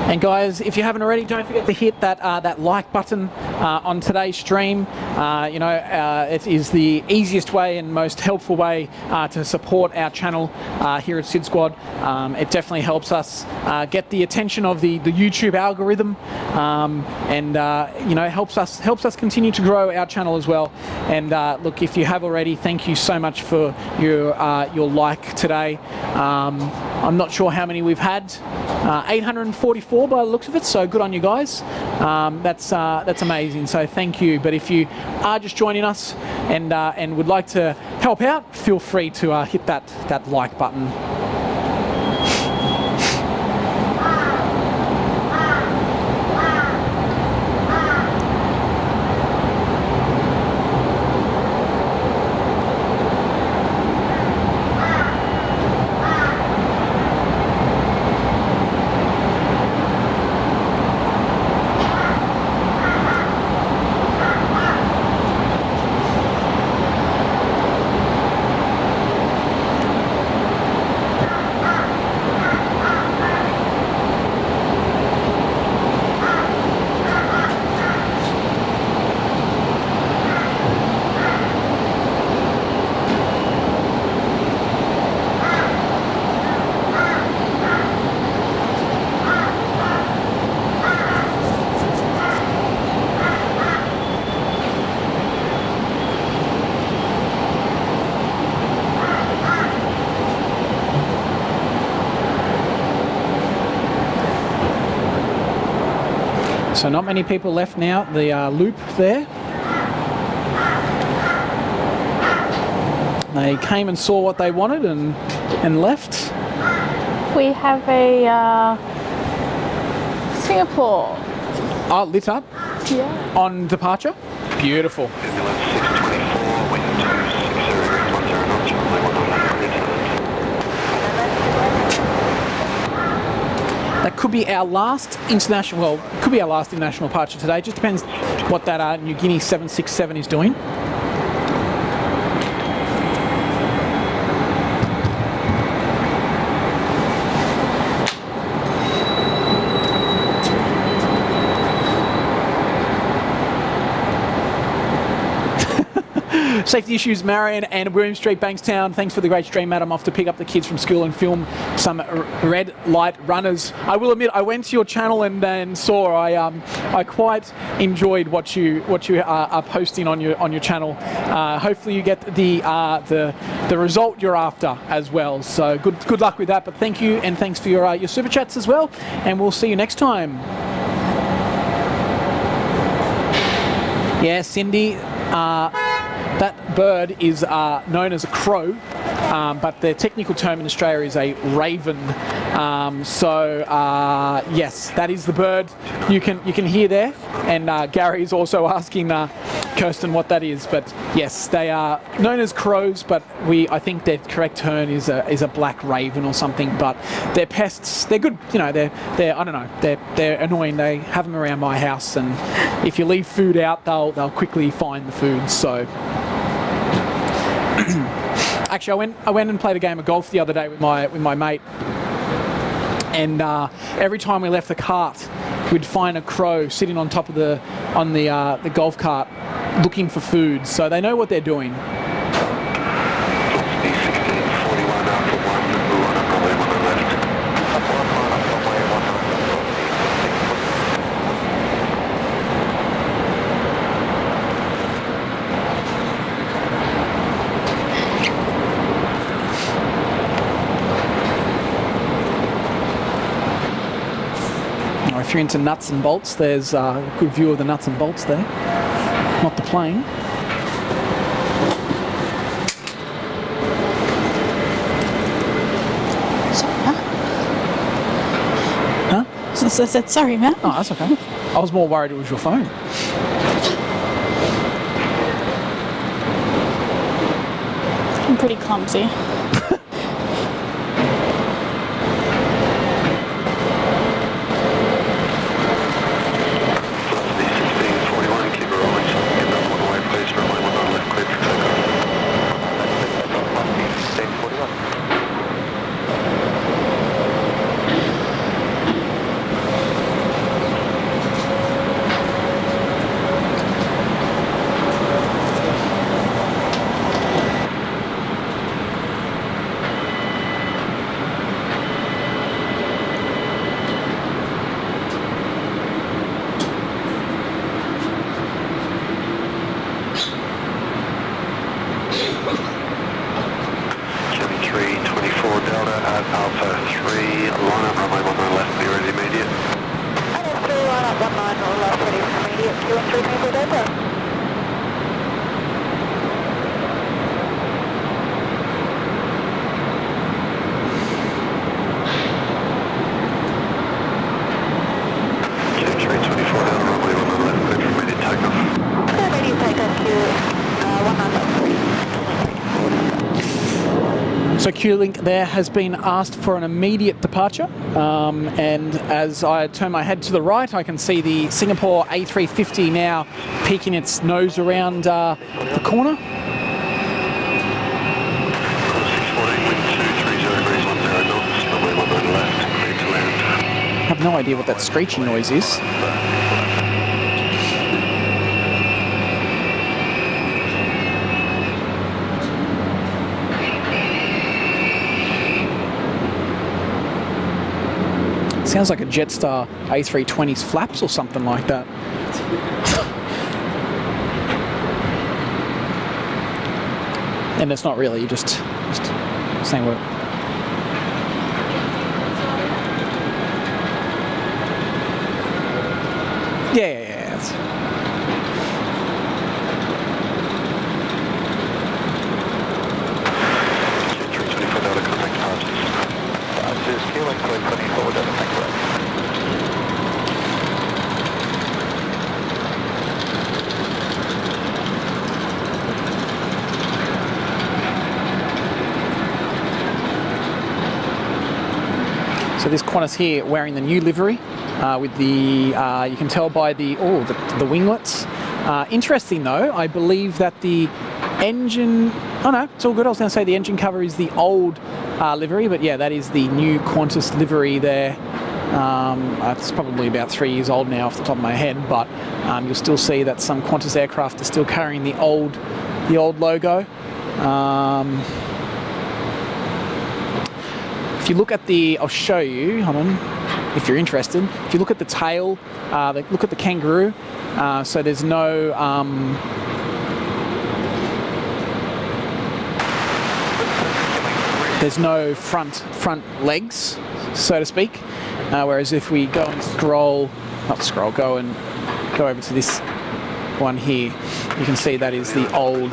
And guys, if you haven't already, don't forget to hit that like button on today's stream. It is the easiest way and most helpful way to support our channel here at Sid Squad. It definitely helps us get the attention of the YouTube algorithm, and helps us continue to grow our channel as well. And look, if you have already, thank you so much for your like today. I'm not sure how many we've had. 844 by the looks of it, so good on you guys. That's amazing, so thank you. But if you are just joining us and would like to help out, feel free to hit that like button. So not many people left now at the loop there. They came and saw what they wanted and left. We have a Singapore. Oh, lit up? Yeah. On departure? Beautiful. Ambulance 624, wind 260 degrees, 10 knots, your level of left clear. That could be our last international, well, it could be our last international departure today. It just depends what that New Guinea 767 is doing. Safety issues, Marion and William Street, Bankstown. Thanks for the great stream, Matt. I'm off to pick up the kids from school and film some red light runners. I will admit, I went to your channel and saw. I quite enjoyed what you are posting on your channel. Hopefully, you get the result you're after as well. So good luck with that. But thank you, and thanks for your super chats as well. And we'll see you next time. Yeah, Cindy. That bird is known as a crow, but the technical term in Australia is a raven. Yes, that is the bird you can hear there. And Gary is also asking Kirsten what that is. But yes, they are known as crows, but I think their correct term is a black raven or something. But they're pests. They're good. You know, they're I don't know. They're annoying. They have them around my house, and if you leave food out, they'll quickly find the food. So. Actually, I went and played a game of golf the other day with my mate, and every time we left the cart, we'd find a crow sitting on top of the golf cart, looking for food. So they know what they're doing. If you're into nuts and bolts, there's a good view of the nuts and bolts there, not the plane. Sorry, Matt. Huh? I said sorry, Matt. Oh, that's okay. I was more worried it was your phone. I'm pretty clumsy. So Q-Link there has been asked for an immediate departure, and as I turn my head to the right, I can see the Singapore A350 now peeking its nose around the corner. I have no idea what that screeching noise is. Sounds like a Jetstar A320's flaps or something like that. And it's not really, just saying what. Yeah. So this Qantas here wearing the new livery with the, you can tell by the winglets. Interesting though, I believe that the engine, oh no, it's all good. I was going to say the engine cover is the old livery, but yeah, that is the new Qantas livery there. It's probably about 3 years old now off the top of my head, but you'll still see that some Qantas aircraft are still carrying the old old logo. If you look at the, I'll show you, hold on, if you're interested. If you look at the tail, look at the kangaroo, so there's no, front legs, so to speak. Whereas if we go and go over to this one here, you can see that is the old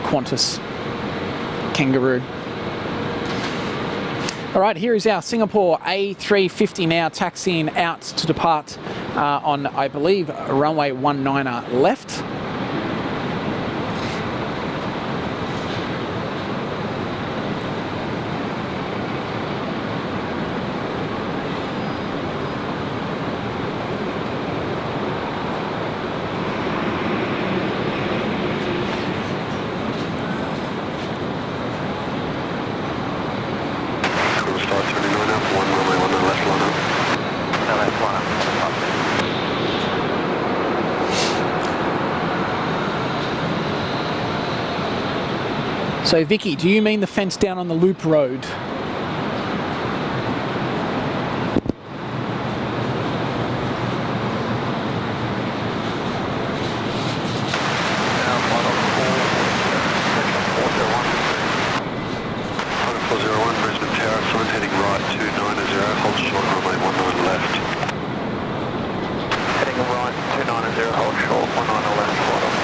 Qantas kangaroo. All right, here is our Singapore A350 now taxiing out to depart on, I believe, runway 19 left. So Vicky, do you mean the fence down on the loop road? Brisbane Tower, sign heading right 290, hold short runway 19 left. Heading right 290, hold short 19 left, 401.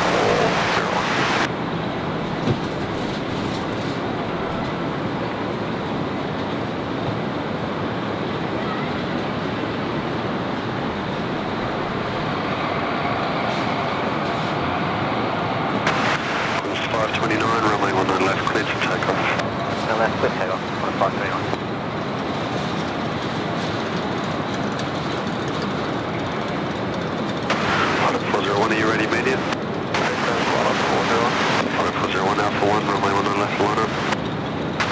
Runway 19 left, cleared for takeoff. No left, clear takeoff, 529. Pilot 401, are you ready, medium? Pilot 401, Alpha 1, runway 19 left, line up.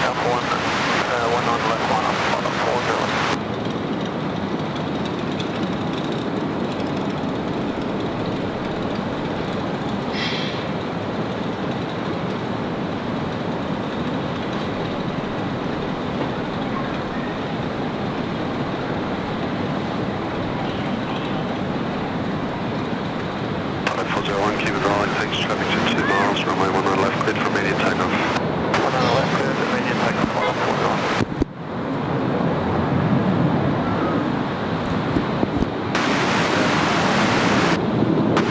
Alpha 1, 19 left, line up, pilot 401. Keep it rolling, thanks, traffic to 2 miles, runway 19 left, cleared for immediate takeoff. 19 left, cleared for immediate takeoff, 149.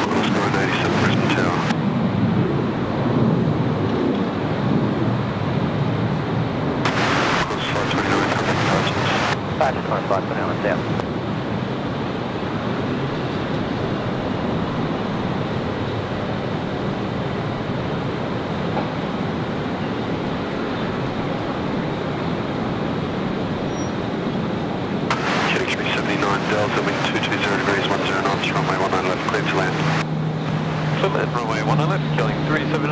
Course 987, Brisbane Tower. Course 529, contact departures. 529, down. Delta, wind 220 degrees, 10 knots, runway 19 left, clear to land. Clear land, runway 19 left, killing 370.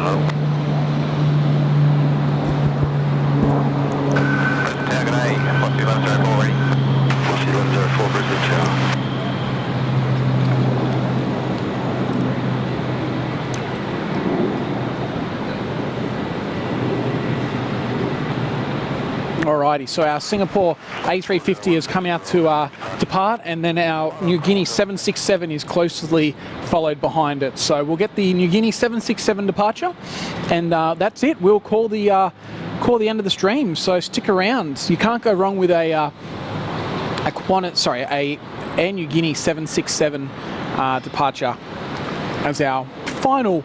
Brisbane Tower, good day, Flossie 1104 ready. Flossie 1104, Brisbane Tower. Alrighty, so our Singapore A350 has come out to depart, and then our New Guinea 767 is closely followed behind it. So we'll get the New Guinea 767 departure, and that's it. We'll call the end of the stream. So stick around. You can't go wrong with a Air New Guinea 767 departure as our final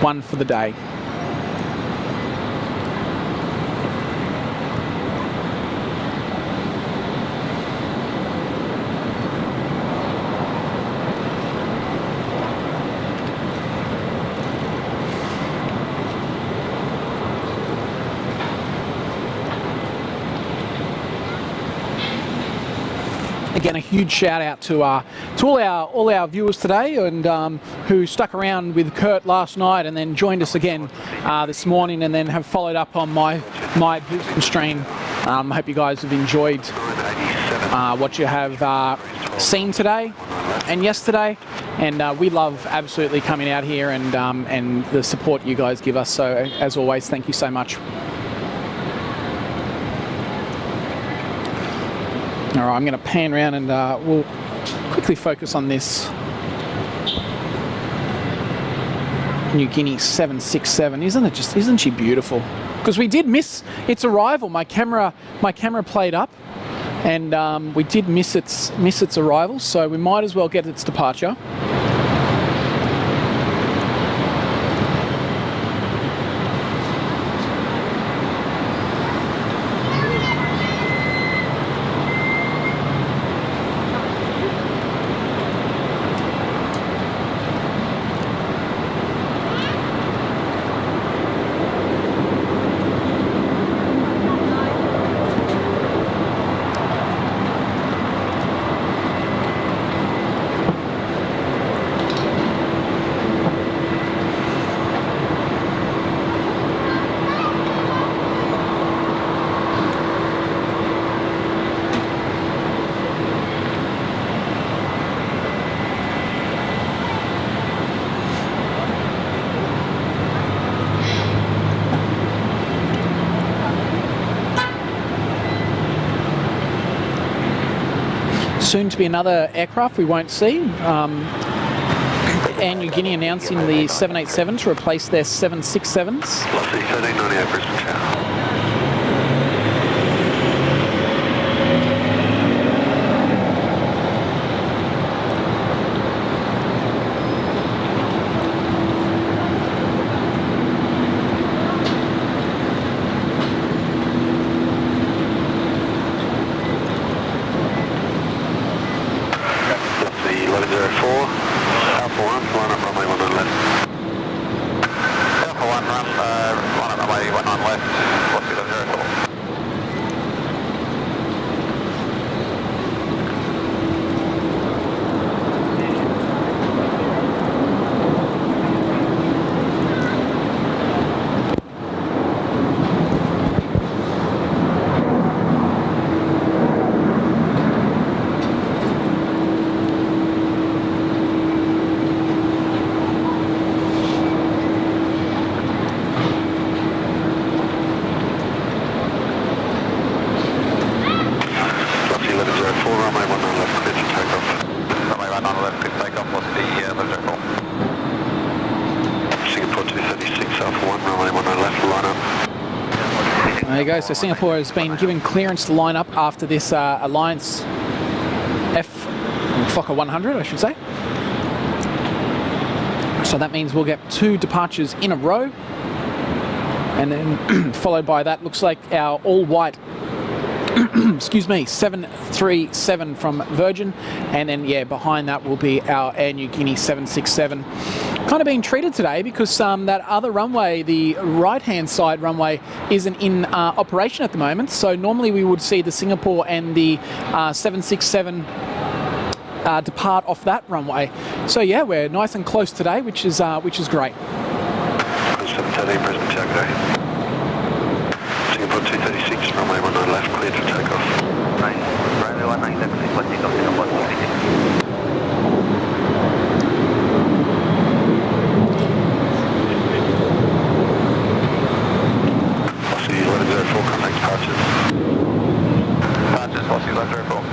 one for the day. Again, a huge shout out to all our viewers today, and who stuck around with Kurt last night and then joined us again this morning, and then have followed up on my Brisbane stream. I hope you guys have enjoyed what you have seen today and yesterday. and we love absolutely coming out here and the support you guys give us. So as always, thank you so much. All right, I'm going to pan around and we'll quickly focus on this New Guinea 767. Isn't she beautiful? Because we did miss its arrival. My camera played up, and we did miss its arrival. So we might as well get its departure. Soon to be another aircraft we won't see. Air New Guinea announcing the 787 to replace their 767s. Velocity 1398 Brisbane Tower. There you go. So Singapore has been given clearance to line up after this Alliance Fokker 100, I should say. So that means we'll get 2 departures in a row, and then followed by that looks like our all-white excuse me, 737 from Virgin, and then behind that will be our Air New Guinea 767. Kind of being treated today because that other runway, the right-hand side runway, isn't in operation at the moment. So normally we would see the Singapore and the 767 depart off that runway. So yeah, we're nice and close today, which is great. 713 Brisbane Tower. Singapore 236, runway 19 left, cleared for takeoff. Runway 19 left, cleared for takeoff, Singapore 236. Velocity 1104, contact departures. Departures, velocity 1104.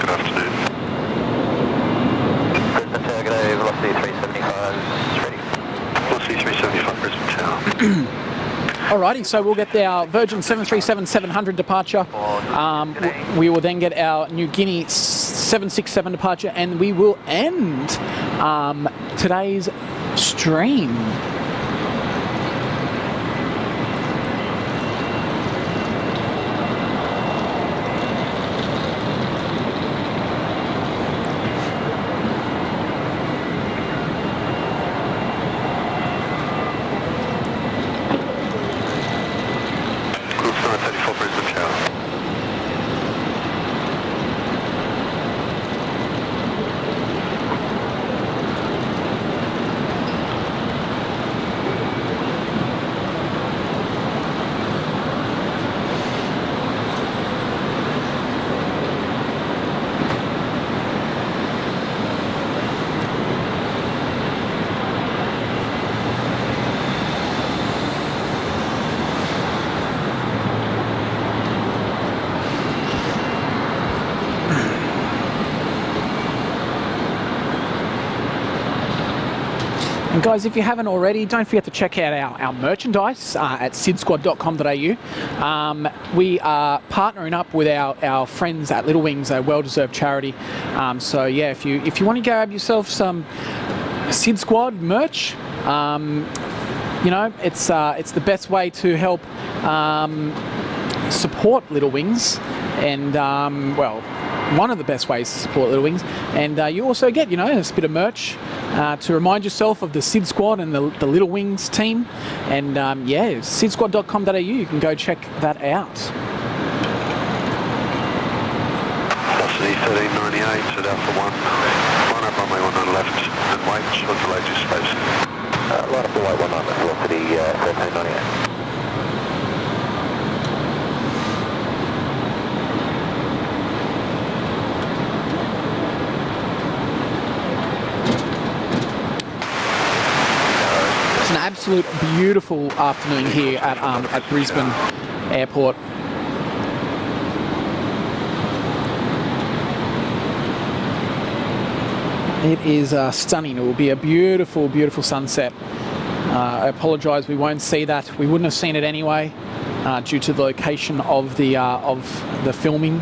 Good afternoon. Brisbane Tower, good day. Velocity 375 is ready. Velocity 375, Brisbane Tower. Alrighty, so we'll get our Virgin 737-700 departure. We will then get our New Guinea 767 departure, and we will end today's stream. And guys, if you haven't already, don't forget to check out our merchandise at sidsquad.com.au. We are partnering up with our friends at Little Wings, a well-deserved charity. So yeah, if you want to grab yourself some Sid Squad merch, you know, it's the best way to help support Little Wings, and well, one of the best ways to support Little Wings. And you also get, you know, a bit of merch to remind yourself of the Sid Squad and the Little Wings team. And yeah, sidsquad.com.au, you can go check that out. Velocity 1398, set out for 1. Line up runway 19 left and wait, short delay to space. Line up the white 19 left, velocity 1398. An absolute beautiful afternoon here at Brisbane Airport. It is stunning. It will be a beautiful, beautiful sunset. I apologise, we won't see that. We wouldn't have seen it anyway due to the location of the filming.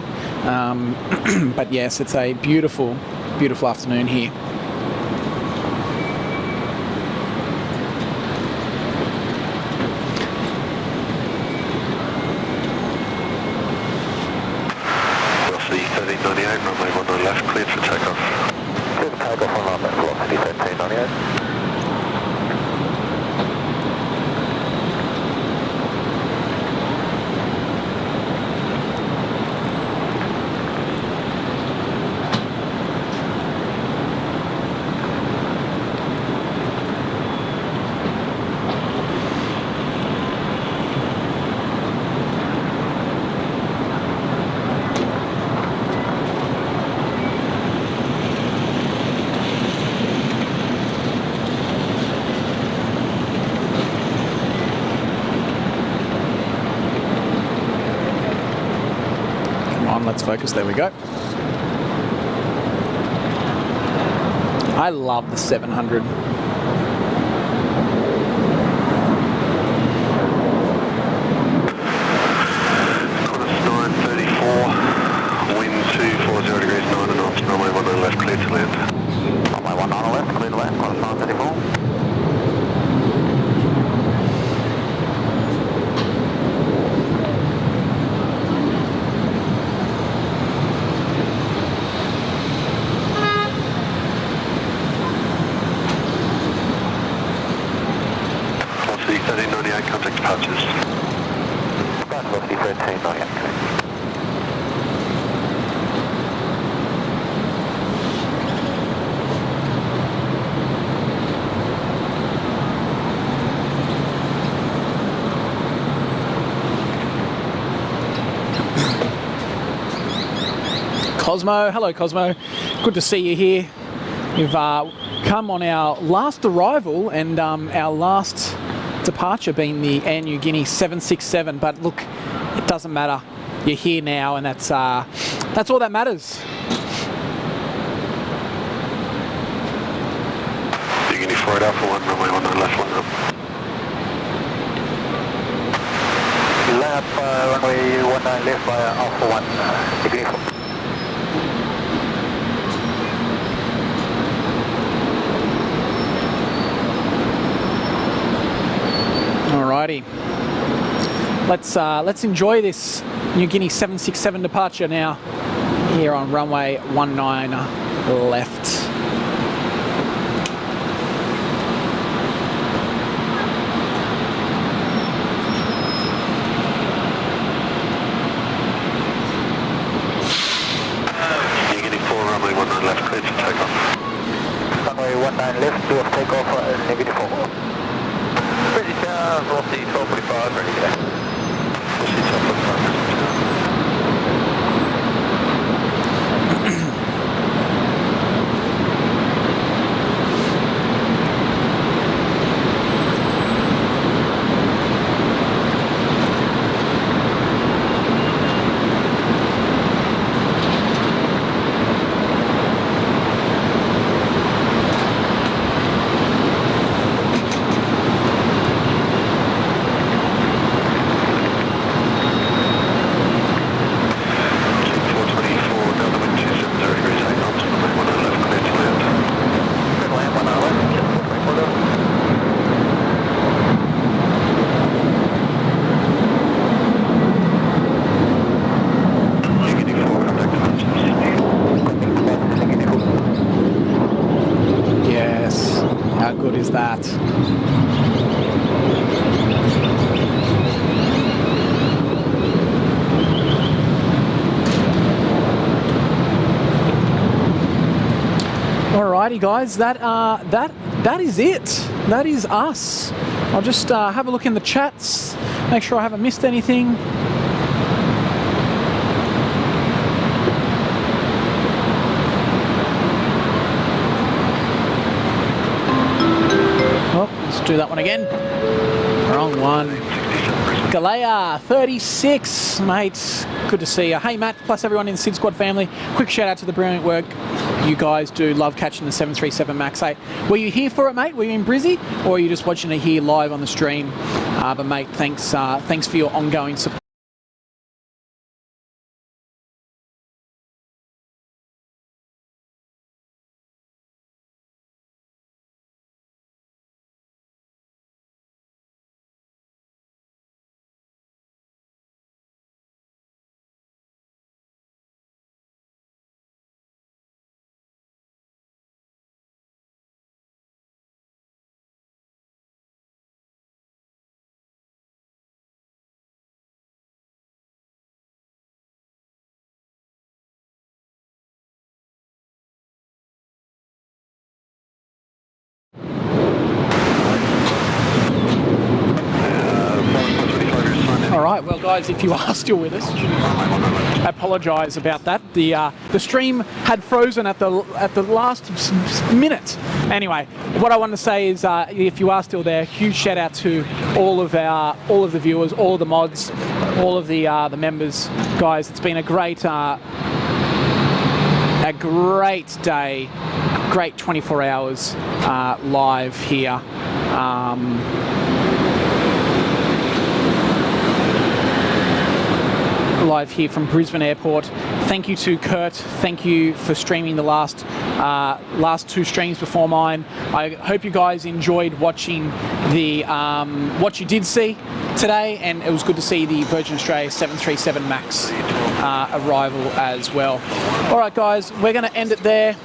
But yes, it's a beautiful, beautiful afternoon here. Runway 19 left, cleared for takeoff. Cleared for takeoff on runway velocity 1398. Let's focus, there we go. I love the 700. Qantas 934, wind 240 degrees 9 knots, runway 19 left, clear to land. Runway 19 left, clear to land, Qantas 934. Contact departures. Velocity 1398. Cosmo, hello Cosmo. Good to see you here. You've come on our last arrival and our last departure being the Air New Guinea 767, but look, it doesn't matter. You're here now, and that's all that matters. Union 4 Alpha 1, runway 19 left 1 up. Lap runway 19 left via Alpha 1, degree 4. Alrighty. Let's enjoy this New Guinea 767 departure now here on runway 19 left. New Guinea 4, runway 19 left, cleared for takeoff. Runway 19 left, do a takeoff, negative 4. British velocity 1245, ready to go. Velocity 1245, ready to go. Yes. How good is that? Alrighty, guys. That is it. That is us. I'll just have a look in the chats, make sure I haven't missed anything. Oh, let's do that one again. Wrong one. Galea 36, mate. Good to see you. Hey, Matt, plus everyone in the Sid Squad family. Quick shout out to the brilliant work you guys do. Love catching the 737 MAX 8. Were you here for it, mate? Were you in Brizzy, or are you just watching it here live on the stream? But mate, thanks for your ongoing support. All right, well, guys, if you are still with us, I apologise about that. The stream had frozen at the last minute. Anyway, what I want to say is, if you are still there, huge shout out to all of the viewers, all of the mods, all of the members, guys. It's been a great day, great 24 hours live here. Live here from Brisbane Airport. Thank you to Kurt. Thank you for streaming the last two streams before mine. I hope you guys enjoyed watching the what you did see today, and it was good to see the Virgin Australia 737 MAX arrival as well. All right, guys, we're going to end it there.